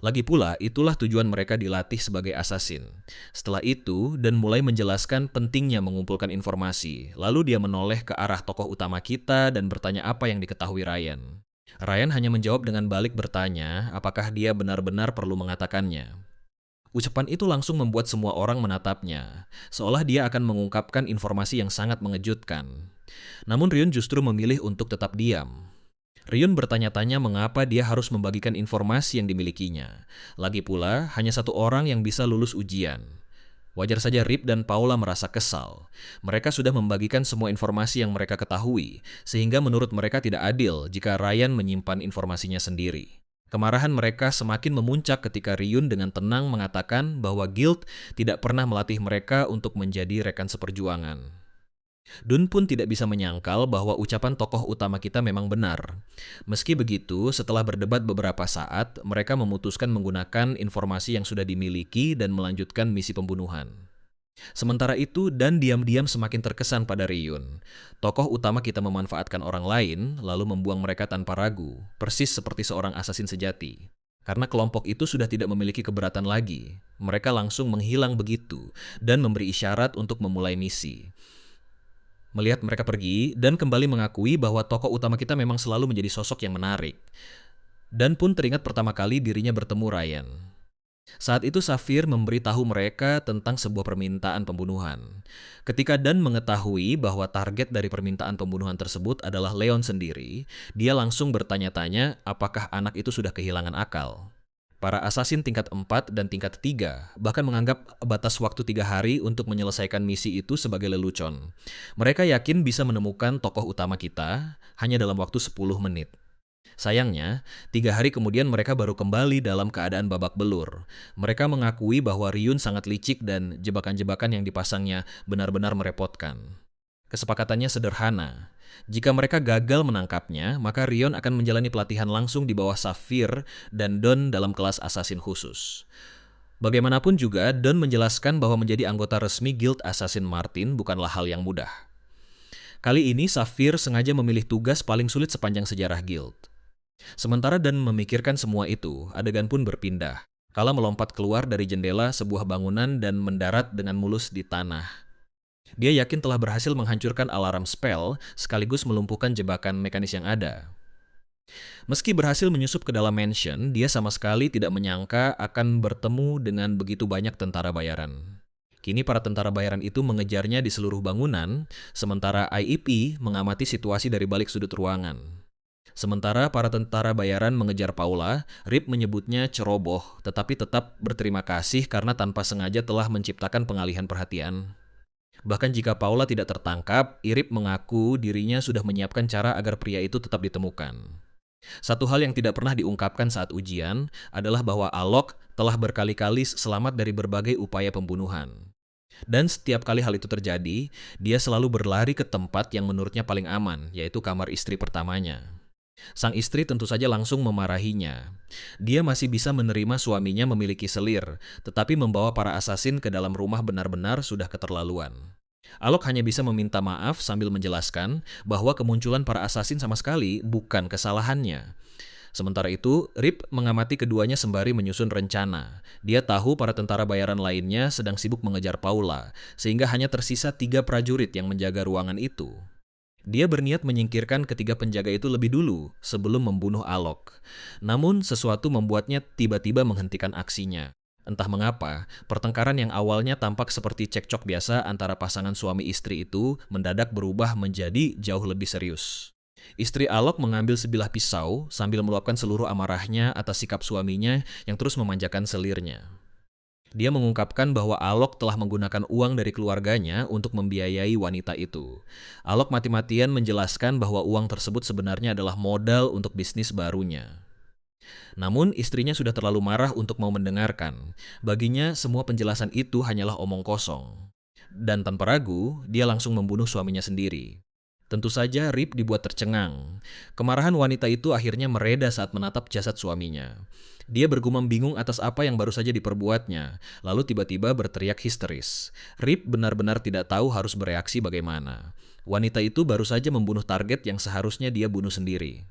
Lagi pula, itulah tujuan mereka dilatih sebagai assassin. Setelah itu, Dan mulai menjelaskan pentingnya mengumpulkan informasi. Lalu dia menoleh ke arah tokoh utama kita dan bertanya apa yang diketahui Ryan. Ryan hanya menjawab dengan balik bertanya apakah dia benar-benar perlu mengatakannya. Ucapan itu langsung membuat semua orang menatapnya, seolah dia akan mengungkapkan informasi yang sangat mengejutkan. Namun Ryun justru memilih untuk tetap diam. Ryun bertanya-tanya mengapa dia harus membagikan informasi yang dimilikinya. Lagi pula, hanya satu orang yang bisa lulus ujian. Wajar saja Rip dan Paula merasa kesal. Mereka sudah membagikan semua informasi yang mereka ketahui, sehingga menurut mereka tidak adil jika Ryan menyimpan informasinya sendiri. Kemarahan mereka semakin memuncak ketika Ryun dengan tenang mengatakan bahwa Guild tidak pernah melatih mereka untuk menjadi rekan seperjuangan. Dun pun tidak bisa menyangkal bahwa ucapan tokoh utama kita memang benar. Meski begitu, setelah berdebat beberapa saat, mereka memutuskan menggunakan informasi yang sudah dimiliki dan melanjutkan misi pembunuhan. Sementara itu, Dan diam-diam semakin terkesan pada Ryun. Tokoh utama kita memanfaatkan orang lain, lalu membuang mereka tanpa ragu, persis seperti seorang asasin sejati. Karena kelompok itu sudah tidak memiliki keberatan lagi, mereka langsung menghilang begitu dan memberi isyarat untuk memulai misi. Melihat mereka pergi, Dan kembali mengakui bahwa tokoh utama kita memang selalu menjadi sosok yang menarik. Dan pun teringat pertama kali dirinya bertemu Ryan. Saat itu Saphir memberitahu mereka tentang sebuah permintaan pembunuhan. Ketika Dan mengetahui bahwa target dari permintaan pembunuhan tersebut adalah Leon sendiri, dia langsung bertanya-tanya apakah anak itu sudah kehilangan akal. Para asasin tingkat 4 dan tingkat 3 bahkan menganggap batas waktu 3 hari untuk menyelesaikan misi itu sebagai lelucon. Mereka yakin bisa menemukan tokoh utama kita hanya dalam waktu 10 menit. Sayangnya, 3 hari kemudian mereka baru kembali dalam keadaan babak belur. Mereka mengakui bahwa Ryun sangat licik dan jebakan-jebakan yang dipasangnya benar-benar merepotkan. Kesepakatannya sederhana. Jika mereka gagal menangkapnya, maka Ryun akan menjalani pelatihan langsung di bawah Saphir dan Don dalam kelas assassin khusus. Bagaimanapun juga, Don menjelaskan bahwa menjadi anggota resmi Guild Assassin Martin bukanlah hal yang mudah. Kali ini Saphir sengaja memilih tugas paling sulit sepanjang sejarah Guild. Sementara Don memikirkan semua itu, adegan pun berpindah. Kala melompat keluar dari jendela sebuah bangunan dan mendarat dengan mulus di tanah. Dia yakin telah berhasil menghancurkan alarm spell sekaligus melumpuhkan jebakan mekanis yang ada. Meski berhasil menyusup ke dalam mansion, dia sama sekali tidak menyangka akan bertemu dengan begitu banyak tentara bayaran. Kini para tentara bayaran itu mengejarnya di seluruh bangunan, sementara IEP mengamati situasi dari balik sudut ruangan. Sementara para tentara bayaran mengejar Paula, Rip menyebutnya ceroboh, tetapi tetap berterima kasih karena tanpa sengaja telah menciptakan pengalihan perhatian. Bahkan jika Paula tidak tertangkap, Irip mengaku dirinya sudah menyiapkan cara agar pria itu tetap ditemukan. Satu hal yang tidak pernah diungkapkan saat ujian adalah bahwa Alok telah berkali-kali selamat dari berbagai upaya pembunuhan. Dan setiap kali hal itu terjadi, dia selalu berlari ke tempat yang menurutnya paling aman, yaitu kamar istri pertamanya. Sang istri tentu saja langsung memarahinya. Dia masih bisa menerima suaminya memiliki selir, tetapi membawa para asasin ke dalam rumah benar-benar sudah keterlaluan. Alok hanya bisa meminta maaf sambil menjelaskan bahwa kemunculan para asasin sama sekali bukan kesalahannya. Sementara itu, Rip mengamati keduanya sembari menyusun rencana. Dia tahu para tentara bayaran lainnya sedang sibuk mengejar Paula, sehingga hanya tersisa 3 prajurit yang menjaga ruangan itu. Dia berniat menyingkirkan ketiga penjaga itu lebih dulu sebelum membunuh Alok. Namun sesuatu membuatnya tiba-tiba menghentikan aksinya. Entah mengapa, pertengkaran yang awalnya tampak seperti cekcok biasa antara pasangan suami istri itu mendadak berubah menjadi jauh lebih serius. Istri Alok mengambil sebilah pisau sambil meluapkan seluruh amarahnya atas sikap suaminya yang terus memanjakan selirnya. Dia mengungkapkan bahwa Alok telah menggunakan uang dari keluarganya untuk membiayai wanita itu. Alok mati-matian menjelaskan bahwa uang tersebut sebenarnya adalah modal untuk bisnis barunya. Namun istrinya sudah terlalu marah untuk mau mendengarkan. Baginya semua penjelasan itu hanyalah omong kosong. Dan tanpa ragu, dia langsung membunuh suaminya sendiri. Tentu saja Rip dibuat tercengang. Kemarahan wanita itu akhirnya mereda saat menatap jasad suaminya. Dia bergumam bingung atas apa yang baru saja diperbuatnya, lalu tiba-tiba berteriak histeris. Rip benar-benar tidak tahu harus bereaksi bagaimana. Wanita itu baru saja membunuh target yang seharusnya dia bunuh sendiri.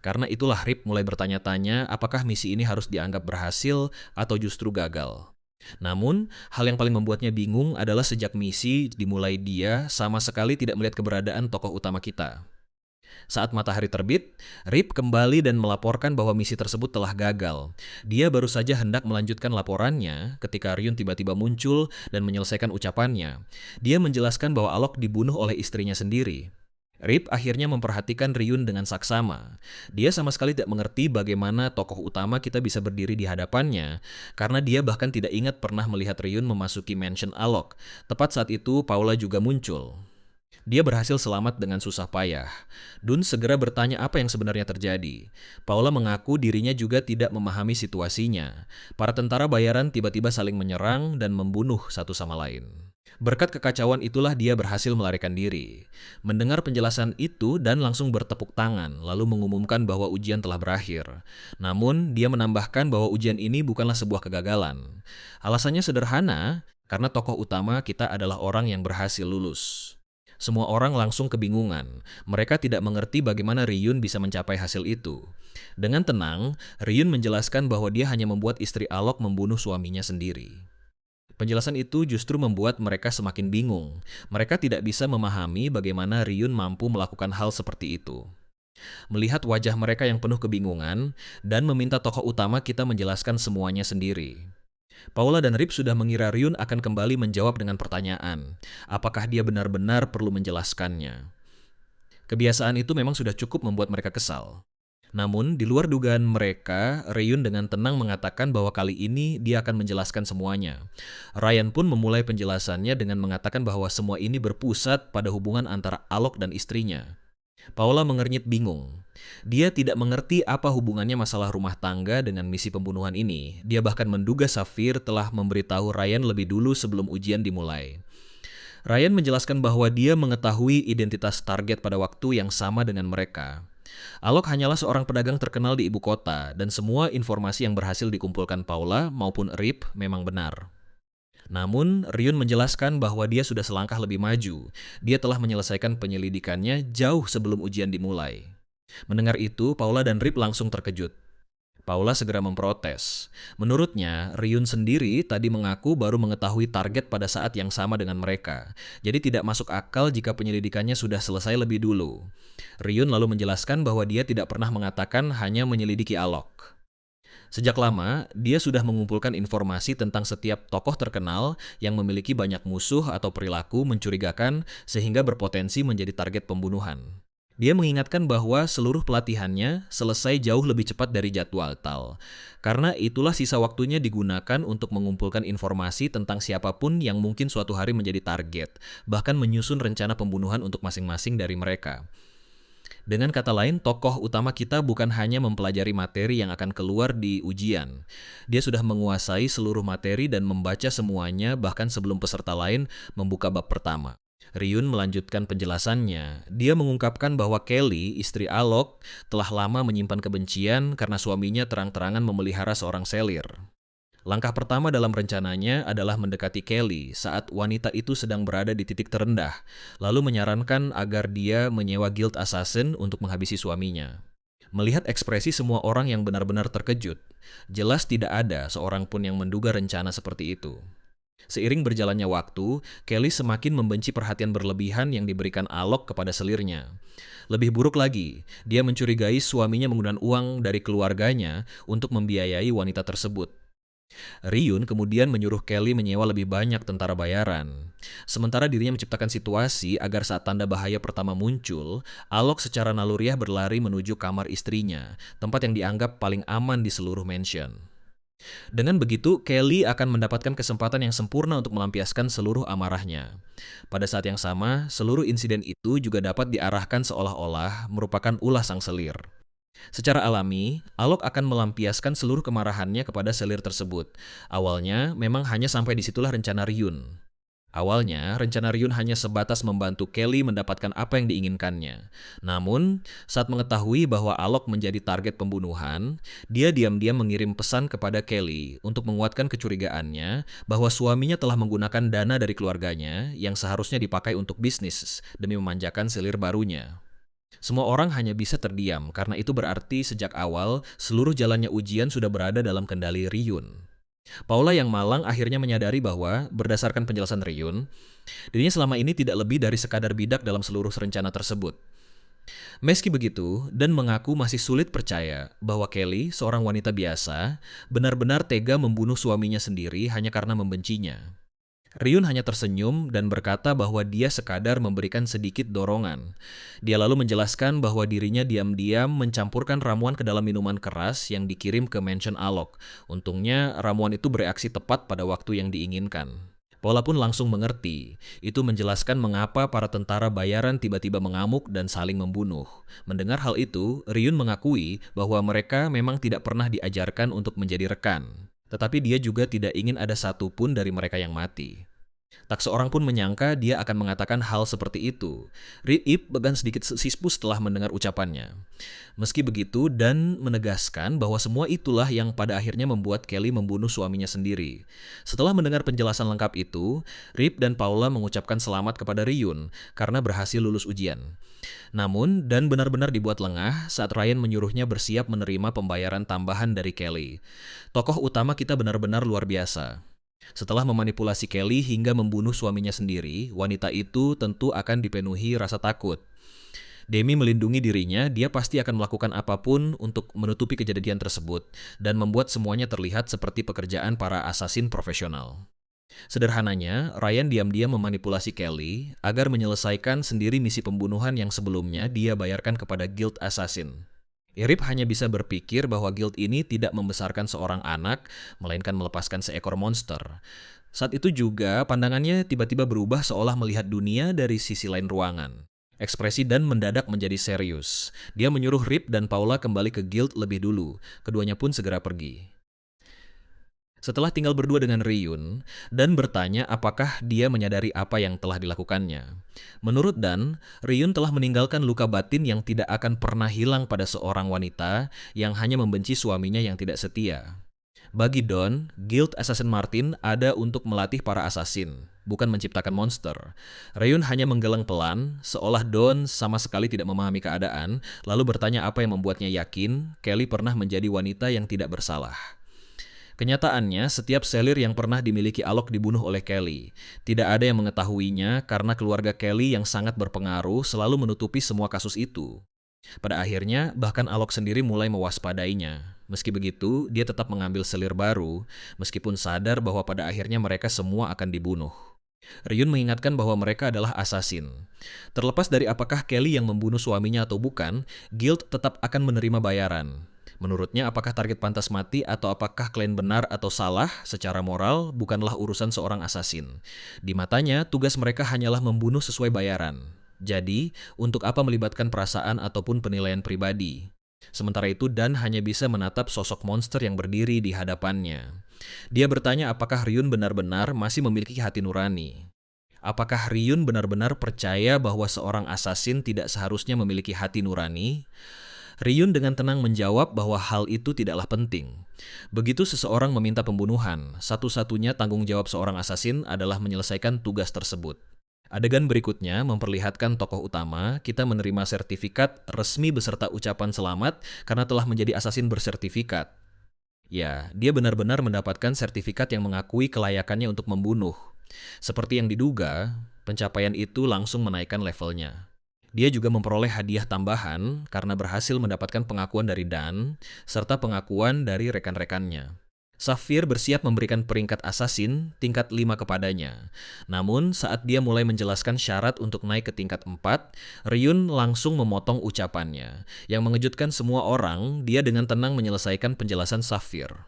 Karena itulah Rip mulai bertanya-tanya apakah misi ini harus dianggap berhasil atau justru gagal. Namun, hal yang paling membuatnya bingung adalah sejak misi dimulai dia sama sekali tidak melihat keberadaan tokoh utama kita. Saat matahari terbit, Rip kembali dan melaporkan bahwa misi tersebut telah gagal. Dia baru saja hendak melanjutkan laporannya ketika Ryun tiba-tiba muncul dan menyelesaikan ucapannya. Dia menjelaskan bahwa Alok dibunuh oleh istrinya sendiri. Rip akhirnya memperhatikan Ryun dengan saksama. Dia sama sekali tidak mengerti bagaimana tokoh utama kita bisa berdiri di hadapannya, karena dia bahkan tidak ingat pernah melihat Ryun memasuki mansion Alok. Tepat saat itu, Paula juga muncul. Dia berhasil selamat dengan susah payah. Dun segera bertanya apa yang sebenarnya terjadi. Paula mengaku dirinya juga tidak memahami situasinya. Para tentara bayaran tiba-tiba saling menyerang dan membunuh satu sama lain. Berkat kekacauan itulah dia berhasil melarikan diri. Mendengar penjelasan itu dan langsung bertepuk tangan, lalu mengumumkan bahwa ujian telah berakhir. Namun, dia menambahkan bahwa ujian ini bukanlah sebuah kegagalan. Alasannya sederhana, karena tokoh utama kita adalah orang yang berhasil lulus. Semua orang langsung kebingungan. Mereka tidak mengerti bagaimana Ryun bisa mencapai hasil itu. Dengan tenang, Ryun menjelaskan bahwa dia hanya membuat istri Alok membunuh suaminya sendiri. Penjelasan itu justru membuat mereka semakin bingung. Mereka tidak bisa memahami bagaimana Ryun mampu melakukan hal seperti itu. Melihat wajah mereka yang penuh kebingungan, dan meminta tokoh utama kita menjelaskan semuanya sendiri. Paula dan Rip sudah mengira Ryun akan kembali menjawab dengan pertanyaan, apakah dia benar-benar perlu menjelaskannya. Kebiasaan itu memang sudah cukup membuat mereka kesal. Namun, di luar dugaan mereka, Ryun dengan tenang mengatakan bahwa kali ini dia akan menjelaskan semuanya. Ryan pun memulai penjelasannya dengan mengatakan bahwa semua ini berpusat pada hubungan antara Alok dan istrinya. Paula mengernyit bingung. Dia tidak mengerti apa hubungannya masalah rumah tangga dengan misi pembunuhan ini. Dia bahkan menduga Safir telah memberitahu Ryan lebih dulu sebelum ujian dimulai. Ryan menjelaskan bahwa dia mengetahui identitas target pada waktu yang sama dengan mereka. Alok hanyalah seorang pedagang terkenal di ibu kota, dan semua informasi yang berhasil dikumpulkan Paula maupun Rip memang benar. Namun, Ryun menjelaskan bahwa dia sudah selangkah lebih maju. Dia telah menyelesaikan penyelidikannya jauh sebelum ujian dimulai. Mendengar itu, Paula dan Rip langsung terkejut. Paula segera memprotes. Menurutnya, Ryun sendiri tadi mengaku baru mengetahui target pada saat yang sama dengan mereka. Jadi tidak masuk akal jika penyelidikannya sudah selesai lebih dulu. Ryun lalu menjelaskan bahwa dia tidak pernah mengatakan hanya menyelidiki Alok. Sejak lama, dia sudah mengumpulkan informasi tentang setiap tokoh terkenal yang memiliki banyak musuh atau perilaku mencurigakan sehingga berpotensi menjadi target pembunuhan. Dia mengingatkan bahwa seluruh pelatihannya selesai jauh lebih cepat dari jadwal Tal. Karena itulah sisa waktunya digunakan untuk mengumpulkan informasi tentang siapapun yang mungkin suatu hari menjadi target, bahkan menyusun rencana pembunuhan untuk masing-masing dari mereka. Dengan kata lain, tokoh utama kita bukan hanya mempelajari materi yang akan keluar di ujian. Dia sudah menguasai seluruh materi dan membaca semuanya bahkan sebelum peserta lain membuka bab pertama. Ryun melanjutkan penjelasannya. Dia mengungkapkan bahwa Kelly, istri Alok, telah lama menyimpan kebencian karena suaminya terang-terangan memelihara seorang selir. Langkah pertama dalam rencananya adalah mendekati Kelly saat wanita itu sedang berada di titik terendah, lalu menyarankan agar dia menyewa guild assassin untuk menghabisi suaminya. Melihat ekspresi semua orang yang benar-benar terkejut, jelas tidak ada seorang pun yang menduga rencana seperti itu. Seiring berjalannya waktu, Kelly semakin membenci perhatian berlebihan yang diberikan Alok kepada selirnya. Lebih buruk lagi, dia mencurigai suaminya menggunakan uang dari keluarganya untuk membiayai wanita tersebut. Ryun kemudian menyuruh Kelly menyewa lebih banyak tentara bayaran. Sementara dirinya menciptakan situasi agar saat tanda bahaya pertama muncul, Alok secara naluriah berlari menuju kamar istrinya, tempat yang dianggap paling aman di seluruh mansion. Dengan begitu, Kelly akan mendapatkan kesempatan yang sempurna untuk melampiaskan seluruh amarahnya. Pada saat yang sama, seluruh insiden itu juga dapat diarahkan seolah-olah merupakan ulah sang selir. Secara alami, Alok akan melampiaskan seluruh kemarahannya kepada selir tersebut. Awalnya, memang hanya sampai disitulah rencana Ryun. Awalnya, rencana Ryun hanya sebatas membantu Kelly mendapatkan apa yang diinginkannya. Namun, saat mengetahui bahwa Alok menjadi target pembunuhan, dia diam-diam mengirim pesan kepada Kelly untuk menguatkan kecurigaannya bahwa suaminya telah menggunakan dana dari keluarganya yang seharusnya dipakai untuk bisnis demi memanjakan selir barunya. Semua orang hanya bisa terdiam, karena itu berarti sejak awal seluruh jalannya ujian sudah berada dalam kendali Ryun. Paula yang malang akhirnya menyadari bahwa, berdasarkan penjelasan Ryun, dirinya selama ini tidak lebih dari sekadar bidak dalam seluruh rencana tersebut. Meski begitu, Dan mengaku masih sulit percaya bahwa Kelly, seorang wanita biasa, benar-benar tega membunuh suaminya sendiri hanya karena membencinya. Ryun hanya tersenyum dan berkata bahwa dia sekadar memberikan sedikit dorongan. Dia lalu menjelaskan bahwa dirinya diam-diam mencampurkan ramuan ke dalam minuman keras yang dikirim ke mansion Alok. Untungnya, ramuan itu bereaksi tepat pada waktu yang diinginkan. Paula pun langsung mengerti. Itu menjelaskan mengapa para tentara bayaran tiba-tiba mengamuk dan saling membunuh. Mendengar hal itu, Ryun mengakui bahwa mereka memang tidak pernah diajarkan untuk menjadi rekan. Tetapi dia juga tidak ingin ada satu pun dari mereka yang mati. Tak seorang pun menyangka dia akan mengatakan hal seperti itu. Ip bahkan sedikit sispu setelah mendengar ucapannya. Meski begitu, Dan menegaskan bahwa semua itulah yang pada akhirnya membuat Kelly membunuh suaminya sendiri. Setelah mendengar penjelasan lengkap itu, Rip dan Paula mengucapkan selamat kepada Ryun karena berhasil lulus ujian. Namun, Dan benar-benar dibuat lengah saat Ryan menyuruhnya bersiap menerima pembayaran tambahan dari Kelly. Tokoh utama kita benar-benar luar biasa. Setelah memanipulasi Kelly hingga membunuh suaminya sendiri, wanita itu tentu akan dipenuhi rasa takut. Demi melindungi dirinya, dia pasti akan melakukan apapun untuk menutupi kejadian tersebut dan membuat semuanya terlihat seperti pekerjaan para asasin profesional. Sederhananya, Ryan diam-diam memanipulasi Kelly agar menyelesaikan sendiri misi pembunuhan yang sebelumnya dia bayarkan kepada Guild Assassin. Rip hanya bisa berpikir bahwa guild ini tidak membesarkan seorang anak, melainkan melepaskan seekor monster. Saat itu juga, pandangannya tiba-tiba berubah seolah melihat dunia dari sisi lain ruangan. Ekspresi Dan mendadak menjadi serius. Dia menyuruh Rip dan Paula kembali ke guild lebih dulu. Keduanya pun segera pergi. Setelah tinggal berdua dengan Ryun, Dan bertanya apakah dia menyadari apa yang telah dilakukannya. Menurut Dan, Ryun telah meninggalkan luka batin yang tidak akan pernah hilang pada seorang wanita yang hanya membenci suaminya yang tidak setia. Bagi Don, Guild Assassin Martin ada untuk melatih para asasin, bukan menciptakan monster. Ryun hanya menggeleng pelan, seolah Don sama sekali tidak memahami keadaan, lalu bertanya apa yang membuatnya yakin Kelly pernah menjadi wanita yang tidak bersalah. Kenyataannya, setiap selir yang pernah dimiliki Alok dibunuh oleh Kelly. Tidak ada yang mengetahuinya karena keluarga Kelly yang sangat berpengaruh selalu menutupi semua kasus itu. Pada akhirnya, bahkan Alok sendiri mulai mewaspadainya. Meski begitu, dia tetap mengambil selir baru, meskipun sadar bahwa pada akhirnya mereka semua akan dibunuh. Ryun mengingatkan bahwa mereka adalah asasin. Terlepas dari apakah Kelly yang membunuh suaminya atau bukan, Guild tetap akan menerima bayaran. Menurutnya, apakah target pantas mati atau apakah klan benar atau salah secara moral bukanlah urusan seorang asasin. Di matanya, tugas mereka hanyalah membunuh sesuai bayaran. Jadi, untuk apa melibatkan perasaan ataupun penilaian pribadi? Sementara itu, Dan hanya bisa menatap sosok monster yang berdiri di hadapannya. Dia bertanya apakah Ryun benar-benar masih memiliki hati nurani. Apakah Ryun benar-benar percaya bahwa seorang asasin tidak seharusnya memiliki hati nurani? Ryun dengan tenang menjawab bahwa hal itu tidaklah penting. Begitu seseorang meminta pembunuhan, satu-satunya tanggung jawab seorang asasin adalah menyelesaikan tugas tersebut. Adegan berikutnya memperlihatkan tokoh utama kita menerima sertifikat resmi beserta ucapan selamat karena telah menjadi asasin bersertifikat. Ya, dia benar-benar mendapatkan sertifikat yang mengakui kelayakannya untuk membunuh. Seperti yang diduga, pencapaian itu langsung menaikkan levelnya. Dia juga memperoleh hadiah tambahan karena berhasil mendapatkan pengakuan dari Dan, serta pengakuan dari rekan-rekannya. Sapphire bersiap memberikan peringkat asasin tingkat 5 kepadanya. Namun, saat dia mulai menjelaskan syarat untuk naik ke tingkat 4, Ryun langsung memotong ucapannya. Yang mengejutkan semua orang, dia dengan tenang menyelesaikan penjelasan Sapphire.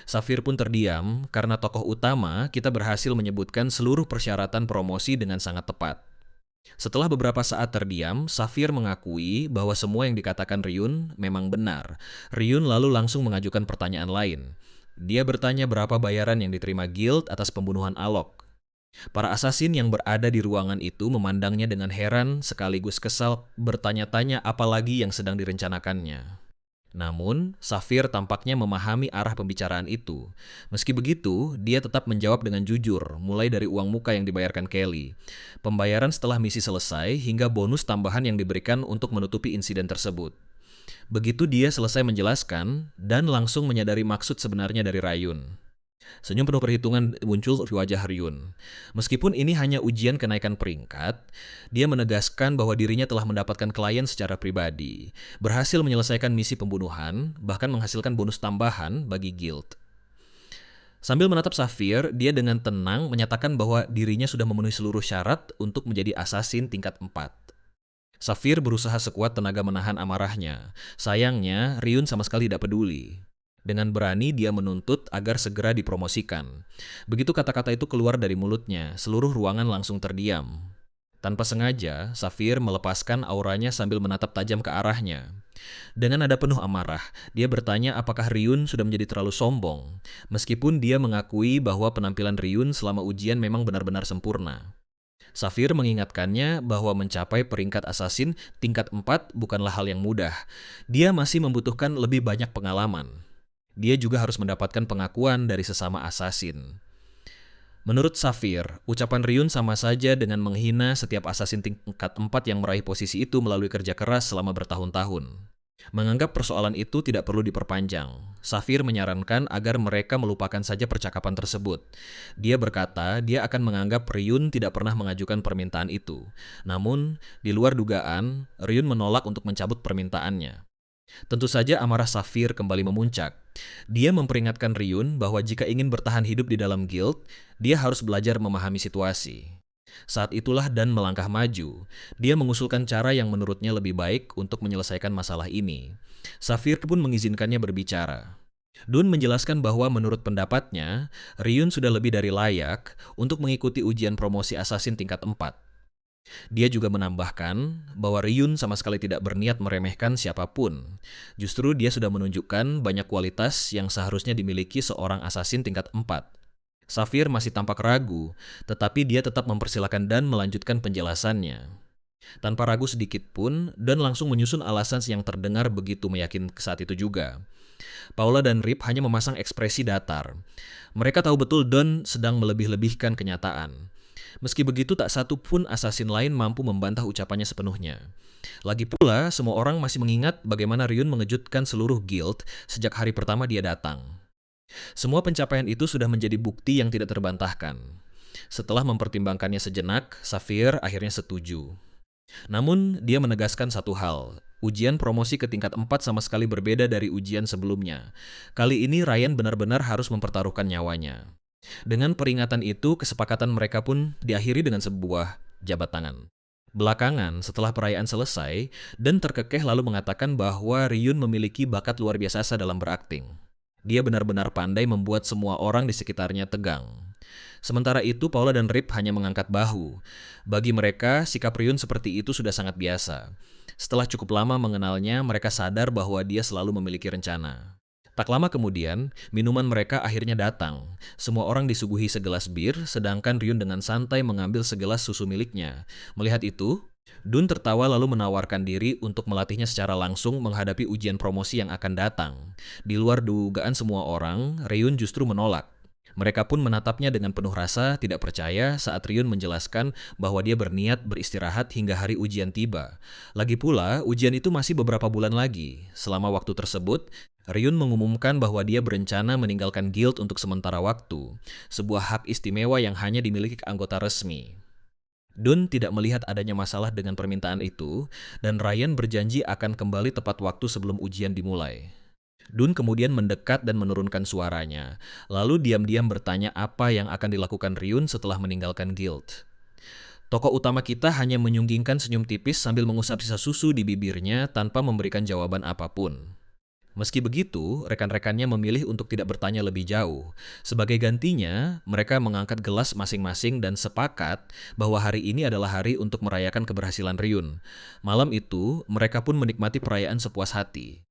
Sapphire pun terdiam karena tokoh utama kita berhasil menyebutkan seluruh persyaratan promosi dengan sangat tepat. Setelah beberapa saat terdiam, Sapphire mengakui bahwa semua yang dikatakan Ryun memang benar. Ryun lalu langsung mengajukan pertanyaan lain. Dia bertanya berapa bayaran yang diterima Guild atas pembunuhan Alok. Para asasin yang berada di ruangan itu memandangnya dengan heran sekaligus kesal, bertanya-tanya apa lagi yang sedang direncanakannya. Namun, Safir tampaknya memahami arah pembicaraan itu. Meski begitu, dia tetap menjawab dengan jujur, mulai dari uang muka yang dibayarkan Kelly, pembayaran setelah misi selesai, hingga bonus tambahan yang diberikan untuk menutupi insiden tersebut. Begitu dia selesai menjelaskan, dan langsung menyadari maksud sebenarnya dari Ryun. Senyum penuh perhitungan muncul di wajah Ryun. Meskipun ini hanya ujian kenaikan peringkat, dia menegaskan bahwa dirinya telah mendapatkan klien secara pribadi, berhasil menyelesaikan misi pembunuhan, bahkan menghasilkan bonus tambahan bagi guild. Sambil menatap Safir, dia dengan tenang menyatakan bahwa dirinya sudah memenuhi seluruh syarat untuk menjadi assassin tingkat 4. Safir berusaha sekuat tenaga menahan amarahnya. Sayangnya, Ryun sama sekali tidak peduli. Dengan berani dia menuntut agar segera dipromosikan. Begitu kata-kata itu keluar dari mulutnya, seluruh ruangan langsung terdiam. Tanpa sengaja, Safir melepaskan auranya sambil menatap tajam ke arahnya. Dengan nada penuh amarah, dia bertanya apakah Ryun sudah menjadi terlalu sombong, meskipun dia mengakui bahwa penampilan Ryun selama ujian memang benar-benar sempurna. Safir mengingatkannya bahwa mencapai peringkat assassin tingkat 4 bukanlah hal yang mudah. Dia masih membutuhkan lebih banyak pengalaman. Dia juga harus mendapatkan pengakuan dari sesama assassin. Menurut Safir, ucapan Ryun sama saja dengan menghina setiap assassin tingkat 4 yang meraih posisi itu melalui kerja keras selama bertahun-tahun. Menganggap persoalan itu tidak perlu diperpanjang, Safir menyarankan agar mereka melupakan saja percakapan tersebut. Dia berkata dia akan menganggap Ryun tidak pernah mengajukan permintaan itu. Namun, di luar dugaan, Ryun menolak untuk mencabut permintaannya. Tentu saja amarah Safir kembali memuncak. Dia memperingatkan Ryun bahwa jika ingin bertahan hidup di dalam guild, dia harus belajar memahami situasi. Saat itulah Dan melangkah maju. Dia mengusulkan cara yang menurutnya lebih baik untuk menyelesaikan masalah ini. Safir pun mengizinkannya berbicara. Dun menjelaskan bahwa menurut pendapatnya, Ryun sudah lebih dari layak untuk mengikuti ujian promosi assassin tingkat 4. Dia juga menambahkan bahwa Ryun sama sekali tidak berniat meremehkan siapapun. Justru dia sudah menunjukkan banyak kualitas yang seharusnya dimiliki seorang assassin tingkat 4. Safir masih tampak ragu, tetapi dia tetap mempersilahkan Dan melanjutkan penjelasannya. Tanpa ragu sedikit pun, Dan langsung menyusun alasan yang terdengar begitu meyakinkan saat itu juga. Paula dan Rip hanya memasang ekspresi datar. Mereka tahu betul Don sedang melebih-lebihkan kenyataan. Meski begitu, tak satu pun assassin lain mampu membantah ucapannya sepenuhnya. Lagi pula, semua orang masih mengingat bagaimana Ryun mengejutkan seluruh guild sejak hari pertama dia datang. Semua pencapaian itu sudah menjadi bukti yang tidak terbantahkan. Setelah mempertimbangkannya sejenak, Safir akhirnya setuju. Namun, dia menegaskan satu hal. Ujian promosi ke tingkat 4 sama sekali berbeda dari ujian sebelumnya. Kali ini Ryan benar-benar harus mempertaruhkan nyawanya. Dengan peringatan itu, kesepakatan mereka pun diakhiri dengan sebuah jabat tangan. Belakangan, setelah perayaan selesai, Dan terkekeh lalu mengatakan bahwa Ryun memiliki bakat luar biasa dalam berakting. Dia benar-benar pandai membuat semua orang di sekitarnya tegang. Sementara itu, Paula dan Rip hanya mengangkat bahu. Bagi mereka, sikap Ryun seperti itu sudah sangat biasa. Setelah cukup lama mengenalnya, mereka sadar bahwa dia selalu memiliki rencana. Tak lama kemudian, minuman mereka akhirnya datang. Semua orang disuguhi segelas bir, sedangkan Ryun dengan santai mengambil segelas susu miliknya. Melihat itu, Dun tertawa lalu menawarkan diri untuk melatihnya secara langsung menghadapi ujian promosi yang akan datang. Di luar dugaan semua orang, Ryun justru menolak. Mereka pun menatapnya dengan penuh rasa tidak percaya saat Ryun menjelaskan bahwa dia berniat beristirahat hingga hari ujian tiba. Lagi pula, ujian itu masih beberapa bulan lagi. Selama waktu tersebut, Ryun mengumumkan bahwa dia berencana meninggalkan guild untuk sementara waktu, sebuah hak istimewa yang hanya dimiliki anggota resmi. Dun tidak melihat adanya masalah dengan permintaan itu, dan Ryan berjanji akan kembali tepat waktu sebelum ujian dimulai. Dun kemudian mendekat dan menurunkan suaranya, lalu diam-diam bertanya apa yang akan dilakukan Ryun setelah meninggalkan guild. Tokoh utama kita hanya menyunggingkan senyum tipis sambil mengusap sisa susu di bibirnya tanpa memberikan jawaban apapun. Meski begitu, rekan-rekannya memilih untuk tidak bertanya lebih jauh. Sebagai gantinya, mereka mengangkat gelas masing-masing dan sepakat bahwa hari ini adalah hari untuk merayakan keberhasilan Ryun. Malam itu, mereka pun menikmati perayaan sepuas hati.